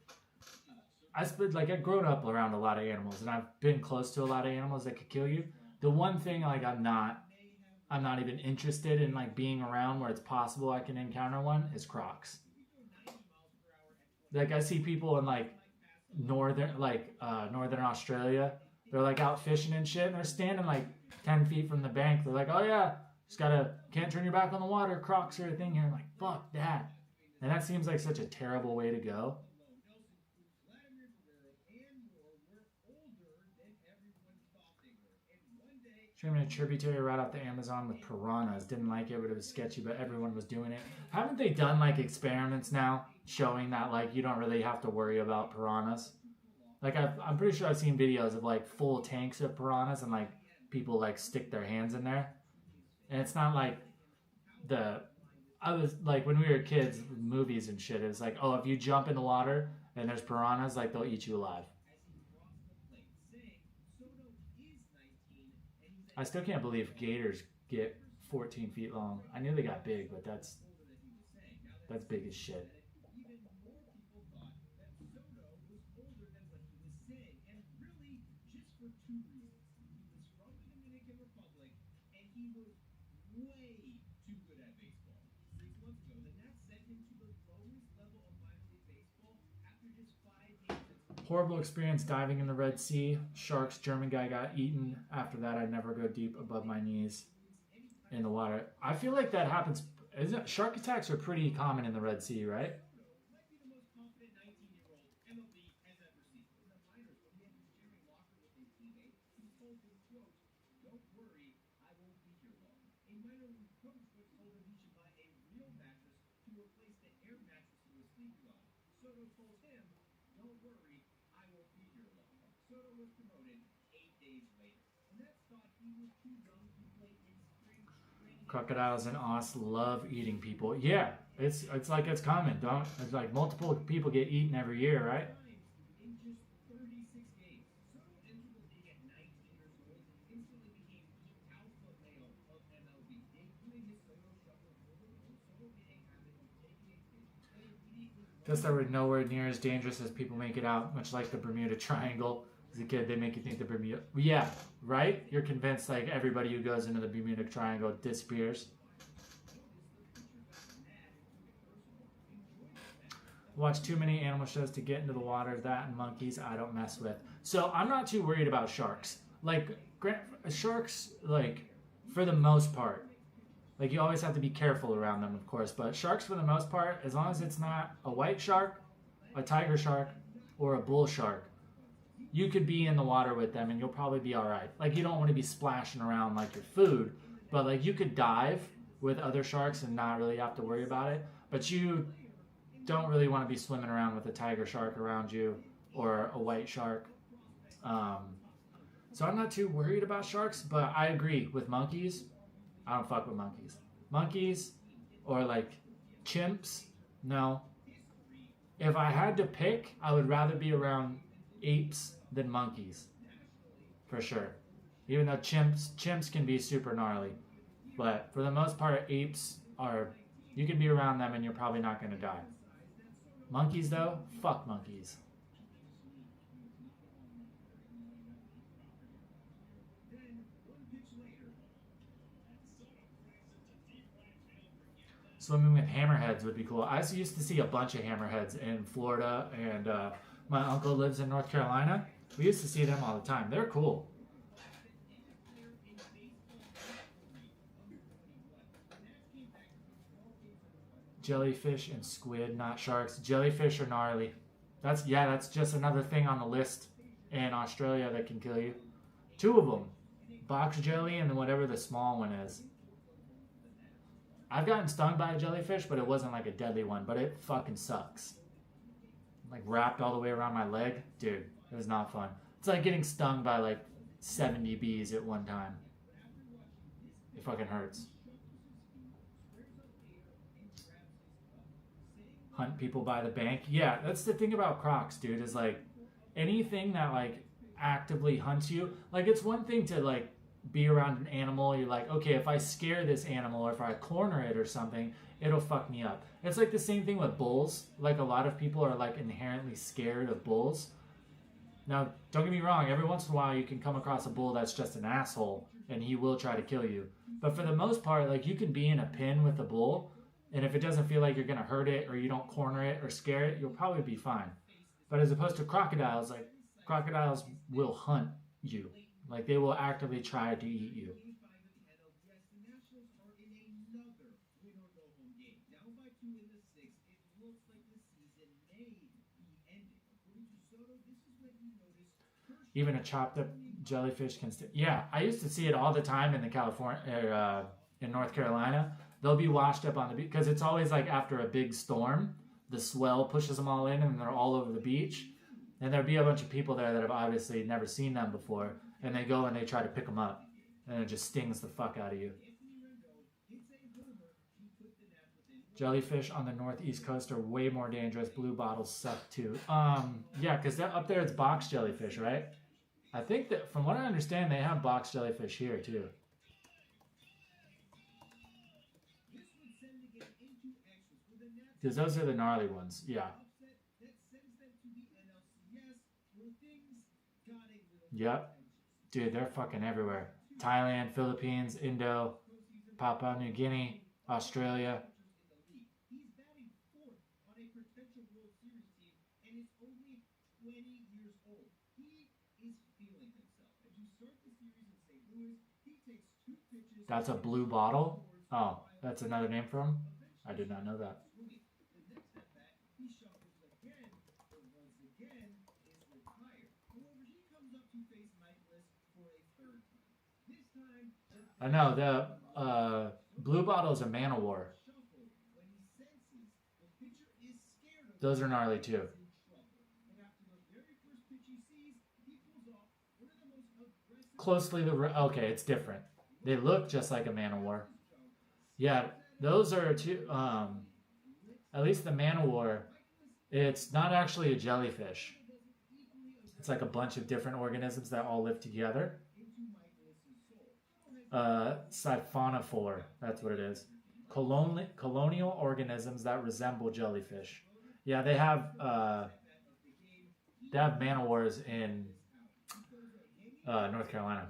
I've grown up around a lot of animals and I've been close to a lot of animals that could kill you. The one thing like I'm not even interested in like being around where it's possible I can encounter one is crocs. Like I see people in like northern Australia, they're like out fishing and shit and they're standing like 10 feet from the bank. They're like, oh yeah, can't turn your back on the water, crocs are a thing here. I'm like, fuck that. And that seems like such a terrible way to go. Swimming a tributary right off the Amazon with piranhas. Didn't like it, but it was sketchy, but everyone was doing it. Haven't they done like experiments now showing that like you don't really have to worry about piranhas? Like I'm pretty sure I've seen videos of like full tanks of piranhas and like people like stick their hands in there. And it's not like I was like, when we were kids, movies and shit, it was like, oh, if you jump in the water and there's piranhas, like they'll eat you alive. I still can't believe gators get 14 feet long. I knew they got big, but that's big as shit. Horrible experience diving in the Red Sea. Sharks, German guy got eaten. After that, I'd never go deep above my knees in the water. I feel like that happens. Shark attacks are pretty common in the Red Sea, right? Crocodiles in Oz love eating people. Yeah, it's like it's common. It's like multiple people get eaten every year, right? Guess they were nowhere near as dangerous as people make it out, much like the Bermuda Triangle. As a kid, they make you think the Bermuda... Yeah, right? You're convinced like everybody who goes into the Bermuda Triangle disappears. Watch too many animal shows to get into the water. That and monkeys I don't mess with. So I'm not too worried about sharks. Like, sharks, like, for the most part, like, you always have to be careful around them, of course. But sharks, for the most part, as long as it's not a white shark, a tiger shark, or a bull shark, you could be in the water with them and you'll probably be all right. Like, you don't want to be splashing around like your food, but like you could dive with other sharks and not really have to worry about it. But you don't really want to be swimming around with a tiger shark around you or a white shark. So I'm not too worried about sharks, but I agree with monkeys. I don't fuck with monkeys. Monkeys or like chimps, no. If I had to pick, I would rather be around apes than monkeys, for sure. Even though chimps can be super gnarly, but for the most part, apes are, you can be around them and you're probably not going to die. Monkeys though, fuck monkeys. Swimming with hammerheads would be cool. I used to see a bunch of hammerheads in Florida, and my uncle lives in North Carolina. We used to see them all the time. They're cool. Jellyfish and squid, not sharks. Jellyfish are gnarly. That's just another thing on the list in Australia that can kill you. 2 of them. Box jelly and then whatever the small one is. I've gotten stung by a jellyfish, but it wasn't like a deadly one, but it fucking sucks. Like wrapped all the way around my leg. Dude, it was not fun. It's like getting stung by like 70 bees at one time. It fucking hurts. Hunt people by the bank. Yeah, that's the thing about crocs, dude, is like anything that like actively hunts you. Like, it's one thing to like be around an animal. You're like, okay, if I scare this animal or if I corner it or something, it'll fuck me up. It's like the same thing with bulls. Like, a lot of people are like inherently scared of bulls. Now, don't get me wrong, every once in a while you can come across a bull that's just an asshole and he will try to kill you. But for the most part, like, you can be in a pen with a bull, and if it doesn't feel like you're gonna hurt it or you don't corner it or scare it, you'll probably be fine. But as opposed to crocodiles, like, crocodiles will hunt you. Like, they will actively try to eat you. Even a chopped up jellyfish can stay. Yeah, I used to see it all the time in the in North Carolina. They'll be washed up on the beach because it's always like after a big storm, the swell pushes them all in and they're all over the beach. And there'll be a bunch of people there that have obviously never seen them before, and they go and they try to pick them up. and it just stings the fuck out of you. Jellyfish on the northeast coast are way more dangerous. Blue bottles suck too. Yeah, because up there it's box jellyfish, right? I think that from what I understand, they have box jellyfish here too. Because those are the gnarly ones, yeah. Yep. Dude, they're fucking everywhere. Thailand, Philippines, Indo, Papua New Guinea, Australia. That's a blue bottle? Oh, that's another name for him? I did not know that. I know, the blue bottle is a man of war. Those are gnarly too. Closely, okay, it's different. They look just like a man of war. Yeah, those are two, at least the man of war, it's not actually a jellyfish. It's like a bunch of different organisms that all live together. Siphonophore, that's what it is. Colonial organisms that resemble jellyfish. Yeah, they have man of wars in North Carolina.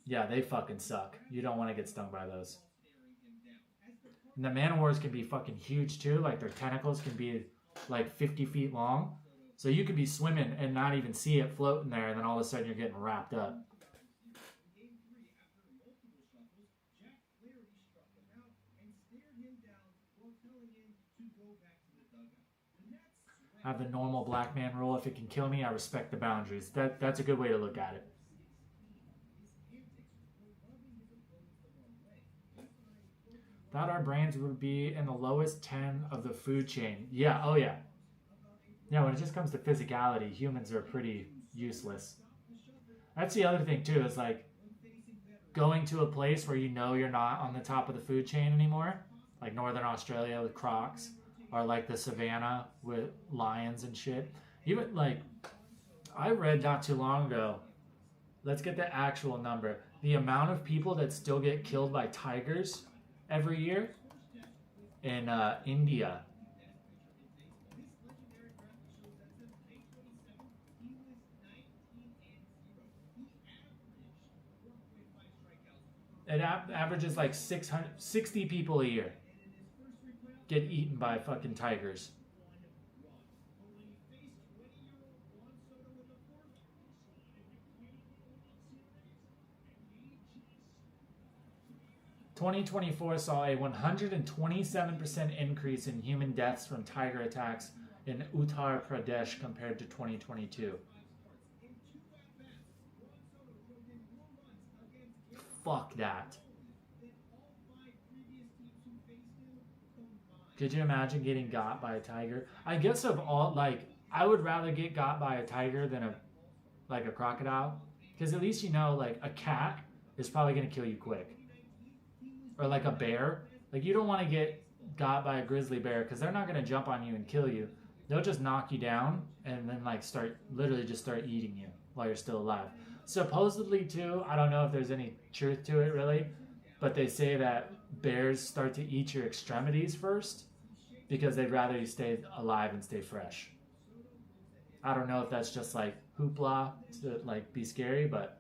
Yeah, they fucking suck. You don't want to get stung by those. And the man of wars can be fucking huge too. Like their tentacles can be like 50 feet long. So you could be swimming and not even see it floating there, and then all of a sudden you're getting wrapped up. I have the normal black man rule. If it can kill me, I respect the boundaries. That's a good way to look at it. Thought our brains would be in the lowest 10 of the food chain. Yeah, oh yeah. Yeah, when it just comes to physicality, humans are pretty useless. That's the other thing too, is like going to a place where you know you're not on the top of the food chain anymore, like Northern Australia with crocs, or like the savannah with lions and shit. Even like, I read not too long ago, let's get the actual number, the amount of people that still get killed by tigers every year in India. It averages like 660 people a year get eaten by fucking tigers. "2024 saw a 127% increase in human deaths from tiger attacks in Uttar Pradesh compared to 2022. Fuck that. Could you imagine getting got by a tiger? I guess of all, like, I would rather get got by a tiger than a crocodile. Because at least you know, like, a cat is probably going to kill you quick. Or like a bear. Like, you don't want to get got by a grizzly bear because they're not going to jump on you and kill you. They'll just knock you down and then, like, literally just start eating you while you're still alive. Supposedly, too, I don't know if there's any truth to it, really, but they say that bears start to eat your extremities first because they'd rather you stay alive and stay fresh. I don't know if that's just like hoopla to like be scary, but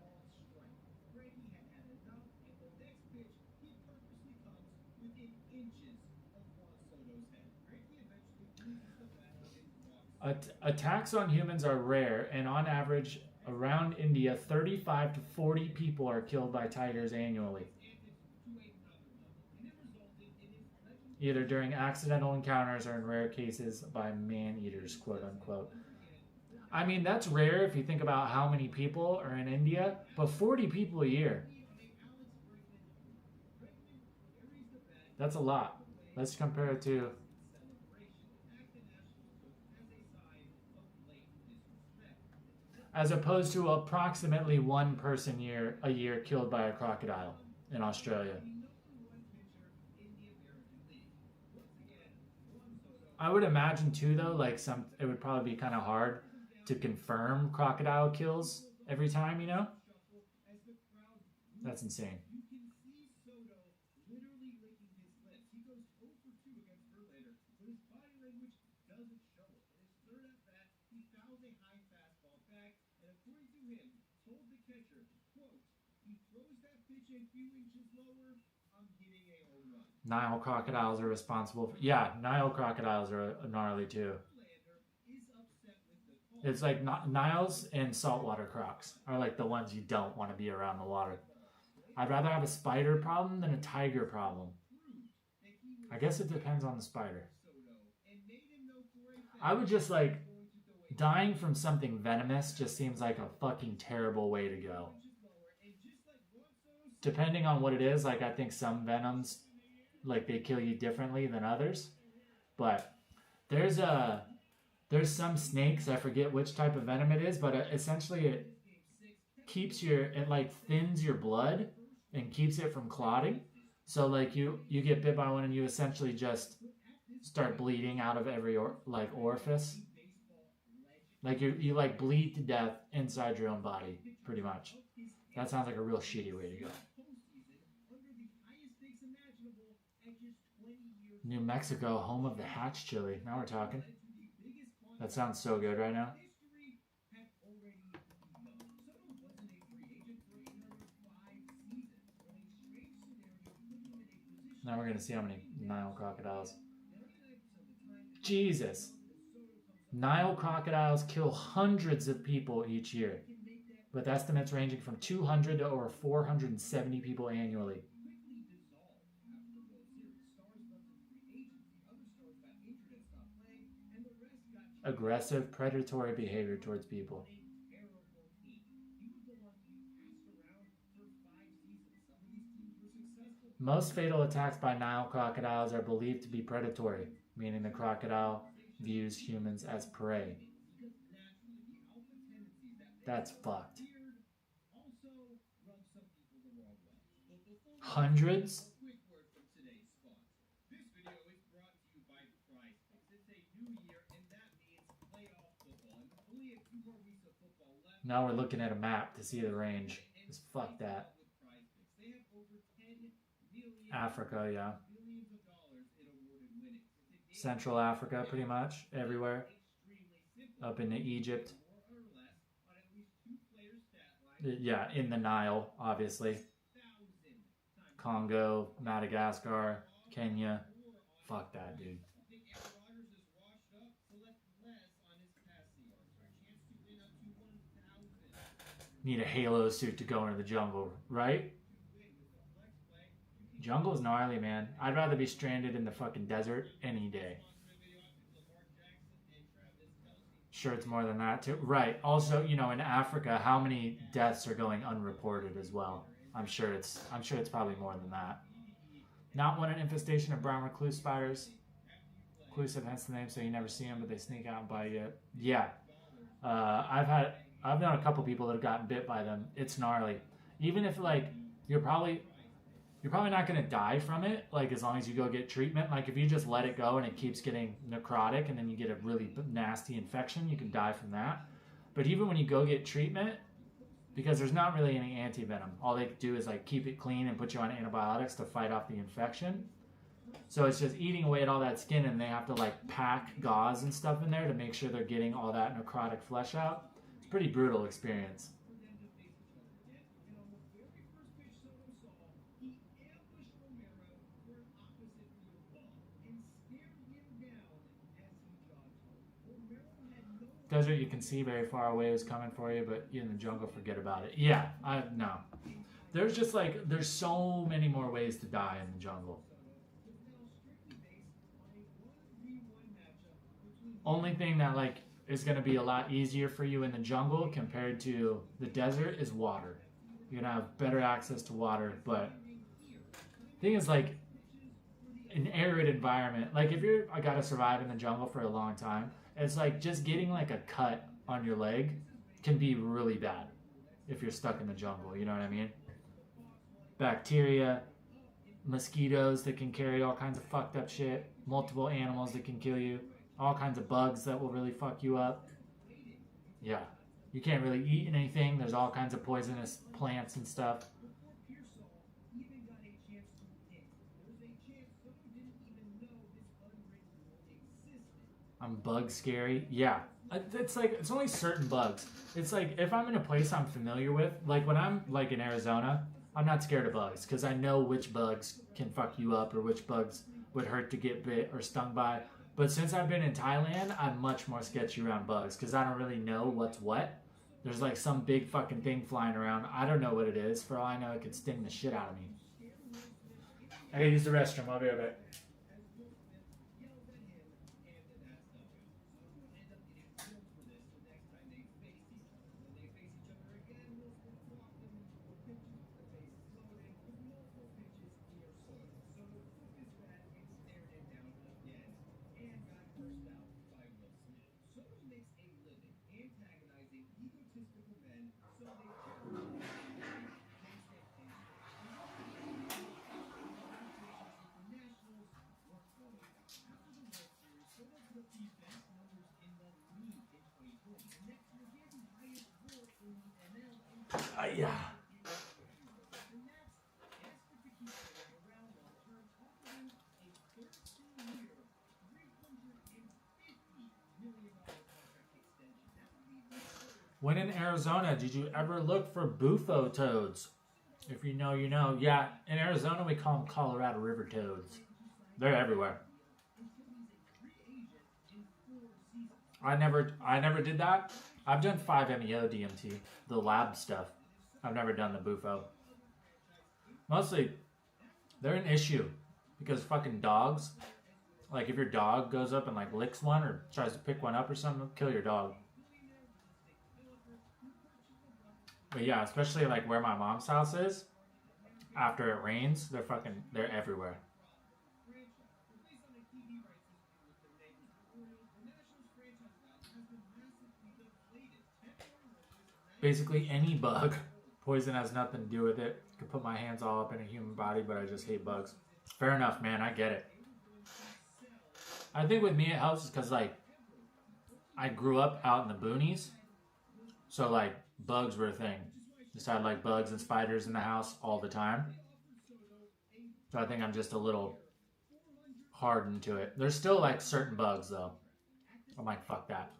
attacks on humans are rare, and on average around India 35 to 40 people are killed by tigers annually, either during accidental encounters or in rare cases by man-eaters, quote unquote. I mean, that's rare if you think about how many people are in India, but 40 people a year. That's a lot. Let's compare it to... as opposed to approximately one person a year killed by a crocodile in Australia. I would imagine too, though, like it would probably be kind of hard to confirm crocodile kills every time, you know? That's insane. Nile crocodiles are responsible for, yeah, Nile crocodiles are gnarly too. It's like Niles and saltwater crocs are like the ones you don't want to be around the water. I'd rather have a spider problem than a tiger problem. I guess it depends on the spider. I would just like, dying from something venomous just seems like a fucking terrible way to go. Depending on what it is, like I think some venoms, like they kill you differently than others. But there's some snakes, I forget which type of venom it is, but essentially it keeps it like thins your blood and keeps it from clotting. So like you get bit by one and you essentially just start bleeding out of every orifice. Like you like bleed to death inside your own body, pretty much. That sounds like a real shitty way to go. New Mexico, home of the hatch chili. Now we're talking. That sounds so good right now. Now we're going to see how many Nile crocodiles. Jesus. Nile crocodiles kill hundreds of people each year, with estimates ranging from 200 to over 470 people annually. Aggressive, predatory behavior towards people. Most fatal attacks by Nile crocodiles are believed to be predatory, meaning the crocodile views humans as prey. That's fucked. Hundreds? Now we're looking at a map to see the range. Just fuck that. Africa, yeah. Central Africa, pretty much. Everywhere. Up into Egypt. Yeah, in the Nile, obviously. Congo, Madagascar, Kenya. Fuck that, dude. Need a halo suit to go into the jungle, right? Jungle's gnarly, man. I'd rather be stranded in the fucking desert any day. Sure, it's more than that too. Right. Also, you know, in Africa, how many deaths are going unreported as well? I'm sure it's probably more than that. Not one an infestation of brown recluse spiders. Reclusive, hence the name, so you never see them, but they sneak out and bite you. Yeah. I've known a couple people that have gotten bit by them. It's gnarly. Even if like you're probably not going to die from it, like as long as you go get treatment. Like if you just let it go and it keeps getting necrotic and then you get a really nasty infection, you can die from that. But even when you go get treatment, because there's not really any anti-venom, all they do is like keep it clean and put you on antibiotics to fight off the infection. So it's just eating away at all that skin, and they have to like pack gauze and stuff in there to make sure they're getting all that necrotic flesh out. It's a pretty brutal experience. Desert you can see very far away is coming for you, but in the jungle, forget about it. Yeah, no. There's just like, there's so many more ways to die in the jungle. Only thing that like is going to be a lot easier for you in the jungle compared to the desert is water. You're going to have better access to water, but the thing is like an arid environment. Like if I got to survive in the jungle for a long time, it's like just getting like a cut on your leg can be really bad if you're stuck in the jungle, you know what I mean? Bacteria, mosquitoes that can carry all kinds of fucked up shit, multiple animals that can kill you, all kinds of bugs that will really fuck you up. Yeah, you can't really eat anything. There's all kinds of poisonous plants and stuff. I'm bug scary. Yeah, it's like it's only certain bugs. It's like if I'm in a place I'm familiar with, like when I'm like in Arizona, I'm not scared of bugs because I know which bugs can fuck you up or which bugs would hurt to get bit or stung by. But since I've been in Thailand, I'm much more sketchy around bugs because I don't really know what's what. There's like some big fucking thing flying around. I don't know what it is. For all I know, it could sting the shit out of me. I gotta use the restroom. I'll be right back. Yeah. When in Arizona, did you ever look for bufo toads? If you know, you know. Yeah, in Arizona we call them Colorado River toads. They're everywhere. I never did that. I've done 5-MeO DMT, the lab stuff. I've never done the bufo. Mostly, they're an issue because fucking dogs. Like if your dog goes up and like licks one or tries to pick one up or something, kill your dog. But yeah, especially like where my mom's house is, after it rains, they're everywhere. Basically any bug. Poison has nothing to do with it. I could put my hands all up in a human body, but I just hate bugs. Fair enough, man. I get it. I think with me it helps because like I grew up out in the boonies, so like bugs were a thing. Just had like bugs and spiders in the house all the time. So I think I'm just a little hardened to it. There's still like certain bugs though. I'm like, fuck that.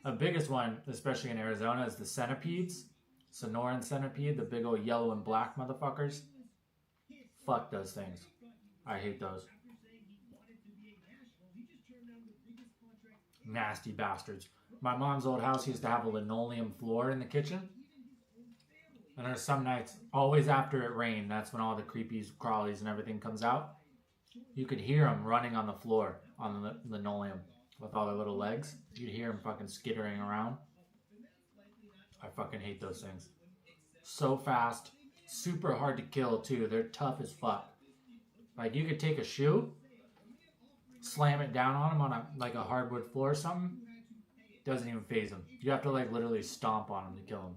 The biggest one, especially in Arizona, is the centipedes. Sonoran centipede, the big old yellow and black motherfuckers. Fuck those things. I hate those. Nasty bastards. My mom's old house used to have a linoleum floor in the kitchen. And there's some nights, always after it rained, that's when all the creepies, crawlies, and everything comes out. You could hear them running on the floor, on the linoleum, with all their little legs. You'd hear them fucking skittering around. I fucking hate those things. So fast, super hard to kill too. They're tough as fuck. Like you could take a shoe, slam it down on them on a hardwood floor or something. Doesn't even faze them. You have to like literally stomp on them to kill them.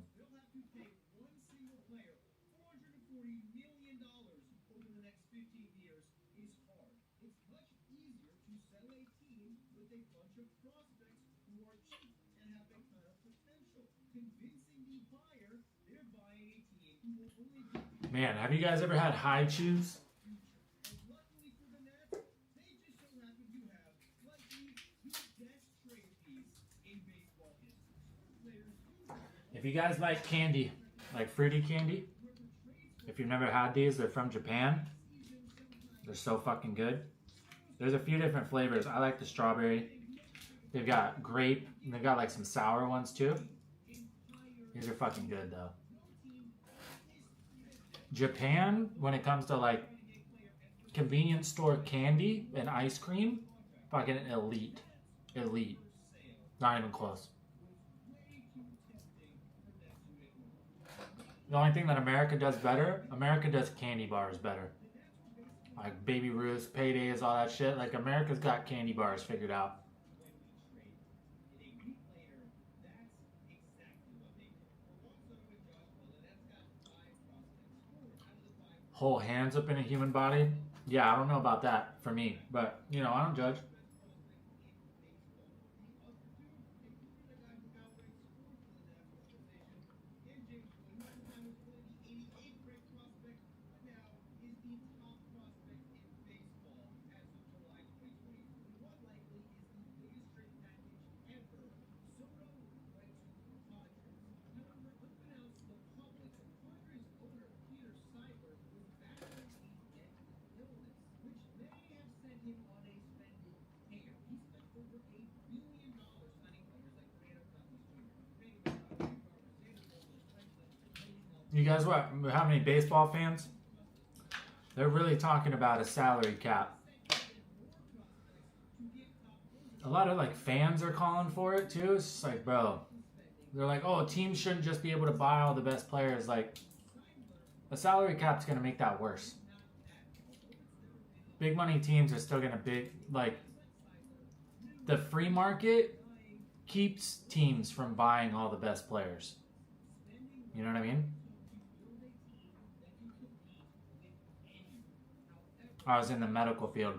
Man, have you guys ever had high chews? If you guys like candy, like fruity candy, if you've never had these, they're from Japan. They're so fucking good. There's a few different flavors. I like the strawberry. They've got grape, and they've got like some sour ones too. These are fucking good though. Japan, when it comes to like convenience store candy and ice cream, fucking elite. Elite. Not even close. The only thing that America does better, America does candy bars better. Like Baby Ruths, Paydays, all that shit. Like America's got candy bars figured out. whole hands up in a human body. Yeah, I don't know about that for me, but you know, I don't judge. You guys, what? How many baseball fans? They're really talking about a salary cap. A lot of like fans are calling for it too. It's just like, bro, they're like, oh, teams shouldn't just be able to buy all the best players. Like, a salary cap's gonna make that worse. Big money teams are still gonna the free market keeps teams from buying all the best players. You know what I mean? I was in the medical field.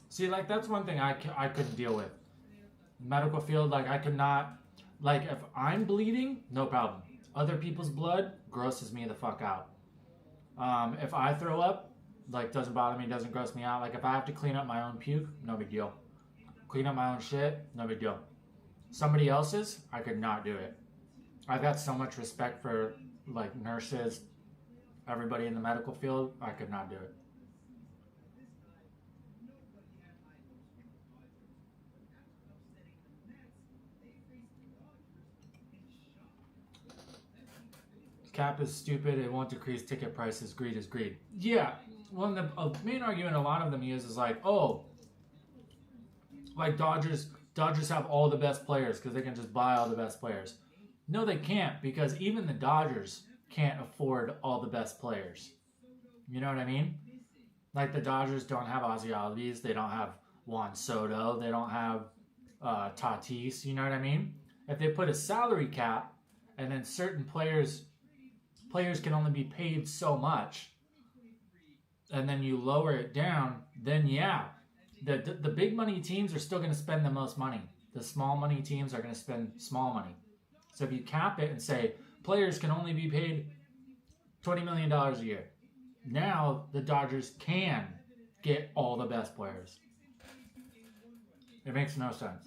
See, like, that's one thing I couldn't deal with. Medical field, like, I could not, like, if I'm bleeding, no problem. Other people's blood grosses me the fuck out. If I throw up, like, doesn't bother me, doesn't gross me out. Like, if I have to clean up my own puke, no big deal. Clean up my own shit, no big deal. Somebody else's, I could not do it. I've got so much respect for, like, nurses, everybody in the medical field, I could not do it. Cap is stupid. It won't decrease ticket prices. Greed is greed. Yeah. Well, the main argument a lot of them use is like, oh, like Dodgers have all the best players because they can just buy all the best players. No, they can't, because even the Dodgers can't afford all the best players. You know what I mean? Like, the Dodgers don't have Ozzy Albies. They don't have Juan Soto. They don't have Tatis. You know what I mean? If they put a salary cap and then certain players can only be paid so much, and then you lower it down, then yeah, the big money teams are still going to spend the most money. The small money teams are going to spend small money. So if you cap it and say players can only be paid $20 million a year, now the Dodgers can get all the best players. It makes no sense.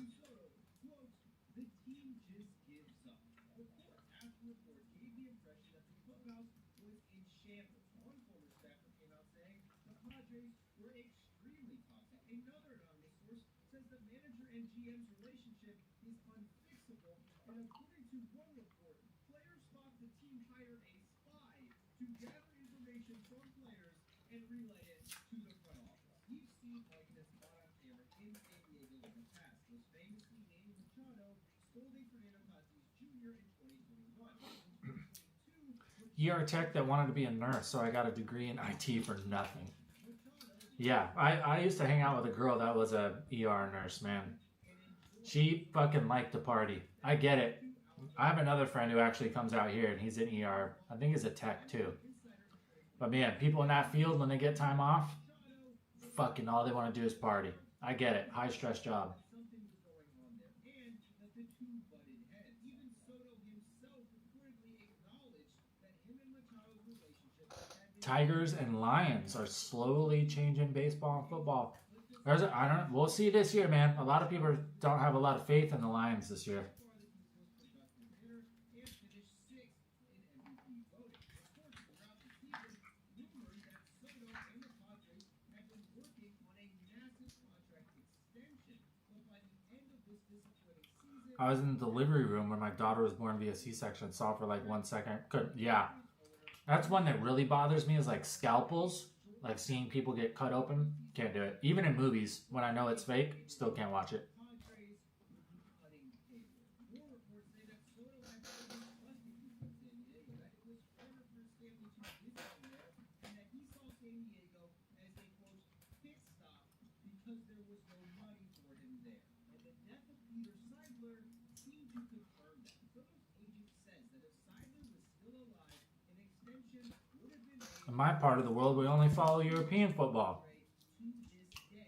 ER tech that wanted to be a nurse, so I got a degree in IT for nothing. Yeah, I used to hang out with a girl that was a ER nurse, man. She fucking liked to party. I get it. I have another friend who actually comes out here, and he's in ER. I think he's a tech, too. But, man, people in that field, when they get time off, fucking all they want to do is party. I get it. High-stress job. Tigers and Lions are slowly changing baseball and football. We'll see this year, man. A lot of people don't have a lot of faith in the Lions this year. I was in the delivery room when my daughter was born via C-section. Saw for like 1 second. Yeah. That's one that really bothers me, is like scalpels. Like seeing people get cut open. Can't do it. Even in movies, when I know it's fake, still can't watch it. In my part of the world, we only follow European football.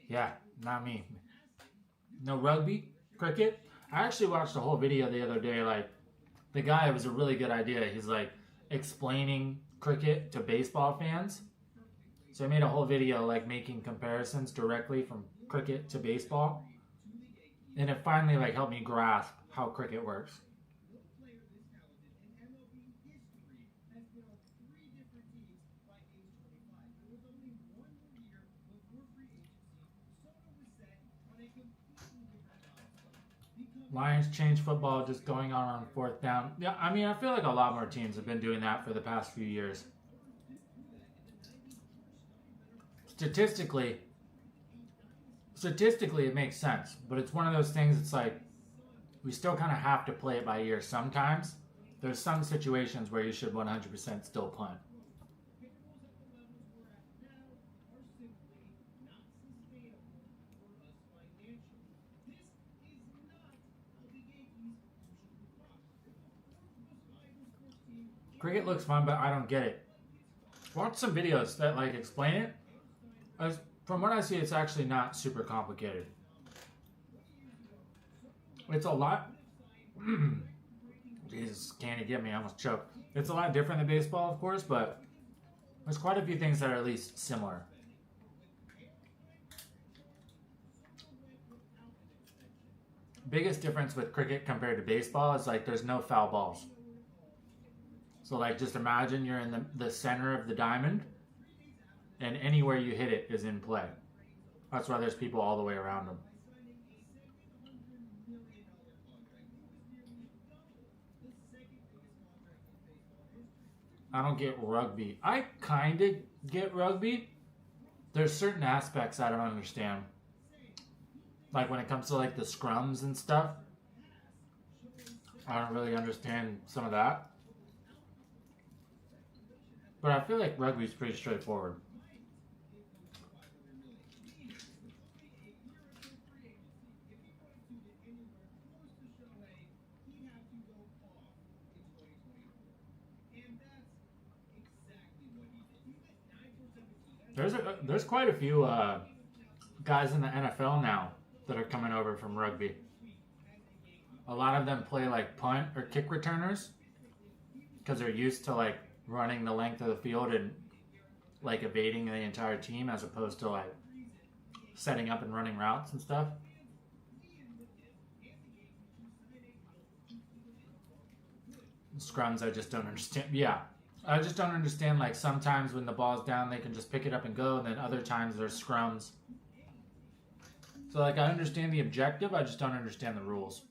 Yeah, not me. No rugby, cricket. I actually watched a whole video the other day. Like, the guy, it was a really good idea. He's like explaining cricket to baseball fans. So I made a whole video like making comparisons directly from cricket to baseball. And it finally like helped me grasp how cricket works. Lions changed football just going on 4th down. Yeah, I mean, I feel like a lot more teams have been doing that for the past few years. Statistically, it makes sense, but it's one of those things. It's like we still kind of have to play it by ear sometimes. There's some situations where you should 100% still punt. Cricket looks fun, but I don't get it. Watch some videos that like explain it. From what I see, it's actually not super complicated. It's a lot. Jesus, can't you get me? I almost choked. It's a lot different than baseball, of course, but there's quite a few things that are at least similar. Biggest difference with cricket compared to baseball is like there's no foul balls. So like just imagine you're in the center of the diamond and anywhere you hit it is in play. That's why there's people all the way around them. I don't get rugby. I kind of get rugby. There's certain aspects I don't understand. Like when it comes to like the scrums and stuff. I don't really understand some of that. But I feel like rugby is pretty straightforward. There's quite a few guys in the NFL now that are coming over from rugby. A lot of them play like punt or kick returners because they're used to like running the length of the field and like evading the entire team as opposed to like setting up and running routes and stuff. Scrums I just don't understand. Yeah, I just don't understand, like sometimes when the ball's down they can just pick it up and go, and then other times there's scrums. So like I understand the objective, I just don't understand the rules.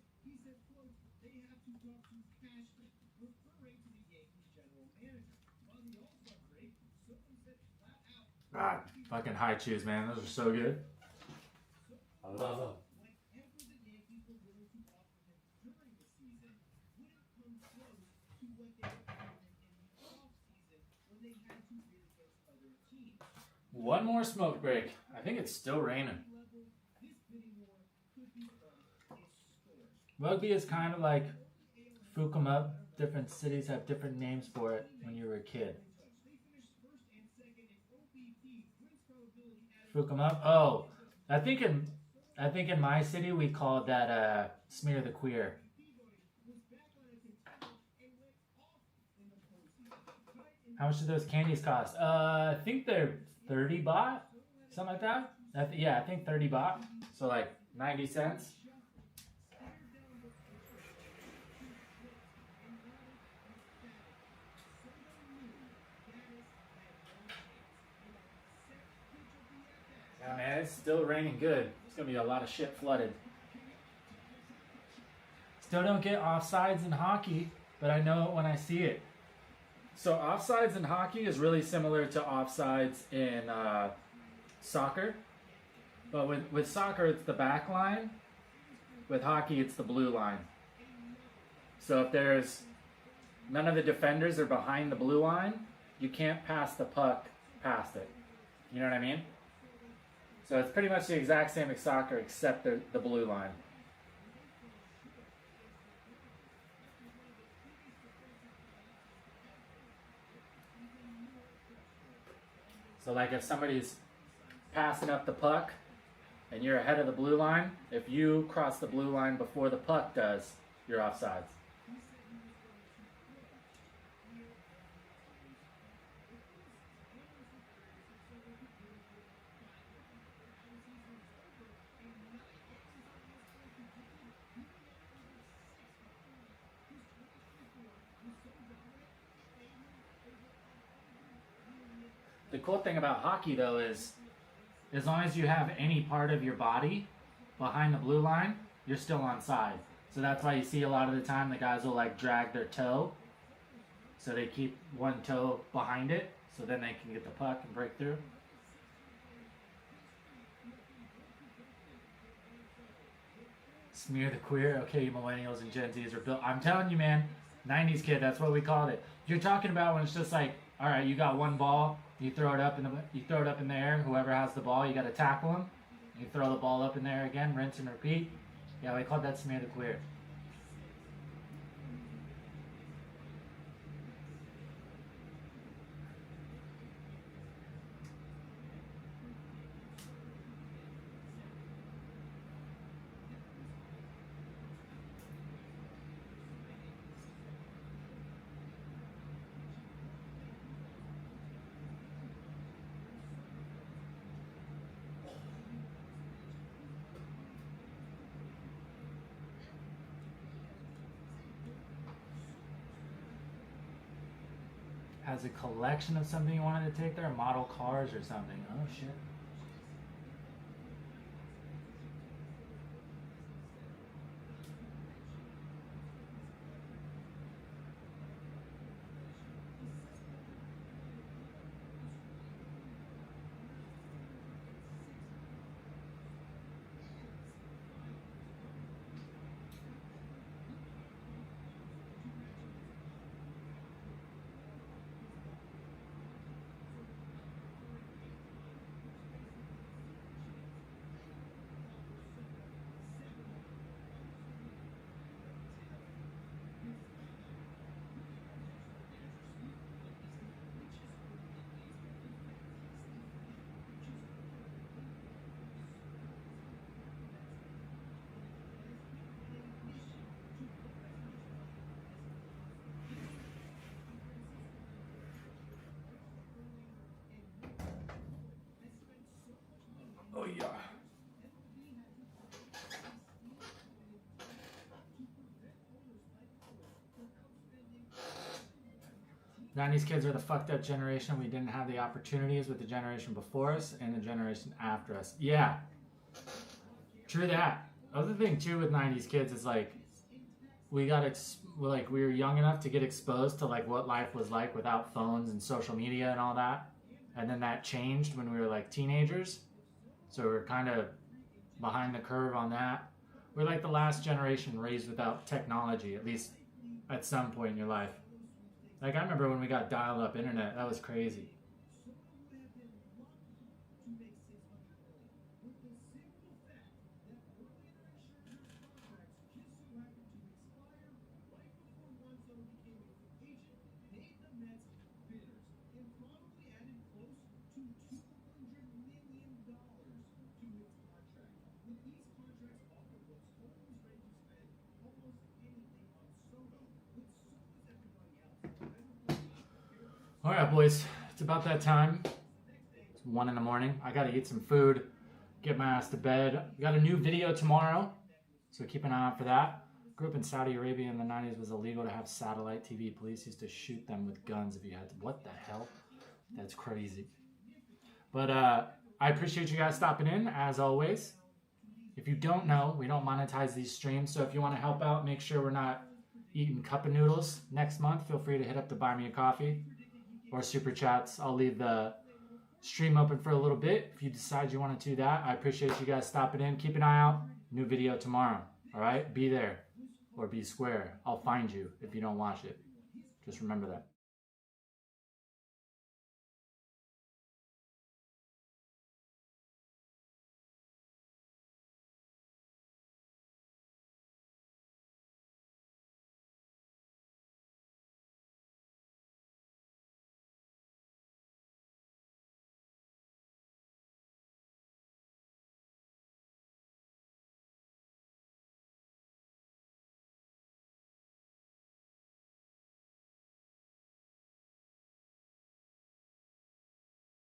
God, fucking high chews, man. Those are so good. I love them. One more smoke break. I think it's still raining. Rugby is kind of like Fuck 'em up. Different cities have different names for it when you were a kid. Fuck 'em up. Oh, I think in my city we called that smear the queer. How much do those candies cost? I think they're 30 baht, something like that. Yeah, I think 30 baht. So like 90 cents. Yeah, man, it's still raining good. It's gonna be a lot of shit flooded. Still don't get offsides in hockey, but I know it when I see it. So offsides in hockey is really similar to offsides in soccer. But with soccer, it's the back line. With hockey, it's the blue line. So if there's none of the defenders are behind the blue line, you can't pass the puck past it. You know what I mean? So it's pretty much the exact same as soccer, except the blue line. So like if somebody's passing up the puck and you're ahead of the blue line, if you cross the blue line before the puck does, you're offsides. The cool thing about hockey, though, is as long as you have any part of your body behind the blue line, you're still onside. So that's why you see a lot of the time the guys will like drag their toe. So they keep one toe behind it, so then they can get the puck and break through. Smear the queer. Okay, you millennials and Gen Zs are built. I'm telling you, man, 90s kid, that's what we called it. You're talking about when it's just like, all right, you got one ball, you throw it up in the air. Whoever has the ball, you got to tackle them. You throw the ball up in the air again, rinse and repeat. Yeah, we called that smear the queer. Has a collection of something you wanted to take there, model cars or something. Oh shit. Oh yeah. '90s kids are the fucked up generation. We didn't have the opportunities with the generation before us and the generation after us. Yeah, true that. Other thing too with '90s kids is like we were young enough to get exposed to like what life was like without phones and social media and all that, and then that changed when we were like teenagers. So we're kind of behind the curve on that. We're like the last generation raised without technology, at least at some point in your life. Like I remember when we got dial-up internet, that was crazy. All right, boys, it's about that time. It's 1 a.m. I gotta eat some food, get my ass to bed. We got a new video tomorrow, so keep an eye out for that. Grew up in Saudi Arabia in the 90s. It was illegal to have satellite TV. Police used to shoot them with guns if you had to. What the hell? That's crazy. But I appreciate you guys stopping in, as always. If you don't know, we don't monetize these streams, so if you want to help out, make sure we're not eating cup of noodles next month. Feel free to hit up the Buy Me a Coffee or Super Chats. I'll leave the stream open for a little bit if you decide you want to do that. I appreciate you guys stopping in. Keep an eye out. New video tomorrow. All right? Be there or be square. I'll find you if you don't watch it. Just remember that.